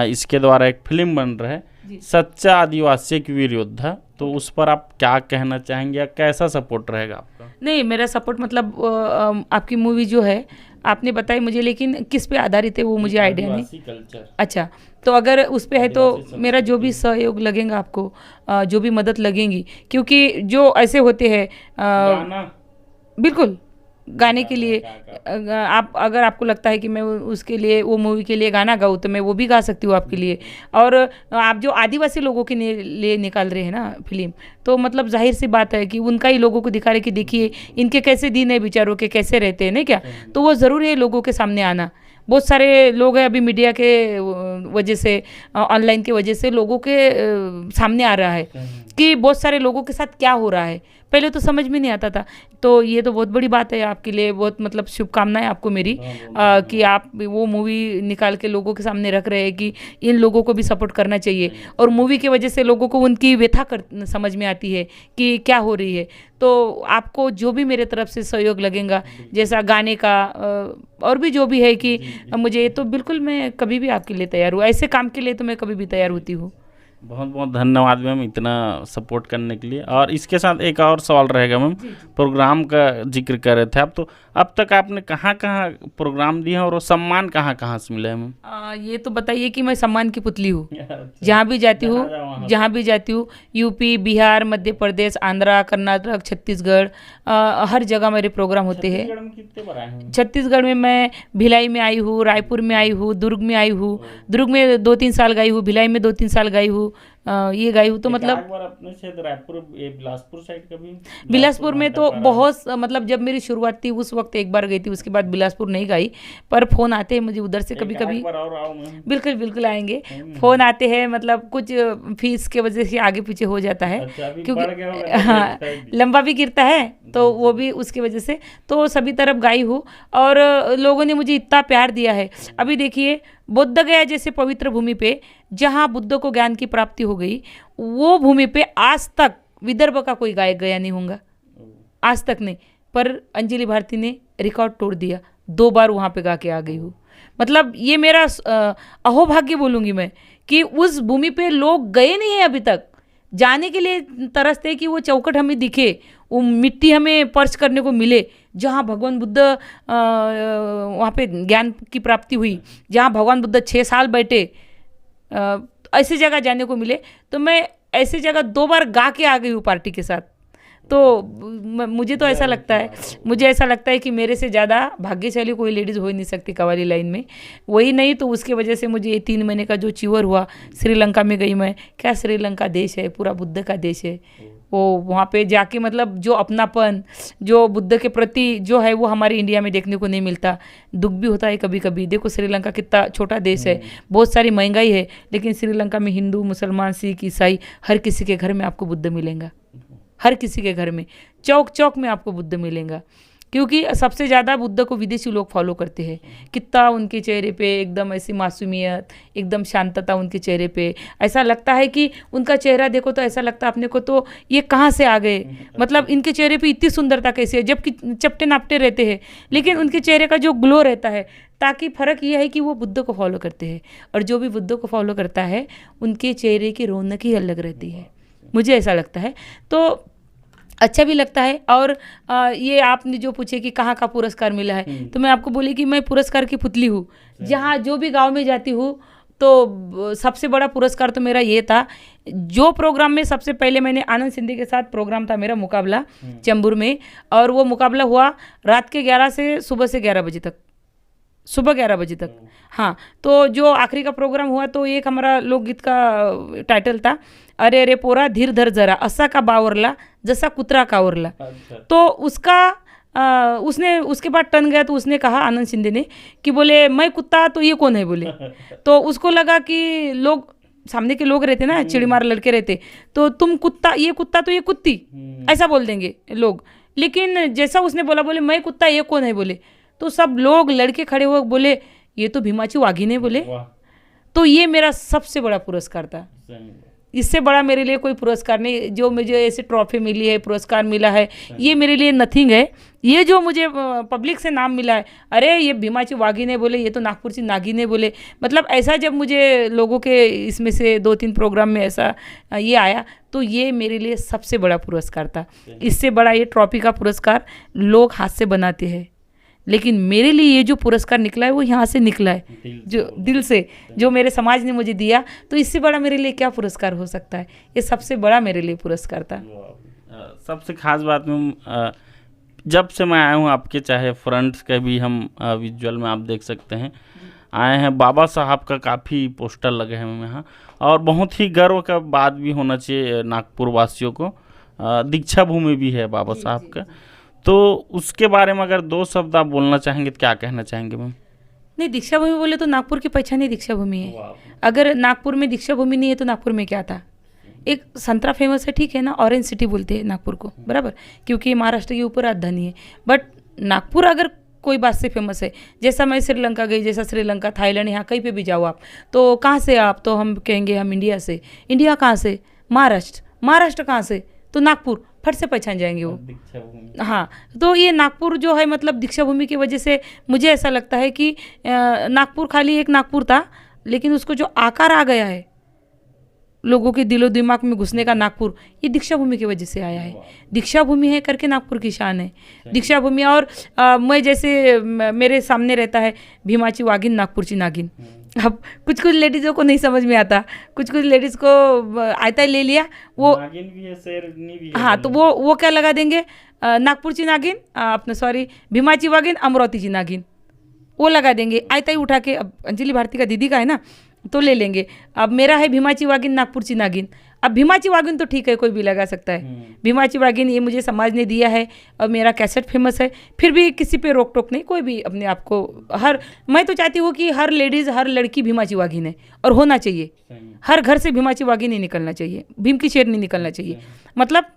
B: इसके द्वारा एक फिल्म बन रहा है सच्चा आदिवासी एक वीर योद्धा, तो उस पर आप क्या कहना चाहेंगे या कैसा सपोर्ट रहेगा आपका?
A: नहीं, मेरा सपोर्ट मतलब आपकी मूवी जो है आपने बताई मुझे, लेकिन किस पे आधारित है वो मुझे आइडिया नहीं।
B: आदिवासी कल्चर।
A: अच्छा, तो अगर उस पे है तो मेरा जो भी सहयोग लगेगा आपको, जो भी मदद लगेगी, क्योंकि जो ऐसे होते हैं
B: गाना
A: बिल्कुल गाने के लिए आप अगर आपको लगता है कि मैं उसके लिए वो मूवी के लिए गाना गाऊँ तो मैं वो भी गा सकती हूँ आपके लिए। और आप जो आदिवासी लोगों के लिए निकाल रहे हैं ना फिल्म, तो मतलब जाहिर सी बात है कि उनका ही लोगों को दिखा रहे कि देखिए इनके कैसे दिन है बेचारों के, कैसे रहते हैं, नहीं क्या? तो वो ज़रूर है लोगों के सामने आना। बहुत सारे लोग हैं अभी मीडिया के वजह से, ऑनलाइन की वजह से लोगों के सामने आ रहा है कि बहुत सारे लोगों के साथ क्या हो रहा है। पहले तो समझ में नहीं आता था, तो ये तो बहुत बड़ी बात है आपके लिए। बहुत मतलब शुभकामनाएं आपको मेरी कि आप वो मूवी निकाल के लोगों के सामने रख रहे हैं कि इन लोगों को भी सपोर्ट करना चाहिए, और मूवी की वजह से लोगों को उनकी व्यथा समझ में आती है कि क्या हो रही है। तो आपको जो भी मेरे तरफ से सहयोग लगेगा, जैसा गाने का और भी जो भी है कि मुझे, तो बिल्कुल मैं कभी भी आपके लिए तैयार हूँ। ऐसे काम के लिए तो मैं कभी भी तैयार होती हूँ।
B: बहुत बहुत धन्यवाद मैम इतना सपोर्ट करने के लिए। और इसके साथ एक और सवाल रहेगा मैम, प्रोग्राम का जिक्र कर रहे थे आप, तो अब तक आपने कहाँ कहाँ प्रोग्राम दिए हैं और वो सम्मान कहाँ कहाँ से मिला है मैम?
A: ये तो बताइए कि मैं सम्मान की पुतली हूँ। जहाँ भी जाती हूँ यूपी, बिहार, मध्य प्रदेश, आंध्रा, कर्नाटक, छत्तीसगढ़, हर जगह मेरे प्रोग्राम होते हैं।
B: कितने बार आए हैं?
A: छत्तीसगढ़ में मैं भिलाई में आई हूँ, रायपुर में आई हूँ, दुर्ग में आई हूँ। दुर्ग में 2-3 साल गई हूँ, भिलाई में 2-3 साल गई हूँ, ये गई हूँ। तो मतलब
B: अपने से रायपुर, बिलासपुर साइड का भी?
A: बिलासपुर में तो बहुत मतलब जब मेरी शुरुआत थी उस वक्त एक बार गई थी, उसके बाद बिलासपुर नहीं गई। पर फ़ोन आते हैं मुझे उधर से कभी कभी। बिल्कुल बिल्कुल आएंगे, फ़ोन आते हैं, मतलब कुछ फीस के वजह से आगे पीछे हो जाता है। क्योंकि हाँ, लंबा भी गिरता है तो वो भी उसकी वजह से। तो सभी तरफ गई हूँ और लोगों ने मुझे इतना प्यार दिया है। अभी देखिए बोध गया जैसे पवित्र भूमि पे, जहाँ बुद्ध को ज्ञान की प्राप्ति हो गई, वो भूमि पे आज तक विदर्भ का कोई गायक गया नहीं होगा, आज तक नहीं। पर अंजलि भारती ने रिकॉर्ड तोड़ दिया, 2 बार वहाँ पे गा के आ गई हूँ। मतलब ये मेरा अहोभाग्य बोलूँगी मैं कि उस भूमि पे लोग गए नहीं हैं अभी तक, जाने के लिए तरसते कि वो चौखट हमें दिखे, वो मिट्टी हमें स्पर्श करने को मिले, जहाँ भगवान बुद्ध वहाँ पे ज्ञान की प्राप्ति हुई, जहाँ भगवान बुद्ध 6 साल बैठे, ऐसी जगह जाने को मिले। तो मैं ऐसी जगह 2 बार गा के आ गई हूँ पार्टी के साथ। तो मुझे तो ऐसा लगता है कि मेरे से ज़्यादा भाग्यशाली कोई लेडीज़ हो ही नहीं सकती कव्वाली लाइन में। वही नहीं तो उसके वजह से मुझे ये 3 महीने का जो चीवर हुआ, श्रीलंका में गई मैं। क्या श्रीलंका देश है, पूरा बुद्ध का देश है। वो वहाँ पे जाके मतलब जो अपनापन, जो बुद्ध के प्रति जो है, वो हमारे इंडिया में देखने को नहीं मिलता। दुख भी होता है कभी कभी। देखो श्रीलंका कितना छोटा देश है, बहुत सारी महंगाई है, लेकिन श्रीलंका में हिंदू, मुसलमान, सिख, ईसाई हर किसी के घर में आपको बुद्ध मिलेगा। हर किसी के घर में, चौक चौक में आपको बुद्ध मिलेगा। क्योंकि सबसे ज़्यादा बुद्ध को विदेशी लोग फॉलो करते हैं। कितना उनके चेहरे पे एकदम ऐसी मासूमियत, एकदम शांतता उनके चेहरे पे। ऐसा लगता है कि उनका चेहरा देखो तो ऐसा लगता है अपने को तो ये कहाँ से आ गए, मतलब इनके चेहरे पे इतनी सुंदरता कैसे है, जबकि चपटे नापटे रहते हैं, लेकिन उनके चेहरे का जो ग्लो रहता है। ताकि फ़र्क ये है कि वो बुद्ध को फॉलो करते हैं, और जो भी बुद्ध को फॉलो करता है उनके चेहरे की रौनक ही अलग रहती है। मुझे ऐसा लगता है, तो अच्छा भी लगता है। और ये आपने जो पूछे कि कहाँ का पुरस्कार मिला है, तो मैं आपको बोली कि मैं पुरस्कार की पुतली हूँ। जहाँ जो भी गांव में जाती हूँ तो सबसे बड़ा पुरस्कार तो मेरा ये था। जो प्रोग्राम में सबसे पहले मैंने आनंद सिंधी के साथ प्रोग्राम था मेरा मुकाबला चैम्बूर में, और वो मुकाबला हुआ रात के 11 से सुबह से 11 बजे तक, सुबह 11 बजे तक। हाँ, तो जो आखिरी का प्रोग्राम हुआ तो एक हमारा लोकगीत का टाइटल था, अरे अरे पोरा धीर धर जरा, असा का बावरला जैसा कुतरा कावरला। तो उसका उसने उसके बाद टन गया, तो उसने कहा आनंद शिंदे ने कि बोले मैं कुत्ता तो ये कौन है बोले। तो उसको लगा कि लोग सामने के लोग रहते ना, चिड़ीमार लड़के रहते, तो तुम कुत्ता, ये कुत्ता तो ये कुत्ती, ऐसा बोल देंगे लोग। लेकिन जैसा उसने बोला, बोले मैं कुत्ता ये कौन है बोले, तो सब लोग लड़के खड़े हुए बोले ये तो भीमाची वाघिनी बोले।
B: वाह,
A: तो ये मेरा सबसे बड़ा पुरस्कार था।
B: सही।
A: इससे बड़ा मेरे लिए कोई पुरस्कार नहीं। जो मुझे ऐसे ट्रॉफी मिली है, पुरस्कार मिला है, ये मेरे लिए नथिंग है। ये जो मुझे पब्लिक से नाम मिला है, अरे ये भीमाची वाघिनी बोले, ये तो नागपुर नागिने बोले, मतलब ऐसा जब मुझे लोगों के इसमें से 2-3 प्रोग्राम में ऐसा ये आया, तो ये मेरे लिए सबसे बड़ा पुरस्कार था। इससे बड़ा ये ट्रॉफी का पुरस्कार लोग हाथ से बनाते हैं, लेकिन मेरे लिए ये जो पुरस्कार निकला है वो यहाँ से निकला है, जो दिल से, जो मेरे समाज ने मुझे दिया। तो इससे बड़ा मेरे लिए क्या पुरस्कार हो सकता है। ये सबसे बड़ा मेरे लिए पुरस्कार था।
B: सबसे खास बात में जब से मैं आया हूँ आपके, चाहे फ्रंट के भी हम विजुअल में आप देख सकते हैं, आए हैं, बाबा साहब का काफ़ी पोस्टर लगे हैं यहाँ, और बहुत ही गर्व का बात भी होना चाहिए नागपुर वासियों को, दीक्षा भूमि भी है बाबा साहब का। तो उसके बारे में अगर 2 शब्द आप बोलना चाहेंगे तो क्या कहना चाहेंगे मैम?
A: नहीं, दीक्षा भूमि बोले तो नागपुर की पहचान ही दीक्षा भूमि है। अगर नागपुर में दीक्षा भूमि नहीं है तो नागपुर में क्या था। एक संतरा फेमस है, ठीक है ना, ऑरेंज सिटी बोलते हैं नागपुर को, बराबर, क्योंकि महाराष्ट्र के ऊपर राजधानी है। बट नागपुर अगर कोई बात से फेमस है, जैसा मैं श्रीलंका गई, जैसा श्रीलंका, थाईलैंड, यहाँ कहीं पे भी जाओ आप, तो कहाँ से आप, तो हम कहेंगे हम इंडिया से। इंडिया कहाँ से? महाराष्ट्र। महाराष्ट्र कहाँ से? तो नागपुर, फट से पहचान जाएंगे वो।
B: दीक्षा भूमि।
A: हाँ, तो ये नागपुर जो है, मतलब दीक्षा भूमि की वजह से मुझे ऐसा लगता है कि नागपुर खाली एक नागपुर था, लेकिन उसको जो आकार आ गया है लोगों के दिलो दिमाग में घुसने का, नागपुर, ये दीक्षा भूमि की वजह से आया है। दीक्षा भूमि है करके नागपुर की शान है, दीक्षा भूमि। और मैं जैसे मेरे सामने रहता है भीमाची वाघिन, नागपुरची नागिन। अब कुछ कुछ लेडीज़ों को नहीं समझ में आता, कुछ कुछ लेडीज़ को आता है, ले लिया वो,
B: नागिन भी है, शेरनी भी है।
A: हाँ, तो वो क्या लगा देंगे, नागपुरची नागिन, अपने सॉरी भीमाची वाघिन, अमरावतीची नागिन, वो लगा देंगे। आयता ही उठा के, अब अंजलि भारती का दीदी का है ना, तो ले लेंगे। अब मेरा है भीमाची वाघिन, नागपुरची नागिन। अब भीमाची वाघिन तो ठीक है, कोई भी लगा सकता है। भीमाची वाघिन ये मुझे समाज ने दिया है, और मेरा कैसेट फेमस है, फिर भी किसी पे रोक टोक नहीं, कोई भी अपने आप को, मैं तो चाहती हूँ कि हर लेडीज़, हर लड़की भीमाची वाघिन है, और होना चाहिए। हर घर से भीमाची वाघिन नहीं निकलना चाहिए, भीम की शेर नहीं निकलना चाहिए। मतलब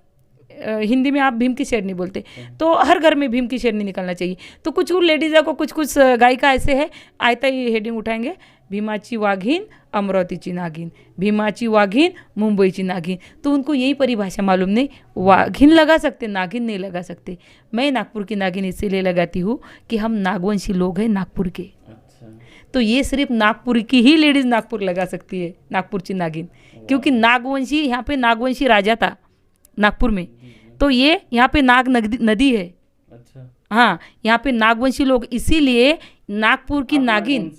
A: हिंदी में आप भीम की शेरनी बोलते, तो हर घर में भीम की शेरनी निकलना चाहिए। तो कुछ लेडीज़ों को, कुछ कुछ गायिका ऐसे है, आयता ही हेडिंग उठाएंगे, भीमाची वाघिन, अमरावतीची नागिन, भीमाची वाघिन, मुंबईची नागिन। तो उनको यही परिभाषा मालूम नहीं, वाघिन लगा सकते, नागिन नहीं लगा सकते। मैं नागपुर की नागिन इसीलिए लगाती हूँ कि हम नागवंशी लोग हैं नागपुर के। तो ये सिर्फ नागपुर की ही लेडीज़ नागपुर लगा सकती है, नागपुरची नागिन, क्योंकि नागवंशी, यहाँ पे नागवंशी राजा था नागपुर में, तो ये यहाँ पे नाग नदी है।
B: अच्छा,
A: हाँ, यहाँ पे नागवंशी लोग, इसीलिए नागपुर की नागिन,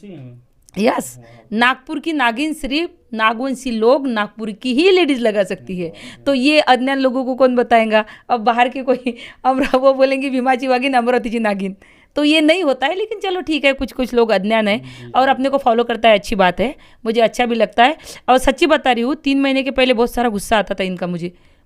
A: यस, नागपुर की नागिन सिर्फ नागवंशी लोग, नागपुर की ही लेडीज लगा सकती है। तो ये अज्ञान लोगों को कौन बताएगा। अब बाहर के कोई वो बोलेंगे भीमाची वाघिन, अमरावतीची नागिन, तो ये नहीं होता है। लेकिन चलो ठीक है, कुछ कुछ लोग अज्ञान है और अपने को फॉलो करता है, अच्छी बात है, मुझे अच्छा भी लगता है। और सच्ची बता रही हूँ, 3 महीने के पहले बहुत सारा गुस्सा आता था इनका,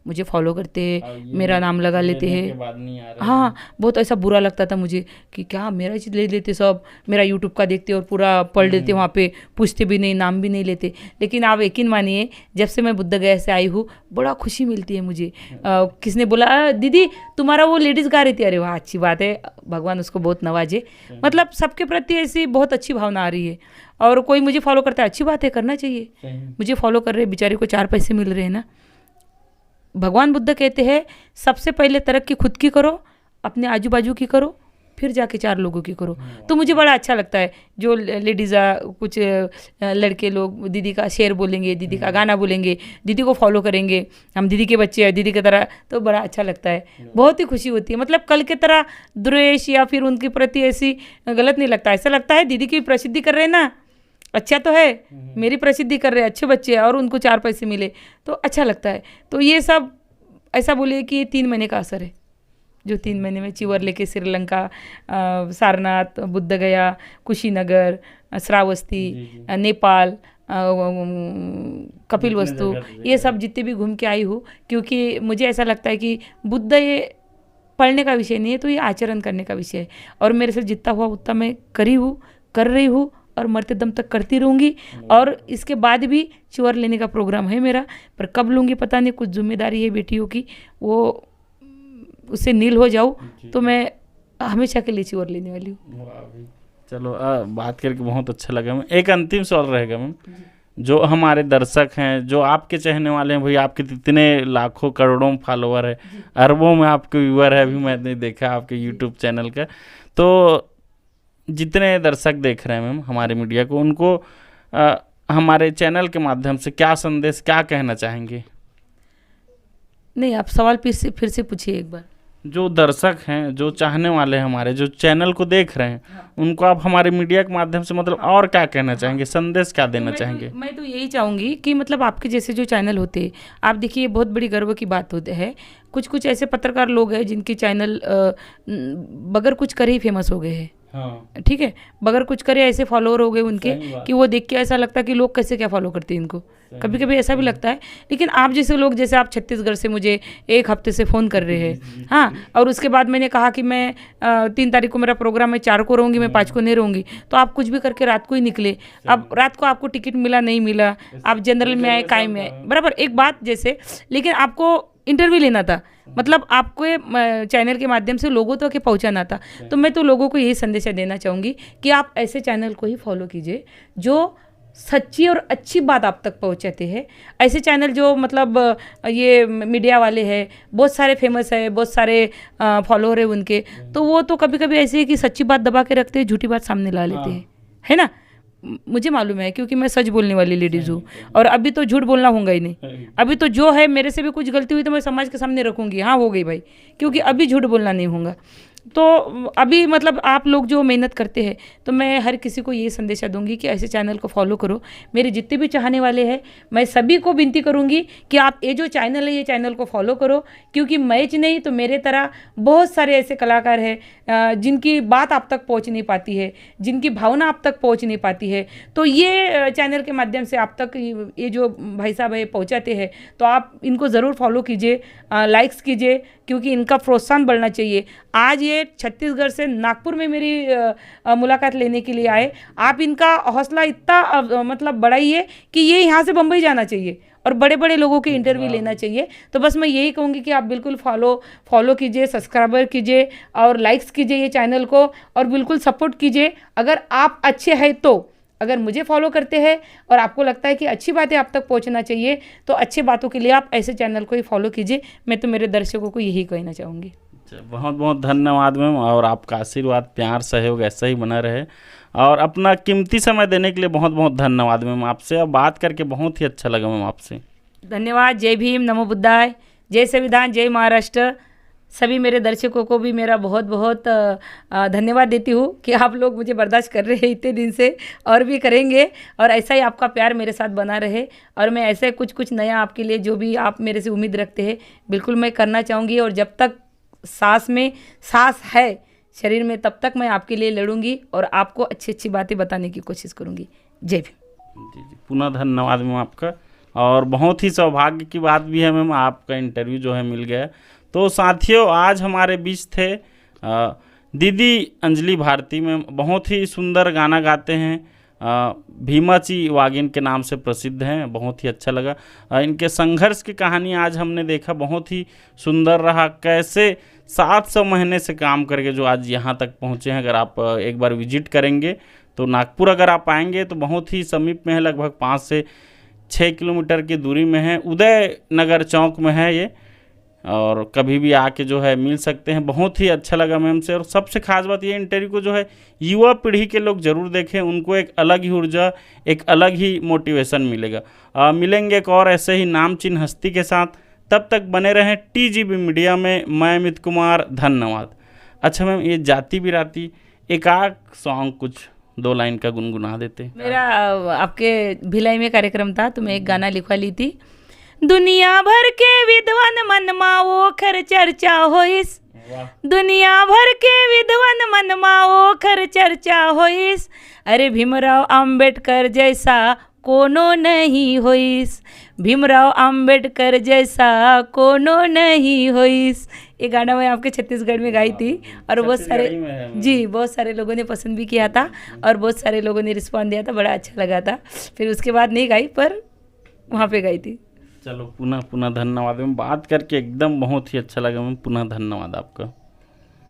A: मुझे फॉलो करते, मेरा नाम लगा लेते हैं। हाँ, बहुत ऐसा बुरा लगता था मुझे कि क्या मेरा चीज़ ले लेते सब, मेरा यूट्यूब का देखते और पूरा पढ़ लेते, वहाँ पे पूछते भी नहीं, नाम भी नहीं लेते। लेकिन आप यकीन मानिए, जब से मैं बुद्ध गया से आई हूँ, बड़ा खुशी मिलती है मुझे। किसने बोला, दीदी तुम्हारा वो लेडीज़ गा रही थी, अरे वाह, अच्छी बात है, भगवान उसको बहुत नवाजे। मतलब सबके प्रति ऐसी बहुत अच्छी भावना आ रही है। और कोई मुझे फॉलो करता है, अच्छी बात है, करना चाहिए। मुझे फॉलो कर रहे, बेचारे को 4 पैसे मिल रहे हैं ना। भगवान बुद्ध कहते हैं, सबसे पहले तरक्की खुद की करो, अपने आजू बाजू की करो, फिर जाके 4 लोगों की करो। तो मुझे बड़ा अच्छा लगता है जो लेडीज़, कुछ लड़के लोग दीदी का शेर बोलेंगे, दीदी का गाना बोलेंगे, दीदी को फॉलो करेंगे, हम दीदी के बच्चे हैं, दीदी की तरह, तो बड़ा अच्छा लगता है, बहुत ही खुशी होती है। मतलब कल की तरह द्वेष या फिर उनके प्रति ऐसी गलत नहीं लगता, ऐसा लगता है दीदी की प्रसिद्धि कर रहे हैं ना, अच्छा तो है, मेरी प्रसिद्धि कर रहे हैं, अच्छे बच्चे हैं और उनको 4 पैसे मिले तो अच्छा लगता है। तो ये सब ऐसा बोलिए कि ये 3 महीने का असर है, जो 3 महीने में चिवर लेके श्रीलंका, सारनाथ, बुद्ध गया, कुशीनगर, श्रावस्ती, नेपाल, कपिल वस्तु, ये सब जितने भी घूम के आई हूँ, क्योंकि मुझे ऐसा लगता है कि बुद्ध ये पढ़ने का विषय नहीं है, तो ये आचरण करने का विषय है। और मेरे से जितना हुआ उतना मैं करी हूँ, कर रही हूँ और मरते दम तक करती रहूँगी। और इसके बाद भी चिवर लेने का प्रोग्राम है मेरा, पर कब लूँगी पता नहीं, कुछ जिम्मेदारी है बेटियों की, वो उससे नील हो जाऊँ तो मैं हमेशा के लिए चिवर लेने वाली हूँ।
B: चलो बात करके बहुत अच्छा लगा मैम। एक अंतिम सवाल रहेगा मैम, जो हमारे दर्शक हैं, जो आपके चाहने वाले हैं, भाई आपके कितने लाखों करोड़ों फॉलोअर है, अरबों में आपके व्यूअर है, अभी मैंने देखा आपके यूट्यूब चैनल का, तो जितने दर्शक देख रहे हैं मैम हमारे मीडिया को, उनको हमारे चैनल के माध्यम से क्या संदेश, क्या कहना चाहेंगे?
A: नहीं, आप सवाल फिर से पूछिए एक बार।
B: जो दर्शक हैं, जो चाहने वाले हैं, हमारे जो चैनल को देख रहे हैं, उनको आप हमारे मीडिया के माध्यम से मतलब और क्या कहना चाहेंगे, संदेश क्या देना चाहेंगे?
A: मैं तो यही चाहूँगी कि मतलब आपके जैसे जो चैनल होते हैं, आप देखिए बहुत बड़ी गर्व की बात होती है। कुछ ऐसे पत्रकार लोग हैं जिनके चैनल बगैर कुछ करे ही फेमस हो गए हैं।
B: हाँ।
A: ठीक है, बगैर कुछ करे ऐसे फॉलोअर हो गए उनके कि वो देख के ऐसा लगता है कि लोग कैसे क्या फॉलो करते हैं इनको। कभी कभी ऐसा भी लगता है। लेकिन आप जैसे लोग, जैसे आप छत्तीसगढ़ से मुझे एक हफ्ते से फ़ोन कर रहे हैं, हाँ, और उसके बाद मैंने कहा कि मैं 3 तारीख को मेरा प्रोग्राम है, 4 को रहूँगी, मैं 5 को नहीं रहूँगी, तो आप कुछ भी करके रात को ही निकले। अब रात को आपको टिकट मिला नहीं मिला, आप जनरल में आए, काय में आए, बराबर एक बात जैसे, लेकिन आपको इंटरव्यू लेना था, मतलब आपको चैनल के माध्यम से लोगों तक पहुंचाना था। तो मैं तो लोगों को यही संदेश देना चाहूँगी कि आप ऐसे चैनल को ही फॉलो कीजिए जो सच्ची और अच्छी बात आप तक पहुंचाते हैं। ऐसे चैनल जो मतलब ये मीडिया वाले हैं, बहुत सारे फेमस है, बहुत सारे फॉलोअर है उनके, तो वो तो कभी कभी ऐसे है कि सच्ची बात दबा के रखते हैं, झूठी बात सामने ला लेते हैं, है ना। मुझे मालूम है क्योंकि मैं सच बोलने वाली लेडीज़ हूँ, और अभी तो झूठ बोलना होगा ही नहीं। अभी तो जो है, मेरे से भी कुछ गलती हुई तो मैं समाज के सामने रखूँगी, हाँ हो गई भाई, क्योंकि अभी झूठ बोलना नहीं होगा। तो अभी मतलब आप लोग जो मेहनत करते हैं, तो मैं हर किसी को ये संदेश दूंगी कि ऐसे चैनल को फॉलो करो। मेरे जितने भी चाहने वाले हैं, मैं सभी को विनती करूंगी कि आप ये जो चैनल है, ये चैनल को फॉलो करो, क्योंकि मैच नहीं तो मेरे तरह बहुत सारे ऐसे कलाकार हैं जिनकी बात आप तक पहुंच नहीं पाती है, जिनकी भावना आप तक पहुंच नहीं पाती है। तो ये चैनल के माध्यम से आप तक ये जो भाई साहब है पहुँचाते हैं, तो आप इनको ज़रूर फॉलो कीजिए, लाइक्स कीजिए, क्योंकि इनका प्रोत्साहन बढ़ना चाहिए। आज ये छत्तीसगढ़ से नागपुर में मेरी मुलाकात लेने के लिए आए, आप इनका हौसला इतना मतलब बढ़ाइए कि ये यहाँ से बम्बई जाना चाहिए और बड़े बड़े लोगों के इंटरव्यू लेना चाहिए। तो बस मैं यही कहूँगी कि आप बिल्कुल फॉलो कीजिए, सब्सक्राइबर कीजिए और लाइक्स कीजिए ये चैनल को, और बिल्कुल सपोर्ट कीजिए। अगर आप अच्छे हैं तो, अगर मुझे फॉलो करते हैं और आपको लगता है कि अच्छी बातें आप तक पहुंचना चाहिए, तो अच्छी बातों के लिए आप ऐसे चैनल को ही फॉलो कीजिए। मैं तो मेरे दर्शकों को यही कहना चाहूँगी।
B: बहुत बहुत धन्यवाद मैम, और आपका आशीर्वाद, प्यार, सहयोग ऐसा ही बना रहे, और अपना कीमती समय देने के लिए बहुत बहुत धन्यवाद मैम। आपसे अब बात करके बहुत ही अच्छा लगा मैम आपसे।
A: धन्यवाद। जय भीम, नमो बुद्धाय, जय संविधान, जय महाराष्ट्र। सभी मेरे दर्शकों को भी मेरा बहुत बहुत धन्यवाद देती हूँ कि आप लोग मुझे बर्दाश्त कर रहे हैं इतने दिन से, और भी करेंगे, और ऐसा ही आपका प्यार मेरे साथ बना रहे। और मैं ऐसे कुछ नया आपके लिए, जो भी आप मेरे से उम्मीद रखते हैं, बिल्कुल मैं करना चाहूँगी। और जब तक सांस में सांस है शरीर में, तब तक मैं आपके लिए लड़ूंगी और आपको अच्छी अच्छी बातें बताने की कोशिश करूँगी। जय भीम।
B: जी, पुनः धन्यवाद मैम आपका। और बहुत ही सौभाग्य की बात भी है मैम, आपका इंटरव्यू जो है मिल गया। तो साथियों, आज हमारे बीच थे दीदी अंजलि भारती मैम, बहुत ही सुंदर गाना गाते हैं, भीमाची वागिन के नाम से प्रसिद्ध हैं। बहुत ही अच्छा लगा इनके संघर्ष की कहानी आज हमने देखा, बहुत ही सुंदर रहा। कैसे 700 महीने से काम करके जो आज यहाँ तक पहुँचे हैं। अगर आप एक बार विजिट करेंगे तो नागपुर अगर आप आएंगे तो बहुत ही समीप में है, लगभग 5 से 6 किलोमीटर की दूरी में है, उदय नगर चौक में है ये, और कभी भी आके जो है मिल सकते हैं। बहुत ही अच्छा लगा मैम से। और सबसे खास बात ये, इंटरव्यू को जो है युवा पीढ़ी के लोग ज़रूर देखें, उनको एक अलग ही ऊर्जा, एक अलग ही मोटिवेशन मिलेगा। मिलेंगे एक और ऐसे ही नामचीन हस्ती के साथ, तब तक बने रहें टीजीबी मीडिया में। मैं अमित कुमार, धन्यवाद। अच्छा मैम, ये जाति बिराती एक आध सॉन्ग कुछ 2 लाइन का गुनगुना देते।
A: मेरा आपके भिलाई में कार्यक्रम था, तो मैं एक गाना लिखवा ली थी। दुनिया भर के विद्वान मनमा ओखर चर्चा होइस, दुनिया भर के विद्वान मनमा ओखर चर्चा होइस, अरे भीमराव अंबेडकर जैसा कोनो नहीं होइस, भीमराव अंबेडकर जैसा कोनो नहीं होइस। ये गाना मैं आपके छत्तीसगढ़ में गाई थी, और बहुत सारे बहुत सारे लोगों ने पसंद भी किया था, और बहुत सारे लोगों ने रिस्पॉन्स दिया था, बड़ा अच्छा लगा था। फिर उसके बाद नहीं गाई, पर वहाँ पे गाई थी।
B: चलो पुनः धन्यवाद मैम, बात करके एकदम बहुत ही अच्छा लगा मैम, पुनः धन्यवाद आपका।